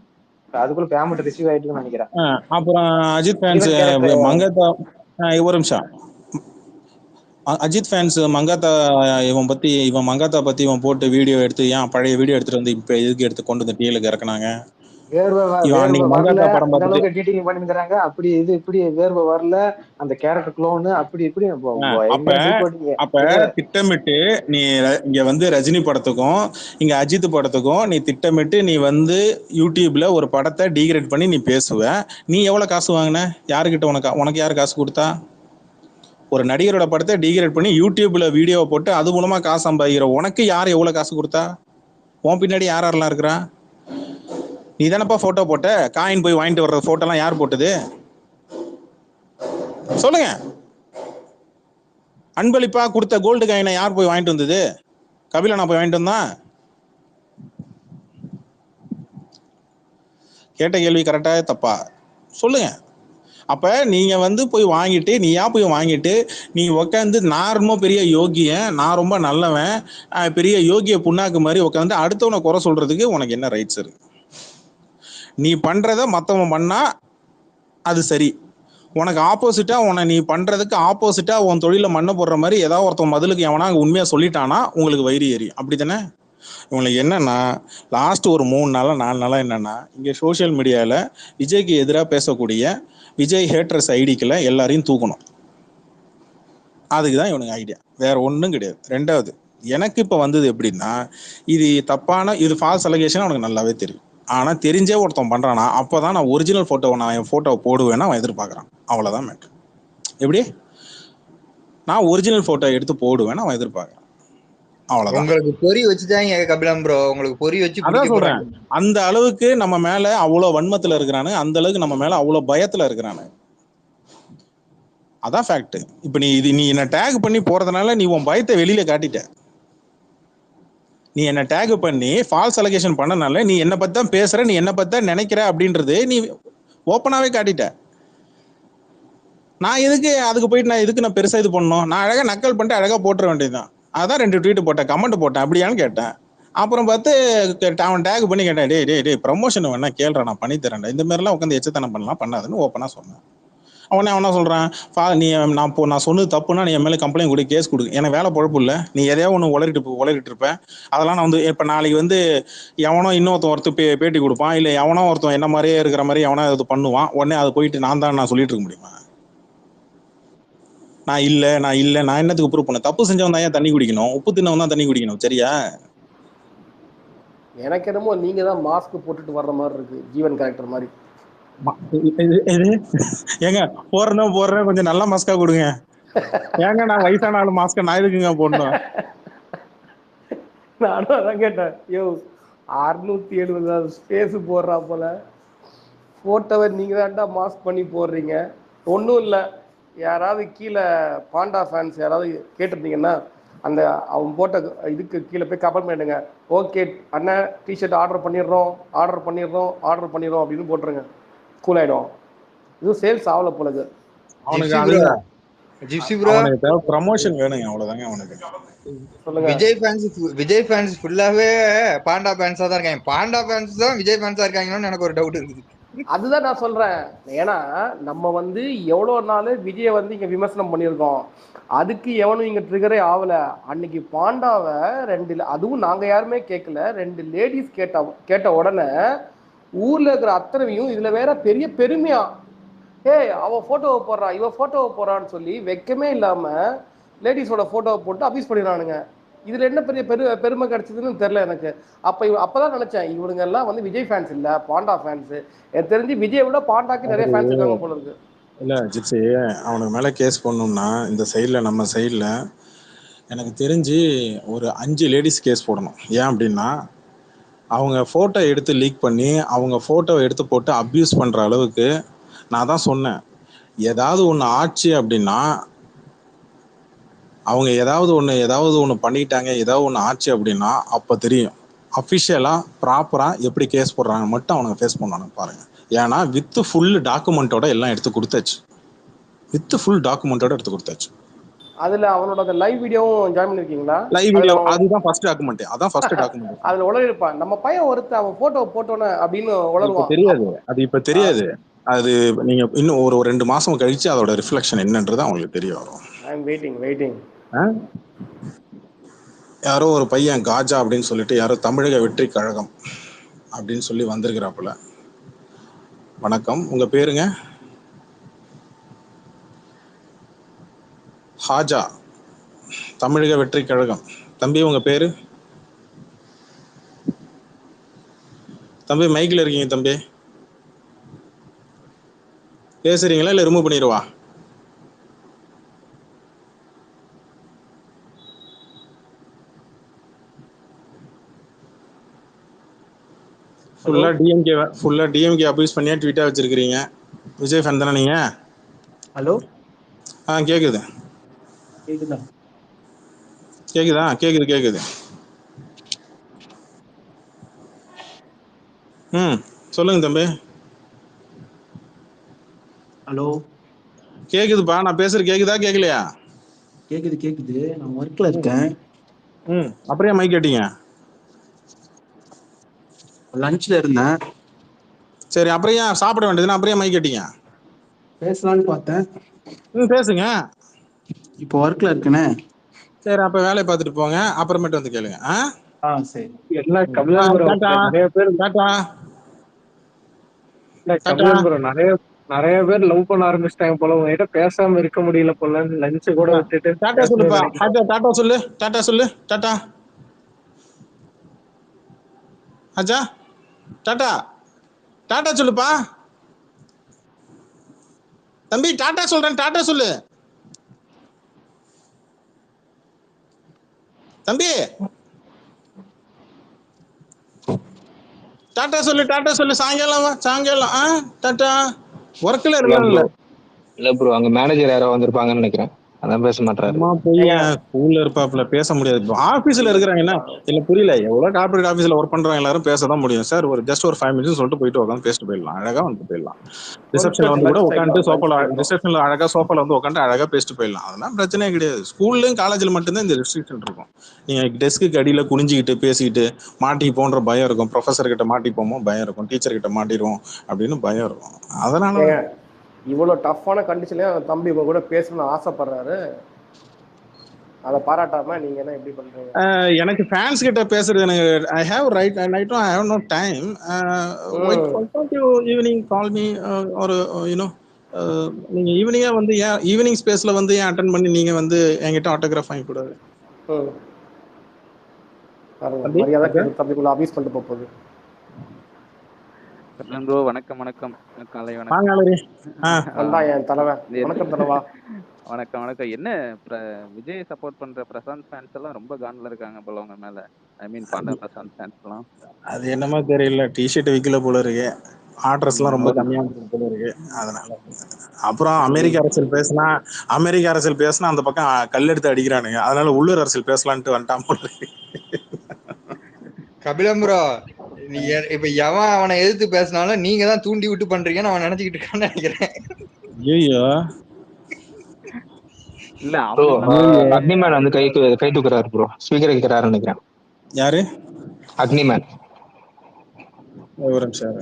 அதுக்குள்ள பேமெண்ட் ரிசீவ் ஆயிட்டுன்னு நினைக்கிறேன். அப்புறம் அஜித் ஃபேன்ஸ் ஜீவன் கேரக்டர் மங்காத்தா ஒரு நிமிஷம். அஜித் ஃபேன்ஸ் இவன் மங்காத்தா பத்தி இவன் போட்டு வீடியோ எடுத்து ஏன் பழைய வீடியோ எடுத்துட்டு வந்து இப்ப எதுக்கு எடுத்து கொண்டு வந்து டிஎலுக்கு இறக்குனாங்க? வேர்வை இவன் அன்னைக்கு வரல, மங்காத்தா படம் அந்த பார்த்துட்டு அளவுக்கு எடிட்டிங் பண்ணிருக்காங்க. அப்படி இது இப்படி வேர்வை வரல, அந்த கேரக்டர் க்ளோனு அப்படி இப்படி அப்ப டீகோடிங். அப்ப திட்டமிட்டு நீ இங்க வந்து ரஜினி படத்துக்கும் இங்க அஜித் படத்துக்கும் நீ திட்டமிட்டு நீ வந்து யூடியூப்ல ஒரு படத்தை டீக்ரேட் பண்ணி நீ பேசுவ. நீ எவ்வளவு காசு வாங்கின? யாருக்கிட்ட உனக்கு யாரு காசு கொடுத்தா? ஒரு நடிகரோட படத்தை டீக்ரேட் பண்ணி யூடியூப்ல வீடியோவை போட்டு அது மூலமா காசு சம்பாதிக்கிற உனக்கு யார் எவ்வளவு காசு கொடுத்தா? உன் பின்னாடி யாரெல்லாம் இருக்கிறா? நீ தானப்பா போட்டோ போட்ட. காயின் போய் வாங்கிட்டு வர்ற போட்டோலாம் யார் போட்டது சொல்லுங்க. அன்பளிப்பா கொடுத்த கோல்டு காயினை யார் போய் வாங்கிட்டு வந்தது? கபிலனா போய் வாங்கிட்டு வந்தான்? கேட்ட கேள்வி கரெக்டா தப்பா சொல்லுங்க. அப்ப நீங்க வந்து போய் வாங்கிட்டு நீ உட்காந்து நான் ரொம்ப பெரிய யோகியன், நான் ரொம்ப நல்லவன், பெரிய யோகிய புண்ணாக்கு மாதிரி உட்காந்து அடுத்தவனை குறை சொல்றதுக்கு உனக்கு என்ன ரைட்ஸ் இருக்கு? நீ பண்றத மத்தவன் பண்ணா அது சரி. உனக்கு ஆப்போசிட்டா நீ பண்றதுக்கு ஆப்போசிட்டா உன் தொழில மண்ணை போடுற மாதிரி ஏதாவது ஒருத்தன் மதிலுக்கு எவனா உண்மையா சொல்லிட்டானா உங்களுக்கு வயிறு எரியும். அப்படித்தானே? இவங்களுக்கு என்னன்னா லாஸ்ட் ஒரு 3 நாளா 4 நாளா என்னன்னா இங்க சோசியல் மீடியால விஜய்க்கு எதிராக பேசக்கூடிய விஜய் ஹேட்டர்ஸ் ஐடிக்குள்ள எல்லாரையும் தூக்கணும். அதுக்குதான் இவனுக்கு ஐடியா, வேற ஒன்றும் கிடையாது. ரெண்டாவது, எனக்கு இப்ப வந்தது எப்படின்னா இது ஃபால்ஸ் அலிகேஷன் அவனுக்கு நல்லாவே தெரியும். ஆனா தெரிஞ்சே ஒருத்தன் பண்றானா அப்பதான் நான் ஒரிஜினல் என் போட்டோவை போடுவேன்னு அவன் எதிர்பார்க்கறான். அவ்வளவுதான் மேட்டர். எப்படி நான் ஒரிஜினல் போட்டோ எடுத்து போடுவேன்னு அவன் எதிர்பார்க்கறான். அவ்வளவுதான். உங்களுக்கு பொறி வச்சுதாங்க கபிலம் ப்ரோ, உங்களுக்கு பொறி வச்சு அதான் சொல்றேன். அந்த அளவுக்கு நம்ம மேல அவ்வளவு வன்மத்துல இருக்கிறானு, அந்த அளவுக்கு நம்ம மேல அவ்வளவு பயத்துல இருக்கிறானு. அதான் ஃபேக்ட். இப்ப நீ என்ன டேக் பண்ணி போறதுனால நீ உன் பயத்தை வெளியில காட்டிட்ட. நீ என்ன டேக் பண்ணி ஃபால்ஸ் அலிகேஷன் பண்ணனால நீ என்ன பத்தி தான் பேசுற, நீ என்ன பத்தி தான் நினைக்கிற அப்படின்றது நீ ஓப்பனாவே காட்டிட்ட. நான் அதுக்கு போயிட்டு நான் பெருசா இது பண்ணணும்? நான் அழகா நக்கல் பண்ணிட்டு அழகா போட்டுற வேண்டியதுதான். அதான் 2 ட்வீட் போட்டேன், கமெண்ட் போட்டேன். அப்படியான்னு கேட்டேன். அப்புறம் பார்த்து அவன் டேக் பண்ணி கேட்டேன், டே ப்ரமோஷன் வேணா கேள்றா, நான் பண்ணி தரேன்டா, இந்த மாதிரிலாம் உட்காந்து எச்சத்தனம் பண்ணலாம் பண்ணாதுன்னு ஓப்பனா சொன்னேன். அவனா சொல்றான், நான் சொன்னது தப்புன்னா நீ என் மேலே கம்ப்ளைண்ட் கொடு, கேஸ் கொடு, எனக்கு வேலை பொழப்பு இல்லை, நீ எதையோ ஒன்று உளறிட்டு இருப்பேன். அதெல்லாம் நான் வந்து இப்போ நாளைக்கு வந்து எவனோ ஒருத்தர் பேட்டி கொடுப்பான், இல்லை எவனோ ஒருத்தன் என்ன மாதிரியே இருக்கிற மாதிரி எவனோ அது பண்ணுவான். உடனே அதை போயிட்டு நான் சொல்லிட்டு இருக்க முடியுமா? நான் என்னத்துக்கு ப்ரூவ் பண்ண? தப்பு செஞ்சவன் தான் ஏன் தண்ணி குடிக்கணும்? உப்பு தின்னவன் தான் தண்ணி குடிக்கணும். சரியா? எனக்கு என்னமோ நீங்க தான் மாஸ்க் போட்டுட்டு வர்ற மாதிரி இருக்கு, ஜீவன் கேரக்டர் மாதிரி. ஏங்க போடுறேன் கொஞ்சம் நல்ல மாஸ்கா கொடுங்க. ஏங்க நான் வயசான ஆளு மாஸ்க நான் எதுக்குங்க போடணும்? நானும் அதான் கேட்டேன். 670 ஸ்பேஸ் போடுறா போல போட்டோவை நீங்க தான்டா மாஸ்க் பண்ணி போடுறீங்க. ஒன்றும் இல்லை, யாராவது கீழே பாண்டா ஃபேன்ஸ் யாராவது கேட்டிருந்தீங்கன்னா அந்த அவன் போட்ட இதுக்கு கீழே போய் கமெண்ட் பண்ணிடுங்க, ஓகே அண்ணன் டிஷர்ட் ஆர்டர் பண்ணிடுறோம் அப்படின்னு போட்டுருங்க. கூல் ஆயிடும். இதுவும் சேல்ஸ் ஆகல போலது. ப்ரமோஷன் வேணுங்க, அவ்வளவுதாங்க அவனுக்கு. சொல்லுங்க. விஜய் ஃபேன்ஸ் ஃபுல்லாவே பாண்டா ஃபேன்ஸா தான் இருக்காங்க. பாண்டா ஃபேன்ஸ் தான் விஜய் ஃபேன்ஸா இருக்காங்கன்னு எனக்கு ஒரு டவுட் இருக்குது. அதுதான் நான் சொல்றேன். ஏன்னா நம்ம வந்து எவ்வளோ நாள் விஜயை வந்து இங்க விமர்சனம் பண்ணியிருக்கோம், அதுக்கு எவனும் இங்க ட்ரிகரே ஆகல. அன்னைக்கு பாண்டாவை அதுவும் நாங்க யாருமே கேட்கல, 2 லேடிஸ் கேட்ட உடனே ஊர்ல இருக்கிற அத்தனையும் இதுல வேற பெரிய பெருமையா, அவ போட்டோவை போடுறா இவ போட்டோவை போடுறான்னு சொல்லி வெக்கமே இல்லாம லேடிஸோட போட்டோவை போட்டு அபியூஸ் பண்ணிடுறானுங்க. இதுல என்ன பெரிய பெருமை கிடைச்சதுன்னு தெரியல எனக்கு. அப்பதான் நினைச்சேன் இவனுங்க எல்லாம் வந்து விஜய் ஃபேன்ஸ் இல்ல, பாண்டா ஃபேன்ஸ். எனக்கு தெரிஞ்சு விஜயை விட பாண்டாக்கு நிறைய ஃபேன்ஸ் இருக்காங்க போல இருக்கு. இல்ல ஜிப்சி, அவனுக்கு மேல கேஸ் பண்ணணும்னா இந்த சைட்ல, நம்ம சைட்ல எனக்கு தெரிஞ்சு ஒரு 5 லேடிஸ் கேஸ் போடணும். ஏன் அப்படின்னா அவங்க ஃபோட்டோ எடுத்து லீக் பண்ணி அவங்க ஃபோட்டோவை எடுத்து போட்டு அப்யூஸ் பண்ணுற அளவுக்கு. நான் தான் சொன்னேன், ஏதாவது ஒன்று ஆச்சு அப்படின்னா அவங்க ஏதாவது ஒன்று பண்ணிட்டாங்க, ஏதாவது ஒன்று ஆச்சு அப்படின்னா அப்போ தெரியும் அஃபிஷியலாக ப்ராப்பராக எப்படி கேஸ் போடுறாங்க மட்டும் அவனுங்க ஃபேஸ் பண்ணானு பாருங்க. ஏன்னா வித் ஃபுல் டாக்குமெண்ட்டோட எல்லாம் எடுத்து கொடுத்தாச்சு. வித் ஃபுல் டாக்குமெண்ட்டோட எடுத்து கொடுத்தாச்சு. அதுல அவனோட லைவ் வீடியோவும் ஜாயின் பண்ணிருக்கீங்களா? லைவ் வீடியோ அதுதான் ஃபர்ஸ்ட் டாக்குமெண்ட். அதான் ஃபர்ஸ்ட் டாக்குமெண்ட். அதுல உளறிருப்பான், நம்ம பையன் ஒருத்த அவன் போட்டோ போட்டோன்னு அப்படின்னு உளருவான். தெரியாது, அது இப்ப தெரியாது. அது நீங்க இன்னும் ஒரு 2 மாசம் கழிச்சு அதோட ரிஃப்ளெக்ஷன் என்னன்றது அவங்களுக்கு தெரிய வரும். ஐ அம் வெயிட்டிங். யாரோ ஒரு பையன் காஜா அப்படின்னு சொல்லிட்டு யாரோ தமிழக வெற்றி கழகம் அப்படின்னு சொல்லி வந்திருக்கிறாப்புல. வணக்கம், உங்க பேருங்க? ஹாஜா, தமிழக வெற்றி கழகம். தம்பி உங்க பேரு? தம்பி மைக்ல இருக்கீங்க தம்பி, பேசுறீங்களா இல்ல ரிமூவ் பண்ணிடுவா? ஃபுல்லா டிஎம்கே அபியூஸ் பண்ணியா ட்வீட்டா வச்சிருக்கீங்க. விஜய் ஃபேன் தானே நீங்க? ஹலோ, கேக்குது. கேக்குதா? கேக்குது. சொல்லுங்க தம்பி. ஹலோ, கேக்குதுப்பா, நான் பேசுறது கேக்குதா கேக்கலையா? கேக்குது. நான் ஒர்க்ல இருக்கேன். அப்புறம் மைக் கேட்டீங்க? லஞ்ச்ல இருந்தேன். சரி, அப்புறம் ஏன் சாப்பிட வேண்டியதுன்னா அப்புறம் மைக் கேட்டீங்க? பேசலான்னு பார்த்தேன். பேசுங்க. இப்போ ஒர்க்ல இருக்கேனே. சரி, அப்ப வேலையை பார்த்துட்டு போங்க, அப்புறமேட்டு வந்து கேளுங்க. சரி. எல்லாம் கபிலன் ப்ரோ நிறைய பேர் நிறைய பேர் லவ் பண்ண ஆரம்பிச்சிட்டாங்க போல. உங்ககிட்ட பேசாம இருக்க முடியல போல. லஞ்ச் கூட விட்டுட்டு டாடா சொல்லுப்பா. டாடா சொல்லு. டாடா அஜா, டாடா சொல்லுப்பா. தம்பி டாடா சொல்றேன், டாடா சொல்லு தம்பி. டாடா சொல்லு. சாயங்காலம் டாடா. ஒர்க்ல இருக்கல. இல்ல ப்ரோ, அங்க மேனேஜர் யாரோ வந்திருப்பாங்கன்னு நினைக்கிறேன், அதான் பேச மாட்டாரு. ஸ்கூல்ல இருப்பாப்ல, பேச முடியாது. ஆபீஸ்ல இருக்கிறாங்கன்னா இல்ல புரியல. எவ்வளவு கார்பரேட் ஆபீஸ்ல ஒர்க் பண்றவங்க எல்லாரும் பேசதான் முடியும் சார். ஒரு ஜஸ்ட் ஒரு 5 minutes சொல்லிட்டு போயிட்டு உட்காந்து பேசிட்டு போயிடலாம், அழகா வந்து போயிடலாம். ரிசப்ஷன்ல வந்து கூட உட்காந்து ரிசப்ஷன்ல அழகா சோஃபால வந்து உட்காந்து அழகா பேசிட்டு போயிடலாம். அதெல்லாம் பிரச்சனையே கிடையாது. ஸ்கூல்லயும் காலேஜ்ல மட்டும்தான் இந்த ரெஸ்ட்ரிக்ஷன் இருக்கும். நீங்க டெஸ்க்கு அடியில குனிஞ்சிக்கிட்டு பேசிக்கிட்டு மாட்டி போன்ற பயம் இருக்கும். ப்ரொஃபசர் கிட்ட மாட்டி போமோ பயம் இருக்கும், டீச்சர் கிட்ட மாட்டிடுவோம் அப்படின்னு பயம் இருக்கும். அதனால இவ்வளவு டஃப்பான கண்டிஷன்லயும் தம்பி உங்க கூட பேசணும்னு ஆசைப்படுறாரு. அதை பாராட்டாம நீங்க என்ன எப்படி பண்றீங்க? எனக்கு ஃபேன்ஸ் கிட்ட பேசுறது எனக்கு I have right I have no time. Evening call me ஒரு நீங்க ஈவினிங்கா வந்து ஏன் ஈவினிங் ஸ்பேஸ்ல வந்து ஏன் அட்டென்ட் பண்ணி நீங்க வந்து என்கிட்ட ஆட்டோகிராஃப் வாங்கி கூடாது? மரியாதை தம்பிக்குள்ள அபியூஸ் பண்ணிட்டு போகுது. ப்ரோ வணக்கம். காலை வணக்கம். என்ன விஜய் சப்போர்ட் பண்ற பிரசாந்த் ஃபேன்ஸ் எல்லாம் ரொம்ப கான்ல இருக்காங்க போல உங்க மேல. ஐ மீன் பாண்டா பிரசாந்த் ஃபேன்ஸ் எல்லாம். அது என்னமோ தெரியல, டிஷர்ட் விக்கல போல இருக்கு, ஆர்டர்ஸ் எல்லாம் ரொம்ப கம்மியா போல இருக்கு. அதனால அப்புறம் அமெரிக்க அரசியல் பேசினா அந்த பக்கம் கல்லெடுத்து அடிக்கிறானுங்க. அதனால உள்ளூர் அரசியல் பேசலான்ட்டு வந்துட்டான் போல இருக்கு. கபிலம் ப்ரோ, இப்ப எவன் அவனை எதிர்த்து பேசினாலும் நீங்க தான் தூண்டி விட்டு பண்றீங்கன்னு அவன் நினைச்சுக்கிட்டு இருக்கான்னு நினைக்கிறேன். ஐயோ இல்ல, அக்னிமேன் வந்து கை தூக்குறாரு ப்ரோ, ஸ்பீக்கர் வைக்கிறாரு நினைக்கிறேன். யாரு? அக்னிமேன். ஒரு நிமிஷம்.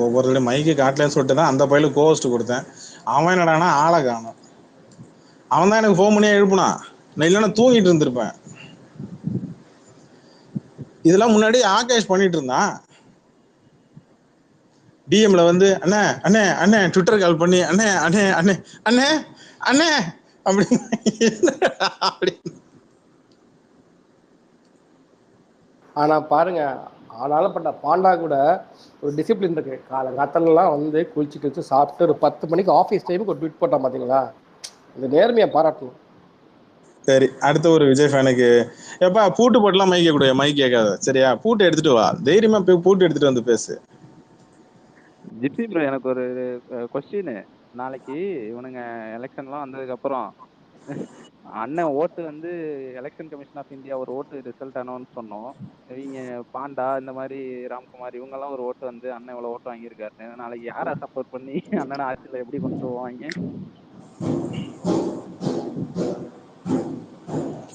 ஒவ்வொரு மைக்கு காட்டலன்னு சொல்லிட்டு தான் அந்த பையலுக்கு கோஸ்ட் கொடுத்தேன். அவன் என்னடானா ஆளை காணும். அவன் தான் எனக்கு ஃபோன் பண்ணியே எழுப்புனான். நான் இல்லைன்னா தூங்கிட்டு இருந்திருப்பேன். இதெல்லாம் முன்னாடி ஆகாஷ் பண்ணிட்டு இருந்தான். டிஎம்ல வந்து அண்ணே அண்ணே அண்ணே ட்விட்டர் கால் பண்ணி அண்ணே அண்ணே அண்ணே அண்ணே அண்ணே அப்படி ஆனா பாருங்க, ஆனாலும் பட்ட பாண்டா கூட ஒரு டிசிப்ளின் இருக்கு. காலங்காத்தாலலாம் வந்து குளிச்சு சாப்பிட்டு ஒரு 10 மணிக்கு ஆஃபீஸ் டைமுக்கு ஒரு ட்வீட் போட்டான் பார்த்தீங்களா? இந்த நேர்மையை பாராட்டணும். சரி, அடுத்த ஒரு விஜய் ஃபேனுக்கு எப்பா பூட்டு போட்டுலாம் மைக் கூட மைக் கேட்காத சரியா? பூட்டு எடுத்துட்டு வா, தைரியமா போய் பூட்டு எடுத்துட்டு வந்து பேசு. ஜிப்சி ப்ரோ, எனக்கு ஒரு கொஸ்டின். நாளைக்கு இவனுங்க எலெக்ஷன்லாம் வந்ததுக்கு அப்புறம் அண்ணன் ஓட்டு வந்து எலெக்ஷன் கமிஷன் ஆஃப் இந்தியா ஒரு ஓட்டு ரிசல்ட் அனௌன்ஸ் பண்ணோம். இவங்க பாண்டா இந்த மாதிரி ராம்குமார் இவங்கெல்லாம் ஒரு ஓட்டு வந்து அண்ணன் இவ்வளோ ஓட்டு வாங்கியிருக்காரு. நாளைக்கு யாரை சப்போர்ட் பண்ணி அண்ணனை ஆட்சியில் எப்படி கொண்டு போவாங்க?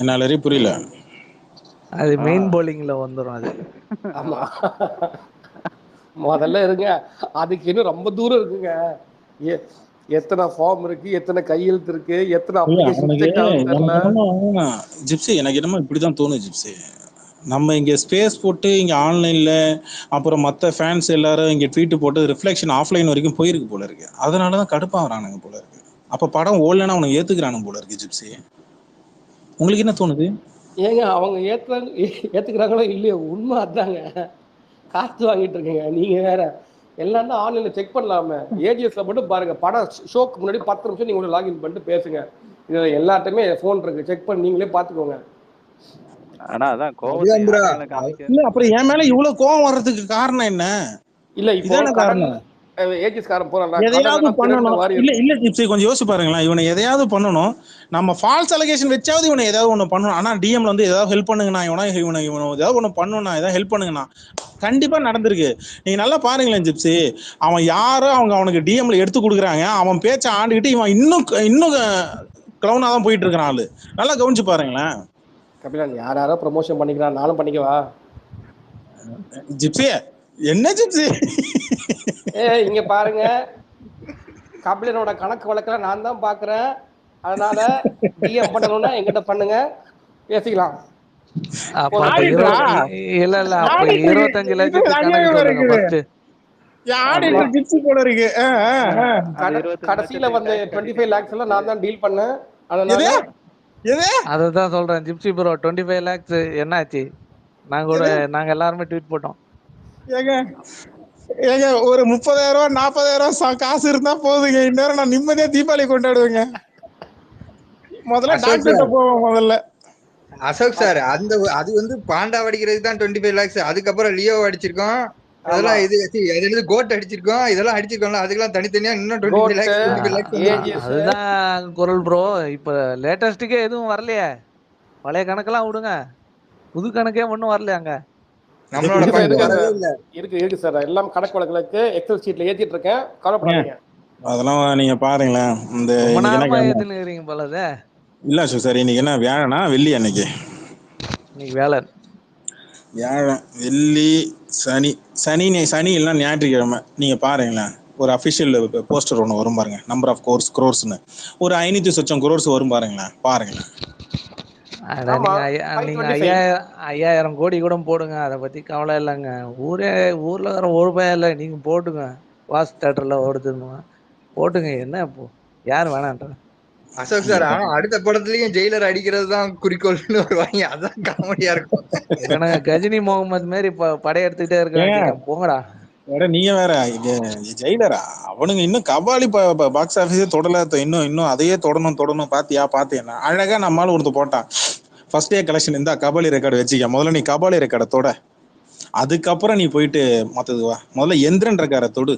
என்னால புரியல. அது மெயின் போலிங்ல வந்துடும் அது. ஆமா, முதல்ல இருங்க, அதுக்கு இன்னும் ரொம்ப தூரம் இருக்குங்க. எத்தனை ஃபார்ம் இருக்கு, எத்தனை கையெழுத்து இருக்கு, எத்தனை அப்ளிகேஷன். ஜிப்சி எனக்கு என்னமோ இப்படிதான் தோணுது ஜிப்சி. நம்ம இங்க ஸ்பேஸ் போட்டு இங்க ஆன்லைன்ல அப்புறம் மற்ற ஃபேன்ஸ் எல்லாரும் இங்க ட்வீட் போட்டு ரிஃப்ளெக்ஷன் ஆஃப்லைன் வரைக்கும் போயிருக்கு போல இருக்கு. அதனாலதான் கடுப்பாகிறானுங்க போல இருக்கு. அப்ப படம் ஓடலன்னா அவனுக்கு ஏத்துக்கிறானுங்க போல இருக்கு. ஜிப்சி, உங்களுக்கு என்ன தோணுது? ஏங்க அவங்க ஏத்துக்கிறாங்களோ இல்லையோ, உண்மை அதாங்க. காசு வாங்கிட்டு இருக்கீங்க நீங்க வேற. எல்லாம் தான் ஆன்லைன்ல செக் பண்ணலாமே. ஏஜிஎஸ்ல மட்டும் பாருங்க, படம் ஷோக்கு முன்னாடி 10 நிமிஷம் நீங்க லாகின் பண்ணிட்டு பேசுங்க. இது எல்லாத்தையுமே ஃபோன் இருக்கு, செக் பண்ணி நீங்களே பாத்துக்கோங்க. ஆனா அதான் இல்ல, அப்புறம் என் மேல இவ்வளவு கோவம் வர்றதுக்கு காரணம் என்ன? இல்ல இப்போ காரணம் எதையாவது பண்ணணும். இல்ல இல்ல ஜிப்சி, கொஞ்சம் யோசிச்சு பாருங்களேன். இவனை எதையாவது பண்ணணும், நம்ம ஃபால்ஸ் அலிகேஷன் வச்சாவது இவனை ஏதாவது ஒண்ணு பண்ணணும். ஆனா டிஎம்ல வந்து ஏதாவது ஹெல்ப் பண்ணுங்கண்ணா, இவனை ஏதாவது ஒண்ணு பண்ணணும்னா ஏதாவது ஹெல்ப் பண்ணுங்கண்ணா, கண்டிப்பா நடந்திருக்கு. நீங்க நல்லா பாருங்களேன் ஜிப்சி, அவன் யாரோ அவனுக்கு டிஎம்ல எடுத்து கொடுக்குறாங்க, அவன் பேச்ச ஆண்டுகிட்டு இவன் இன்னும் கிளவுனா தான் போயிட்டு இருக்கிறான் ஆளு. நல்லா கவனிச்சு பாருங்களேன். கபிலன் யாரோ ப்ரமோஷன் பண்ணிக்கிறான், நானும் பண்ணிக்கவா? ஜிப்சி என்ன ஜிப்சி? இங்க பாருங்க, கபிலனோட கணக்கு வழக்கெல்லாம் நான் தான் பாக்குறேன். அதனால டிஎம் பண்ணணும்னா எங்கிட்ட பண்ணுங்க, பேசிக்கலாம். இல்ல 25 லட்சத்துக்கு கடைசியில வந்து 25 lakhs எல்லாம் நான் தான் டீல் பண்ணேன். அததான் சொல்றேன் ஜிப்சி ப்ரோ, 25 lakhs என்னாச்சு? நாங்க எல்லாருமே ட்வீட் போட்டோம். ஏங்க ஒரு 30,000 40,000 காசு இருந்தா போதுங்க, இந்நேரம் நான் நிம்மதியா தீபாவளி கொண்டாடுவேங்க. முதல்ல டாக்டர்கிட்ட போவோம். முதல்ல அசோக் சார், அது வந்து பாண்டா அடிக்கிறதுக்கு தான் 25 lakhs. அதுக்கப்புறம் லியோ அடிச்சிருக்கோம், அதெல்லாம் இது கோட் அடிச்சிருக்கோம், இதெல்லாம் அடிச்சிருக்கோம்ல, அதுக்கெல்லாம் தனித்தனியா இன்னும் 25 lakhs. அதுதான் குரல் ப்ரோ. இப்ப லேட்டஸ்டுக்கே எதுவும் வரலையே. பழைய கணக்கெல்லாம் விடுங்க, புது கணக்கே ஒண்ணும் வரலையாங்க. இருக்கு சார், எல்லாம் கணக்கு வழக்குகளுக்கு எக்ஸல் ஷீட்ல ஏத்திட்டு இருக்கேன், கவலைப்படாதீங்க. அதெல்லாம் நீங்க பாருங்களேன். இந்த போலதே இல்ல சார், இன்னைக்கு என்ன வியாழனா வெள்ளி? அன்னைக்கு வியாழன், வெள்ளி, சனி எல்லாம் ஞாயிற்றுக்கிழமை. நீங்க பாருங்களேன், ஒரு அபிஷியல் போஸ்டர் ஒன்று வரும் பாருங்க, நம்பர் ஆஃப் crores ஒரு 500 சொச்சம் crores வரும் பாருங்களேன். நீங்க 5000 கோடி கூட போடுங்க, அதை பத்தி கவலை இல்லைங்க. ஊர்ல வர ஒரு பயம் இல்லை, நீங்க போட்டுங்க. வாஸ் தியேட்டர்ல ஓடுதுன்னு போட்டுங்க, என்ன இப்போ யார் வேணான்ற? அசோக் சார், ஆனா அடுத்த படத்துலயும் ஜெயிலர் அடிக்கிறது தான் குறிக்கோள்னு வருவாங்க, அதான் காமெடியா இருக்கும். கஜினி முகமது மாதிரி படையெடுத்துக்கிட்டே இருக்க, போங்கடா. நீங்க வேற ஜெயிலரா? அவனுங்க இன்னும் கபாலி பாக்ஸ் ஆபீஸே தொடல, இன்னும் அதையே தொடணும் பாத்தியா? அழகா நம்மால ஒருத்த போட்டான், ஃபர்ஸ்ட் டே கலெக்ஷன் இந்த கபாலி ரெக்கார்டு வச்சுக்க. முதல்ல நீ கபாலி ரெக்கார்டை தொட, அதுக்கப்புறம் நீ போயிட்டு மத்தது வா. முதல்ல எந்திரன் ரெக்கார்டை தொடு.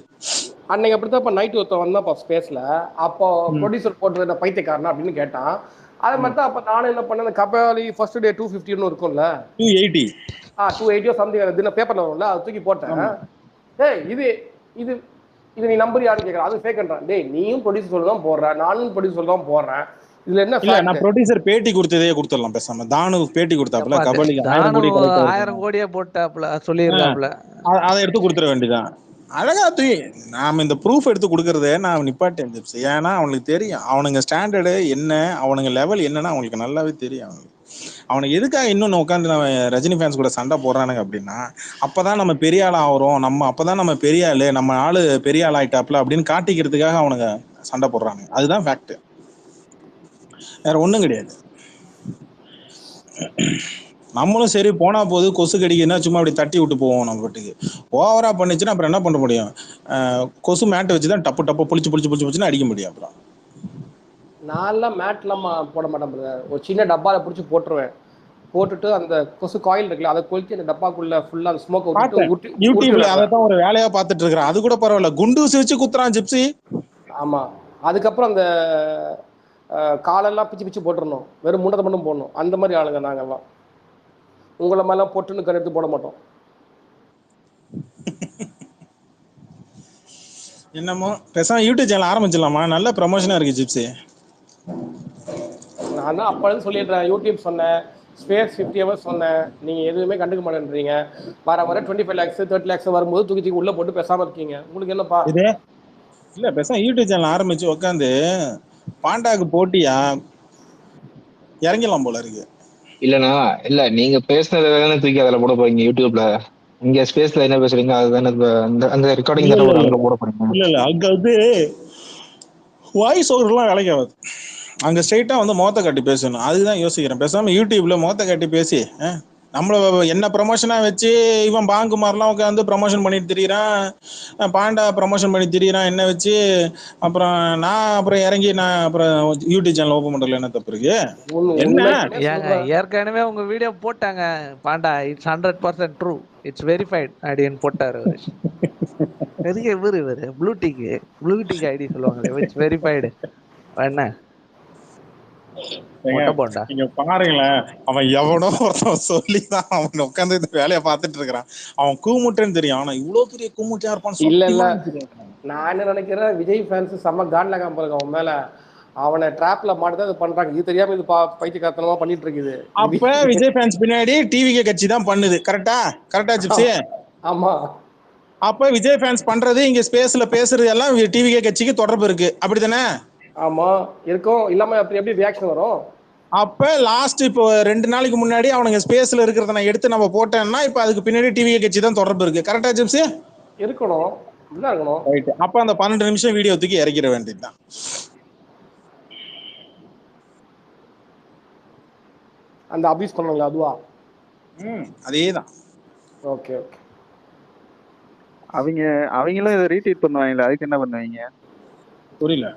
அன்னைக்கு அப்படித்தான் நைட் ஒருத்தன் வந்தாப்பா ஸ்பேஸ்ல. அப்போ ப்ரொடியூசர் போட்டு பைத்தியக்காரனா அப்படின்னு கேட்டான். அதே மாதிரி தான் அப்ப நானும் என்ன பண்ணேன், கபாலி ஃபர்ஸ்ட் டே 250 இருக்கும்ல, 280 சம்திங் தின பேப்பர்ல வரும்ல, அதை தூக்கி போட்டேன். இது இது இது நீ நம்பர் யாருன்னு கேட்கற, அது ஃபேக்ன்றான். டேய், நீயும் ப்ரொடியூசர் சொல்ல தான் போடுற, நானும் ப்ரொடியூசர் சொல்ல தான் போடுறேன். இதுல என்ன இல்ல, நான் ப்ரொடியூசர் பேட்டி கொடுத்ததே கொடுத்துடலாம் பேசாம. தானு பேட்டி கொடுத்தாப்ல, கபாலிக்கு 1000 கோடியே போட்டாப்ல சொல்லிருக்காப்ல, அதை எடுத்து கொடுத்துட வேண்டியதான். அழகா நாம இந்த ப்ரூஃப் எடுத்து கொடுக்கறதே நான் நிப்பாட்டேன். ஏன்னா அவனுக்கு தெரியும், அவனுங்க ஸ்டாண்டர்டு என்ன, அவனுங்க லெவல் என்னன்னா அவங்களுக்கு நல்லாவே தெரியும். அவனுக்கு எதுக்காக இன்னொன்னு உட்காந்து நம்ம ரஜினி ஃபேன்ஸ் கூட சண்டை போடுறானுங்க அப்படின்னா, அப்பதான் நம்ம பெரிய ஆள் ஆகிறோம், அப்பதான் நம்ம பெரிய ஆளு, நம்ம ஆளு பெரிய ஆள் ஆயிட்டாப்ல அப்படின்னு காட்டிக்கிறதுக்காக அவனுங்க சண்டை போடுறாங்க. அதுதான் ஃபேக்ட், வேற ஒண்ணும் கிடையாது. நம்மளும் சரி போனா போது கொசு கடிக்குன்னா சும்மா அப்படி தட்டி விட்டு போவோம் நம்ம வீட்டுக்கு. ஓவரா பண்ணிச்சுன்னா அப்புறம் என்ன பண்ண முடியும்? கொசு மேட்டை வச்சுதான் டப்பு டப்பு புளிச்சுன்னு அடிக்க முடியும். அப்புறம் நான்லாம் மேட்லாம் போட மாட்டேன் பிரதர். ஒரு சின்ன டப்பாவில் பிடிச்சி போட்டுருவேன். போட்டுட்டு அந்த கொசு காயில் இருக்குல்ல அதை கொளுத்தி அந்த டப்பாக்குள்ள ஃபுல்லா அந்த ஸ்மோக்கை விட்டுட்டு யூடியூப்ல அதைத்தான் ஒரு வேலையா பார்த்துட்டு இருக்கிறேன். அது கூட பரவாயில்ல, குண்டூசி வச்சு குத்துறான் ஜிப்சி. ஆமா, அதுக்கப்புறம் அந்த காலெல்லாம் பிச்சு போட்டுடணும், வெறும் முண்டத்தை மட்டும் போடணும். அந்த மாதிரி ஆளுங்க நாங்கெல்லாம். உங்களை மாதிரிலாம் பொட்டுன்னு கரெக்டு போட மாட்டோம். என்னமோ பேசாம யூடியூப் சேனல் ஆரம்பிச்சிடலாமா? நல்ல ப்ரமோஷனா இருக்கு ஜிப்சி. நான் தான் அப்போது சொல்லிடுறேன், யூடியூப் சொன்னேன், ஸ்பேஸ் 50 hours சொன்னேன், நீங்கள் எதுவுமே கண்டுக்க மாட்டேன்றீங்க. வர 25 lakhs 30 lakhs வரும்போது தூக்கி உள்ளே போட்டு பேசாமல் இருக்கீங்க. உங்களுக்கு என்னப்பா இது? இல்லை பேசாம யூடியூப் சேனல் ஆரம்பிச்சு உட்காந்து பாண்டாக்கு போட்டியா இறங்கலாம் போல இருக்கு. இல்லண்ணா, இல்ல நீங்க பேசுனதை தூக்கி அதில் போட போறீங்க யூடியூப்ல. இங்க ஸ்பேஸ்ல என்ன பேசுறீங்க அதுதானே அந்த ரெக்கார்டிங் தானே அங்க போட போறீங்க. இல்ல அங்க வந்து வாய்ஸ் ஓவர்லாம் வேலைக்கு ஆகாது. அங்க ஸ்ட்ரைட்டா வந்து முகத்தை காட்டி பேசணும். அதுதான் யோசிக்கிறேன். பேசாம யூடியூப்ல முகத்தை காட்டி பேசி நம்மள என்ன ப்ரமோஷனா வச்சு இவன் பாங்குமாரெலாம் உட்காந்து ப்ரமோஷன் பண்ணிட்டு திரியிறான், பாண்டா ப்ரமோஷன் பண்ணி திரியிறான் என்ன வச்சு. அப்புறம் நான் இறங்கி அப்புறம் யூடியூப் சேனல் ஓப்பன் பண்றதுல என்ன தப்பு இருக்கு? என்ன ஏற்கனவே உங்க வீடியோ போட்டாங்க Panda, it's 100% true, it's verified அப்படின்னு போட்டாரு. பெரிய இவரு ப்ளூடிக் ஐடி சொல்லுவாங்களே, இட்ஸ் வெரிஃபைடு. என்ன நீங்க பாருங்களேன், அவன் எவனோ ஒருத்தன் சொல்லிதான் அவன் உட்காந்து இந்த வேலையை பார்த்துட்டு இருக்கிறான். அவன் கூமுட்டேன்னு தெரியும், ஆனா இவ்வளவு பெரிய கூமுட்டியா இருப்பான்னு இல்ல நான் என்ன நினைக்கிறேன், விஜய் ஃபேன்ஸ் செம்ம காண்ட்லாகாம பாருங்க அவன் மேல. அவனை டிராப்ல மாட்டுதான் இது பண்றாங்க. இது தெரியாம இது பைத்தியக்காரத்தனமா பண்ணிட்டு இருக்குது. அப்ப விஜய் ஃபேன்ஸ் பின்னாடி டிவிகே கட்சி தான் பண்ணுது. கரெக்டா ஜிப்சி? ஆமா. அப்ப விஜய் ஃபேன்ஸ் பண்றது இங்க ஸ்பேஸ்ல பேசுறது எல்லாம் டிவிகே கட்சிக்கு தொடர்பு இருக்கு, அப்படித்தானே? ஆமா இருக்கும். இல்லாம எப்படி ரியாக்ஷன் வரும்? அப்ப லாஸ்ட் இப்போ 2 நாளைக்கு முன்னாடி அவனுங்க ஸ்பேஸ்ல இருக்கிறத நான் எடுத்து நம்ம போட்டேன்னா இப்ப அதுக்கு பின்னாடி டிவிகே கட்சி தான் தொடர்பு இருக்கு. கரெக்டா ஜிப்சி? இருக்கணும். ரைட். அப்ப அந்த 12 நிமிஷம் வீடியோ தூக்கி இறக்கிற வேண்டியதுதான். அந்த அபியூஸ் பண்ணாங்களா அதுவா? அதேதான். ஓகே. அவங்களும் இதை ரீட்வீட் பண்ணுவாங்களா? அதுக்கு என்ன பண்ணுவீங்க? புரியல.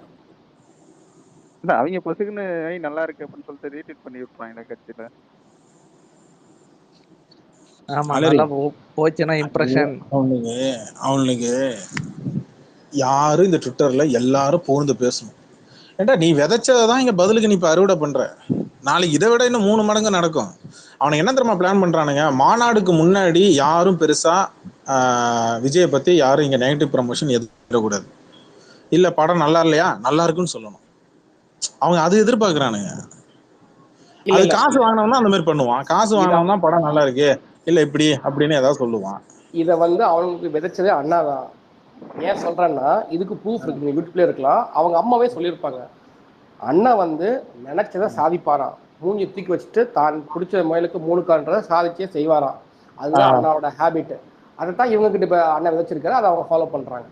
இல்ல அவங்க பொசுக்குன்னு நல்லா இருக்கு அப்படின்னு சொல்லிட்டு ரீட்வீட் பண்ணி விட்டுருவாங்களா கட்சியில? ஆமா, நல்லா போச்சுன்னா இம்ப்ரெஷன். அவனுக்கு யாரும் இந்த ட்விட்டர்ல எல்லாரும் புகழ்ந்து பேசணும். ஏண்டா நீ விதைச்சதான் இங்க பதிலுக்கு நீ இப்ப அறுவடை பண்ற. நாளைக்கு இதை விட இன்னும் 3 மடங்கு நடக்கும். அவனுக்கு என்ன தெரியுமா பிளான் பண்றானுங்க? மாநாடுக்கு முன்னாடி யாரும் பெருசா விஜயை பத்தி யாரும் இங்க நெகட்டிவ் ப்ரமோஷன் எதிர்க்கூடாது. இல்ல படம் நல்லா இல்லையா, நல்லா இருக்குன்னு சொல்லணும். அவங்க அது எதிர்பார்க்கறானுங்க. அது காசு வாங்கினோம்னா அந்த மாதிரி பண்ணுவான். காசு வாங்கினோம்னா படம் நல்லா இருக்கு இல்ல இப்படி அப்படின்னு ஏதாவது சொல்லுவான். இதை அவனுக்கு விதைச்சதே அண்ணாதான். ஏன் சொல்றேன்னா இதுக்கு ப்ரூஃப் இருக்கு, நீங்க யூடியூப்ல இருக்கலாம். அவங்க அம்மாவே சொல்லியிருப்பாங்க, அண்ணா நினைச்சதை சாதிப்பாராம். மூஞ்சி தூக்கி வச்சுட்டு தான் பிடிச்ச முயலுக்கு 3 கால்ன்றதை சாதிச்சே செய்வாராம். அதுதான் அண்ணாவோட ஹேபிட். அதைத்தான் இவங்க கிட்ட இப்ப அண்ணா விதைச்சிருக்காரு, அதை அவங்க ஃபாலோ பண்றாங்க.